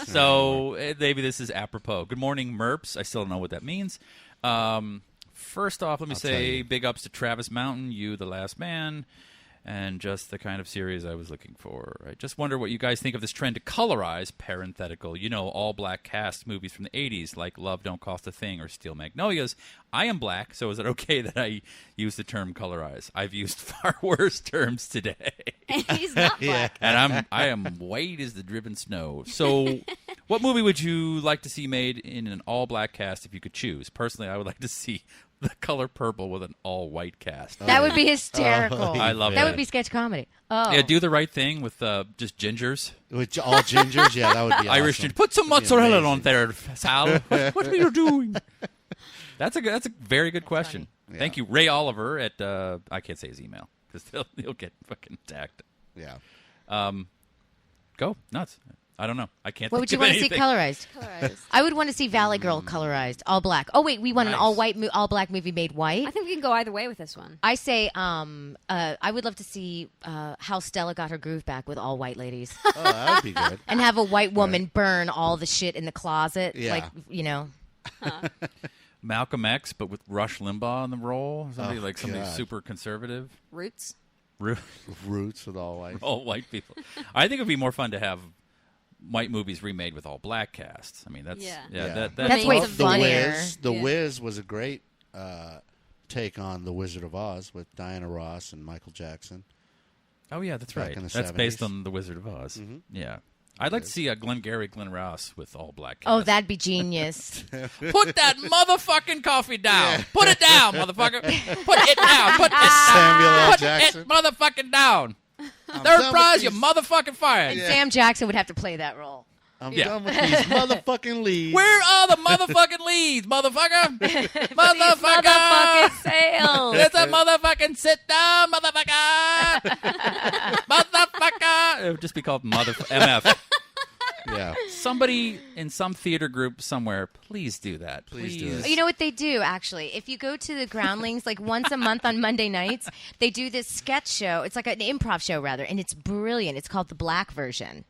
So maybe this is apropos. Good morning, Merps. I still don't know what that means. First off, let me say big ups to Travis Mountain, you the last man. And just the kind of series I was looking for. I just wonder what you guys think of this trend to colorize, parenthetical, all-black cast movies from the 80s, like Love Don't Cost a Thing or Steel Magnolias. I am black, so is it okay that I use the term colorize? I've used far worse terms today. He's not black. And I am white as the driven snow. So what movie would you like to see made in an all-black cast if you could choose? Personally, I would like to see the color purple with an all-white cast. That would be hysterical. I love that. Would be sketch comedy. Oh. Yeah, do the right thing with just gingers. With all gingers? Yeah, that would be Irish awesome. ginger. Put some mozzarella on there, Sal. What are you doing? That's a very good question. Yeah. Thank you, Ray Oliver at I can't say his email because he'll get fucking attacked. Yeah. Go nuts. I don't know. I can't. What would you want to see colorized? I would want to see Valley Girl colorized, all black. Oh wait, we want an all white, all black movie made white. I think we can go either way with this one. I say, I would love to see how Stella got her groove back with all white ladies. Oh, that would be good. And have a white woman burn all the shit in the closet, like Malcolm X, but with Rush Limbaugh in the role. Somebody super conservative. Roots with all white. All white people. I think it would be more fun to have white movies remade with all black casts. I mean, that's that's way funnier. The Wiz was a great take on The Wizard of Oz with Diana Ross and Michael Jackson. Oh yeah, that's right. In the that's 70s. Based on The Wizard of Oz. Mm-hmm. Yeah. I'd like to see a Glengarry Glen Ross with all black cast. Oh, that'd be genius. Put that motherfucking coffee down. Yeah. Put it down, motherfucker. Put it down. Put it down. Put it motherfucking down. Third prize, you motherfucking fired. And Sam Jackson would have to play that role. I'm done with these motherfucking leads. Where are the motherfucking leads, motherfucker? Motherfucking sales. It's a motherfucking sit down, motherfucker. Motherfucker. It would just be called MF. Yeah. Somebody in some theater group somewhere, please do that. Please do it. You know what they do, actually? If you go to the Groundlings, like once a month on Monday nights, they do this sketch show. It's like an improv show, rather, and it's brilliant. It's called The Black Version.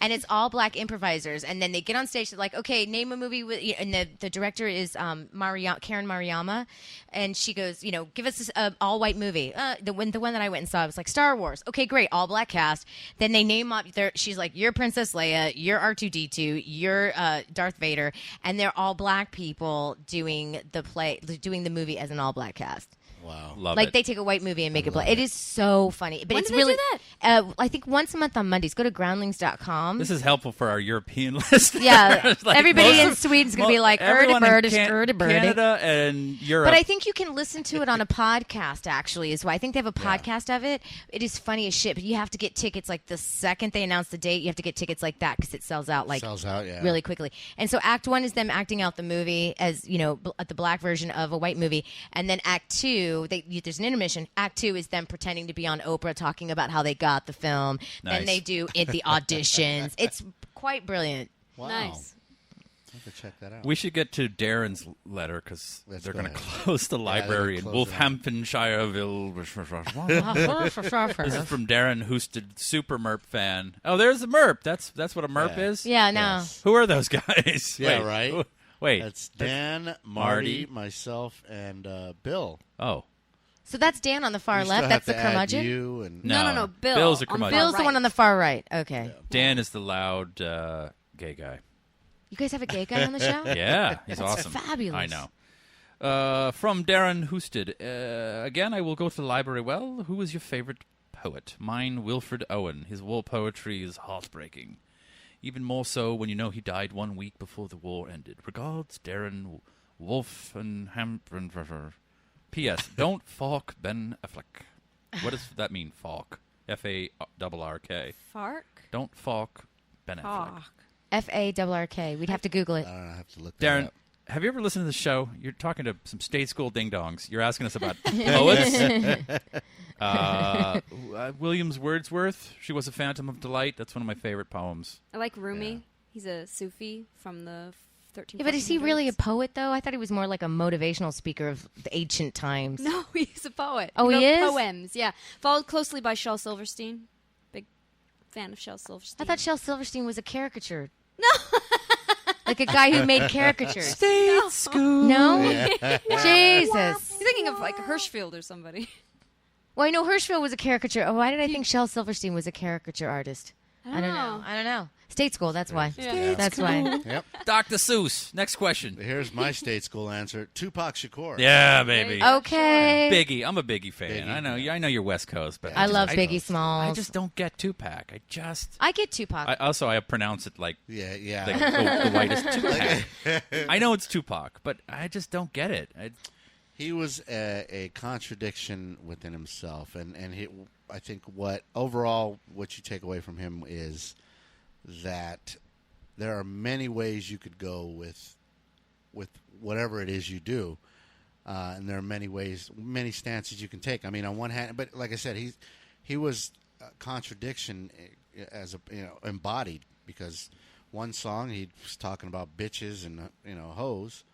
And it's all black improvisers. And then they get on stage, they're like, okay, name a movie. And the director is Karen Mariyama. And she goes, give us an all-white movie. The one that I went and saw, it was like Star Wars. Okay, great, all-black cast. Then they name up, she's like, you're Princess Leia, you're R2-D2, you're Darth Vader. And they're all black people doing the movie as an all-black cast. Wow. Love like it. They take a white movie and make it black. It is so funny. But When it's do they really do that? I think once a month on Mondays. Go to groundlings.com. This is helpful for our European listeners. Yeah. Like everybody in Sweden's going to be like, everyone in Canada and Europe. But I think you can listen to it on a podcast, actually, is why I think they have a podcast of it. It is funny as shit, but you have to get tickets like the second they announce the date. You have to get tickets like that because it sells out really quickly. And so Act 1 is them acting out the movie as, the black version of a white movie. And then Act 2, there's an intermission. Act 2 is them pretending to be on Oprah talking about how they got the film. Nice. Then they do the auditions. It's quite brilliant. Wow. Nice. I have to check that out. We should get to Darren's letter because they're going to close the library in Wolfhamptonshireville. This is from Darren Houston, super Merp fan. Oh, there's a Merp. That's what a Merp is? Yeah, no. Yes. Who are those guys? Yeah, Wait, right? Wait. That's Dan, Marty, myself, and Bill. Oh. So that's Dan on the far We still left. have That's the to add curmudgeon? you and No. Bill. Bill's a On curmudgeon. Bill's the one on the far right. Okay. Dan is the loud gay guy. You guys have a gay guy on the show? Yeah, he's That's awesome. fabulous. I know. From Darren Hoosted. Again, I will go to the library. Well, who is your favorite poet? Mine, Wilfred Owen. His war poetry is heartbreaking. Even more so when you know he died 1 week before the war ended. Regards, Darren Wolfenhamper. P.S. Don't fork Ben Affleck. What does that mean, fork? F-A-R-R-K. Fark? Don't fork Ben Affleck. F-A-R-R-K. We'd have to Google it. I don't know. I have to look that Darren, up. have you ever listened to the show? You're talking to some state school ding-dongs. You're asking us about poets. Williams Wordsworth, She Was a Phantom of Delight. That's one of my favorite poems. I like Rumi. Yeah. He's a Sufi from the 13th. Yeah, but is he really a poet, though? I thought he was more like a motivational speaker of the ancient times. No, he's a poet. Oh, he wrote is? Poems, yeah. Followed closely by Shel Silverstein. Big fan of Shel Silverstein. I thought Shel Silverstein was a caricature. No. Like a guy who made caricatures. State school. No? Jesus. You're thinking of like Hirschfeld or somebody. Well, I know Hirschfeld was a caricature. Oh, why did I think Shel Silverstein was a caricature artist? I don't know. I don't know. State school, that's why. Yeah. That's why. Yep. Dr. Seuss. Next question. Here's my state school answer. Tupac Shakur. Yeah, baby. Okay. Biggie. I'm a Biggie fan. Biggie, I know. yeah. I know you're West Coast, but I love I Biggie Smalls. I just don't get Tupac. I get Tupac. I pronounce it like Yeah, yeah. the whitest Tupac. I know it's Tupac, but I just don't get it. He was a contradiction within himself, and I think what you take away from him is that there are many ways you could go with whatever it is you do, and there are many stances you can take. I mean, on one hand, but like I said, he was a contradiction as embodied, because one song he was talking about bitches and hoes.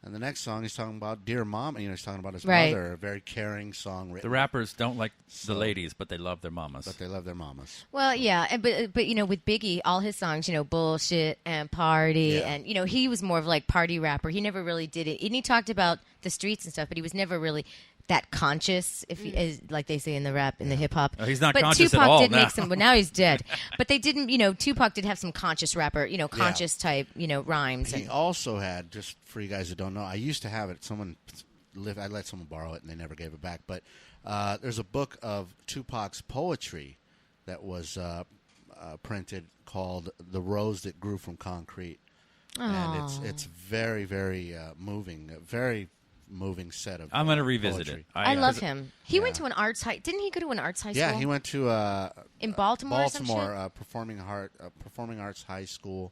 And the next song, he's talking about dear mom. He's talking about his mother, a very caring song written. The rappers don't like the ladies, but they love their mamas. But they love their mamas. Well, yeah, but with Biggie, all his songs, bullshit and party, Yeah. and he was more of like party rapper. He never really did it, and he talked about the streets and stuff, but he was never really that conscious, like they say in the rap, in the hip hop. Oh, he's not but conscious Tupac at all did now. make some, but now he's dead. But they didn't, Tupac did have some conscious rapper, conscious type, rhymes. He also had, just for you guys who don't know, I used to have it. I let someone borrow it, and they never gave it back. But there's a book of Tupac's poetry that was printed called "The Rose That Grew from Concrete," and it's very, very moving. A very moving set of. I'm going to revisit poetry. it. I love him. He went to an arts high. Didn't he go to an arts high school? Yeah, he went to in Baltimore. Or some shit? Performing arts high school.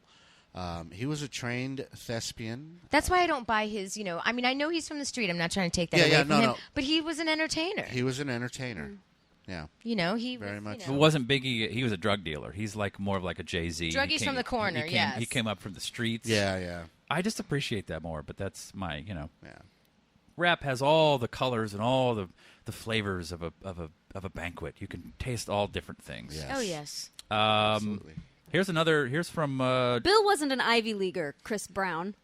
He was a trained thespian. That's why I don't buy his. I mean, I know he's from the street. I'm not trying to take that away from him. No. But he was an entertainer. He was an entertainer. Yeah. He Very was, much If it wasn't Biggie, he was a drug dealer. He's like more of like a Jay-Z. Druggies from the corner, yes. He came up from the streets. Yeah. I just appreciate that more, but that's my, Yeah. Rap has all the colors and all the flavors of a banquet. You can taste all different things. Yes. Oh yes. Absolutely. Here's from Bill wasn't an Ivy Leaguer, Chris Brown.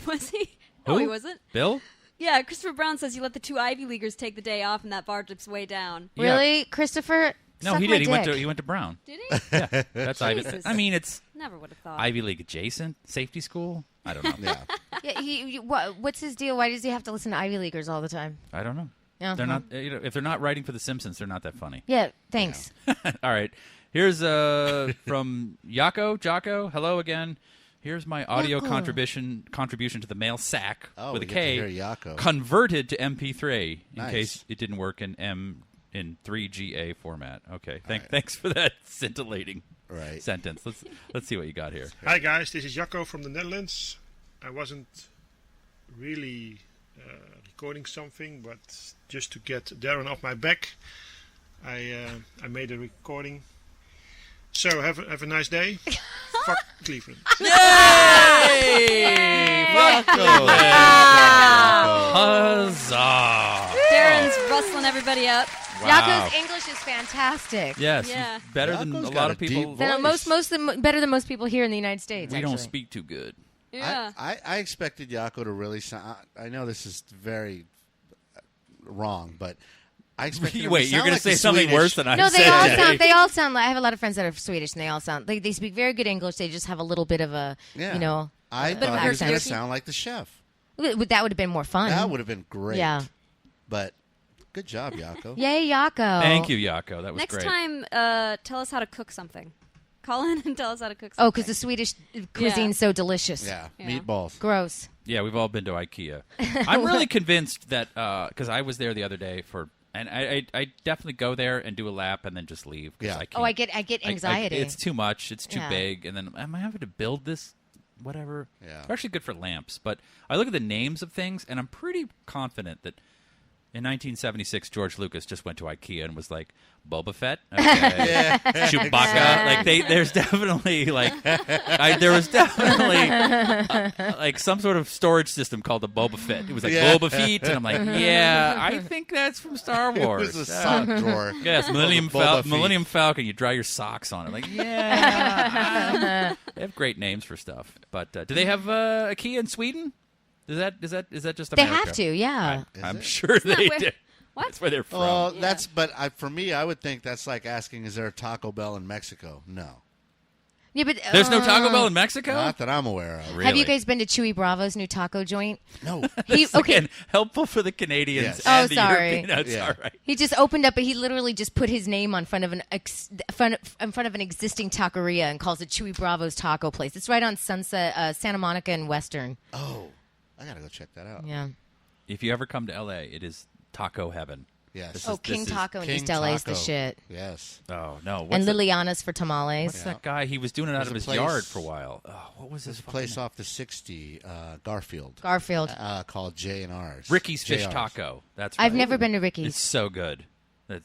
Was he? Who? No, he wasn't. Bill? Yeah, Christopher Brown says you let the two Ivy Leaguers take the day off and that bar dips way down. Yeah. Really, Christopher? No, Suck he my did. dick. He went to Brown. Did he? Yeah, that's Ivy. Jesus. I mean, it's Never would have thought. Ivy League adjacent safety school. I don't know. Yeah. Yeah, what's his deal? Why does he have to listen to Ivy Leaguers all the time? I don't know. Yeah. They're not. If they're not writing for The Simpsons, they're not that funny. Yeah, thanks. All right. Here's from Jocko. Hello again. Here's my audio contribution to the mail sack Oh, with a we get K, to hear Jocko. converted to MP3 in Nice. case it didn't work in 3GA format. Okay, thanks for that scintillating sentence. Let's see what you got here. Hi guys, this is Jacco from the Netherlands. I wasn't really recording something, but just to get Darren off my back, I made a recording. So have a nice day. Fuck Cleveland. Huzzah! Darren's rustling everybody up. Wow. Yako's English is fantastic. Yes, Yeah. better than Jocko's a got lot a of people. deep Better than most people here in the United States. We don't actually. speak too good. Yeah. I expected Jocko to really sound. I know this is very wrong, but I expected. him Wait, to you're sound going like to say the something Swedish. worse than I No, said. they all today. sound. They all sound like. I have a lot of friends that are Swedish, and they all sound like they speak very good English. They just have a little bit of a, Yeah. I Bit of thought he was going to accent. sound like the chef. That would have been more fun. That would have been great. Yeah. But good job, Yako. Yay, Yako. Thank you, Yako. That was Next great. time, tell us how to cook something. Call in and tell us how to cook something. Oh, because the Swedish cuisine's so delicious. Yeah, Yeah. meatballs. Gross. Yeah, we've all been to IKEA. I'm really convinced that because I was there the other day and I definitely go there and do a lap and then just leave. 'Cause Yeah. I can't, Oh, I get anxiety. it's too much. It's too Yeah. big, and then am I having to build this? Whatever. Yeah. They're actually good for lamps, but I look at the names of things, and I'm pretty confident that in 1976 George Lucas just went to IKEA and was like, Boba Fett, okay. Chewbacca. Like there's definitely there was definitely like some sort of storage system called the Boba Fett. It was like Boba Fett, and I'm like, yeah, I think that's from Star It Wars. was a sock drawer. Yes, Millennium, Boba Fett. Millennium Falcon. You dry your socks on it. Like, yeah, they have great names for stuff. But do they have IKEA in Sweden? Is that just They America? have to, yeah. I'm sure they where- do. What? That's where they're from. Well, Yeah. that's for me, I would think that's like asking, is there a Taco Bell in Mexico? No, Yeah, but There's no Taco Bell in Mexico. not that I'm aware of. Really? have you guys been to Chewy Bravo's new taco joint? No, Okay. Again, helpful for the Canadians. Yes. And Oh, the sorry. European. No, it's Yeah. all right. He just opened up, but he literally just put his name on front of in front of an existing taqueria and calls it Chewy Bravo's Taco Place. It's right on Sunset, Santa Monica and Western. oh, I gotta go check that out. Yeah. If you ever come to LA, it is taco heaven. Yes. This Oh, is- King this is- Taco in King East LA is the Taco. shit. Yes. Oh no! And the- Liliana's for tamales. What's that guy? He was doing it out There's of a his place- yard for a while. Oh, what was There's his a place off the 60, Garfield, Garfield. called J&R's. Ricky's Fish JR's. Taco. That's right. I've never been to Ricky's. It's so good.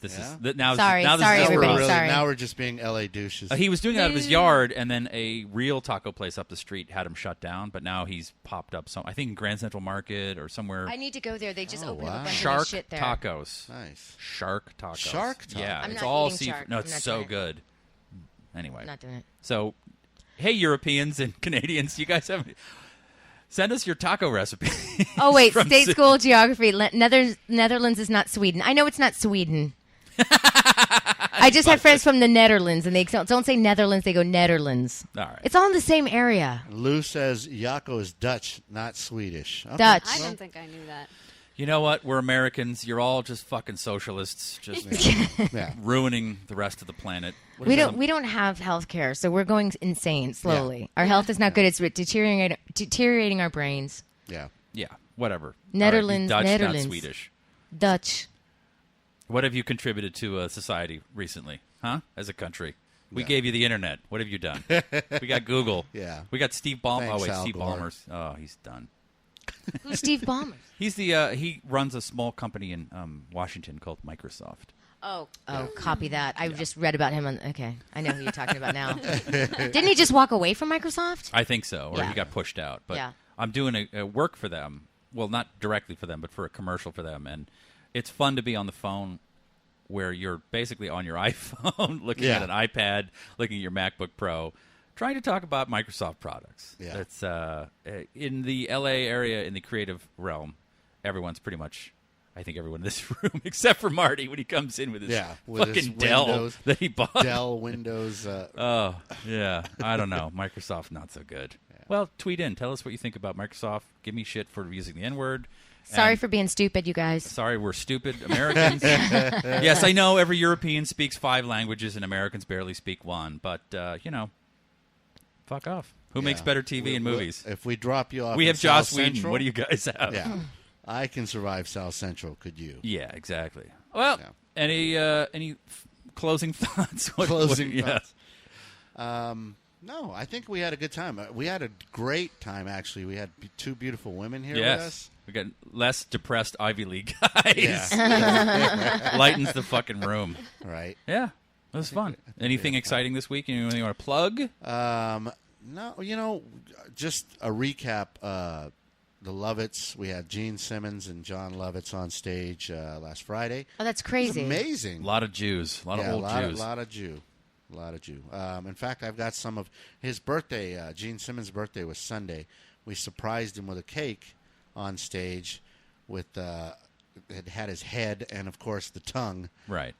This Yeah? is that now. Sorry, now this sorry, is Now we're everybody, really- sorry. Now we're just being LA douches. He was doing it out of his yard, and then a real taco place up the street had him shut down. But now he's popped up I think in Grand Central Market or somewhere. I need to go there. They just Oh, opened up wow. a bunch Shark of shit there. tacos. Nice. Shark tacos. Shark tacos? Yeah, I'm it's not all eating seafood. shark. No, I'm it's not so doing it. good. Anyway, Not doing it. so hey, Europeans and Canadians, you guys have send us your taco recipe. Oh wait, From state Sy- school geography. Netherlands is not Sweden. I know it's not Sweden. I just have friends from the Netherlands, and they don't say Netherlands; they go Netherlands. All right. It's all in the same area. Lou says Yako is Dutch, not Swedish. Okay. Dutch. I don't think I knew that. You know what? We're Americans. You're all just fucking socialists, just Yeah. ruining the rest of the planet. What We is don't. We don't have health care, so we're going insane slowly. Our health is not good. It's deteriorating our brains. Yeah. Yeah, whatever. Netherlands, All right, Dutch, Netherlands. not Swedish. Dutch. What have you contributed to society recently, huh? As a country, we gave you the internet. What have you done? We got Google. Yeah. We got Steve Ballmer. Thanks, Oh wait, Al Steve Gore. Ballmer's. Oh, he's done. Who's Steve Ballmer? He's the he runs a small company in Washington called Microsoft. Oh, copy that. I just read about him on. Okay, I know who you're talking about now. Didn't he just walk away from Microsoft? I think so, or Yeah. he got pushed out. But Yeah. I'm doing a work for them. Well, not directly for them, but for a commercial for them, and it's fun to be on the phone where you're basically on your iPhone, looking Yeah. at an iPad, looking at your MacBook Pro, trying to talk about Microsoft products. Yeah. It's in the LA area, in the creative realm, everyone's pretty much. I think everyone in this room, except for Marty, when he comes in with his with fucking his Dell Windows- that he bought. Dell, Windows. Oh, yeah. I don't know. Microsoft, not so good. Well, tweet in. Tell us what you think about Microsoft. Give me shit for using the N-word. Sorry And for being stupid, you guys. Sorry, we're stupid Americans. Yes, I know every European speaks 5 languages and Americans barely speak 1. But, fuck off. Who makes better TV and movies? If we drop you off, We in have Joss South Whedon. Central, What do you guys have? Yeah, I can survive South Central. Could you? Yeah, exactly. Well, Yeah. any closing thoughts? Closing yeah. thoughts. No, I think we had a good time. We had a great time, actually. We had 2 beautiful women here with us. We got less depressed Ivy League guys. Yeah. Lightens the fucking room. Right. Yeah, it was fun. Anything exciting this week? Anything you want to plug? No, just a recap. The Lovitz. We had Gene Simmons and John Lovitz on stage last Friday. Oh, that's It was crazy. amazing. A lot of Jews. A lot of Yeah, old Jews. A lot of Jew. In fact, I've got some of his birthday. Gene Simmons' birthday was Sunday. We surprised him with a cake on stage. It had his head and, of course, the tongue Right.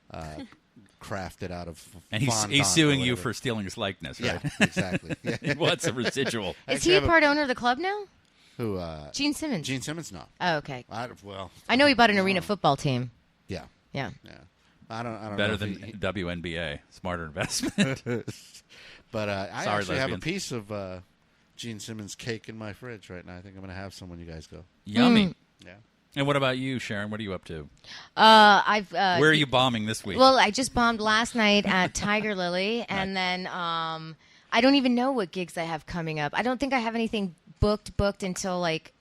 crafted out of And he's fondant or suing you whatever. for stealing his likeness, right? Yeah, exactly. Yeah. He wants a residual. Is Actually, he I have part owner of the club now? Who? Gene Simmons. Gene Simmons? No. Oh, okay. Well, I know he bought an arena football team. yeah, Yeah. yeah. I don't Better know if than WNBA. Smarter investment. But I Sorry, actually have a lesbians. piece of Gene Simmons cake in my fridge right now. I think I'm going to have some when you guys go. Yummy. Yeah. And what about you, Sharon? What are you up to? I've. Where are you bombing this week? Well, I just bombed last night at Tiger Lily, and then I don't even know what gigs I have coming up. I don't think I have anything booked until like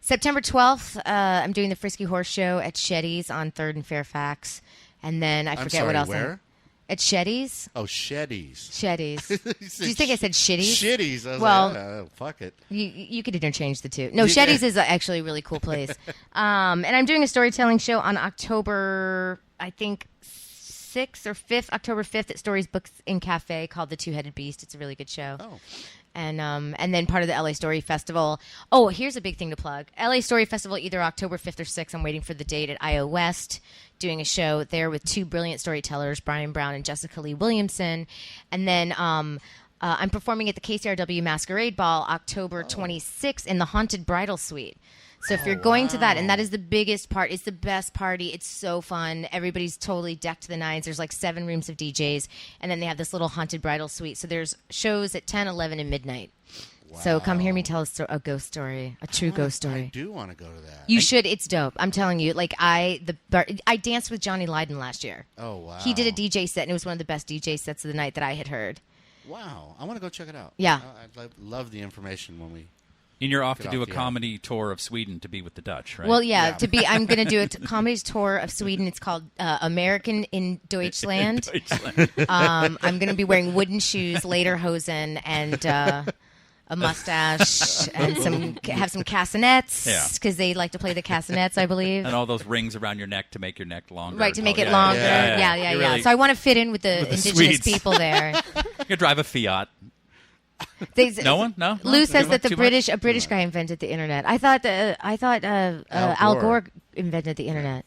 September 12th. I'm doing the Frisky Horse Show at Shetty's on 3rd and Fairfax, and then I I'm forget sorry, what else. where? At Shetty's. Oh, Shetty's. Shetty's. Do you think I said Shitties? Shitties. I was Well, like, oh, fuck it. You could interchange the two. No, Shetty's is actually a really cool place. And I'm doing a storytelling show on October, I think, 6th or 5th, October 5th at Stories Books in Cafe called The Two-Headed Beast. It's a really good show. Oh. And then part of the LA Story Festival. Oh, here's a big thing to plug. LA Story Festival, either October 5th or 6th. I'm waiting for the date at IO West, doing a show there with two brilliant storytellers, Brian Brown and Jessica Lee Williamson. And then I'm performing at the KCRW Masquerade Ball October 26th in the Haunted Bridal Suite. So if you're going to that, and that is the biggest part, it's the best party. It's so fun. Everybody's totally decked to the nines. There's like 7 rooms of DJs, and then they have this little haunted bridal suite. So there's shows at 10, 11, and midnight. Wow. So come hear me tell a ghost story, a true ghost story. I do want to go to that. You should. It's dope. I'm telling you. Like I danced with Johnny Lydon last year. Oh, wow. He did a DJ set, and it was one of the best DJ sets of the night that I had heard. Wow. I want to go check it out. Yeah. I'd love the information when we... And you're off Get to off do a the air. comedy tour of Sweden to be with the Dutch, right? Well, yeah. I'm going to do a comedy tour of Sweden. It's called American in Deutschland. I'm going to be wearing wooden shoes, lederhosen, and a mustache, and have some castanets because they like to play the castanets, I believe. And all those rings around your neck to make your neck longer. Right, to make it Yeah, longer. yeah. Yeah. You really- So I want to fit in with the indigenous Swedes. people there. You drive a Fiat. No one? No? Lou says that Too a British guy invented the internet. I thought Al Gore invented the internet.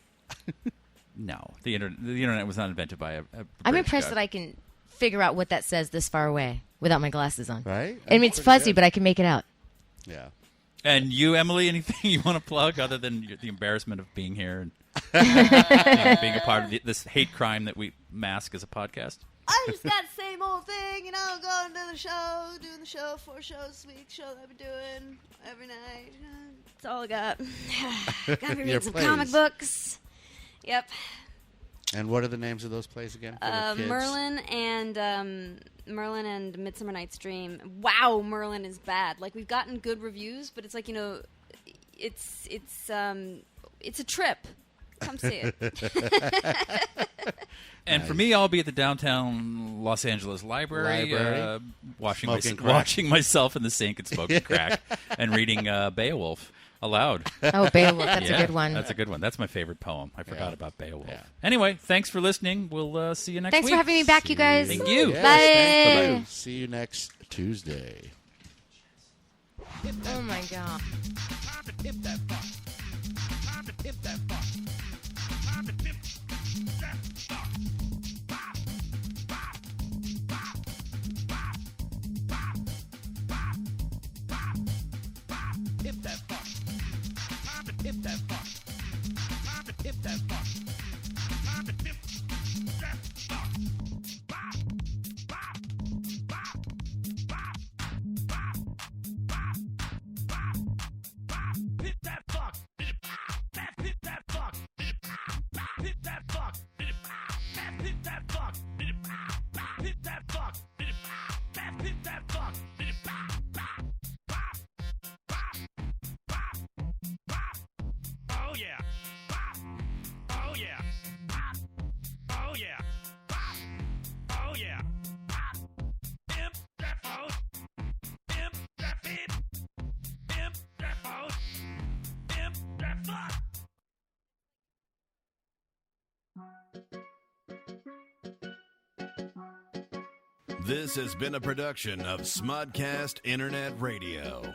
No, the internet was not invented by a I'm British impressed guy. that I can figure out what that says this far away without my glasses on. Right? I mean, it's fuzzy, but I can make it out. Yeah. And you, Emily, anything you want to plug other than the embarrassment of being here and being a part of this hate crime that we mask as a podcast? I just got the same old thing, going to the show, doing the show, 4 shows this week, show that I've been doing every night. That's all I got. Gotta be Your reading some plays. comic books. Yep. And what are the names of those plays again for the kids? Merlin and Midsummer Night's Dream. Wow, Merlin is bad. Like, we've gotten good reviews, but it's like, it's a trip. Come see it. And for me, I'll be at the downtown Los Angeles Library. Washing myself in the sink and smoking crack and reading Beowulf aloud. Oh, Beowulf, that's a good one. That's a good one. That's my favorite poem. I forgot about Beowulf. Yeah. Anyway, thanks for listening. We'll see you next Thanks week. for having me back, you guys. Thank you. Yes, Bye. thank you. See you next Tuesday. Oh, my God. Oh yeah. Oh yeah. Oh yeah. Oh yeah. Imp that phone. Imp that feet. Imp that phone. Imp that fuck. This has been a production of Smudcast Internet Radio.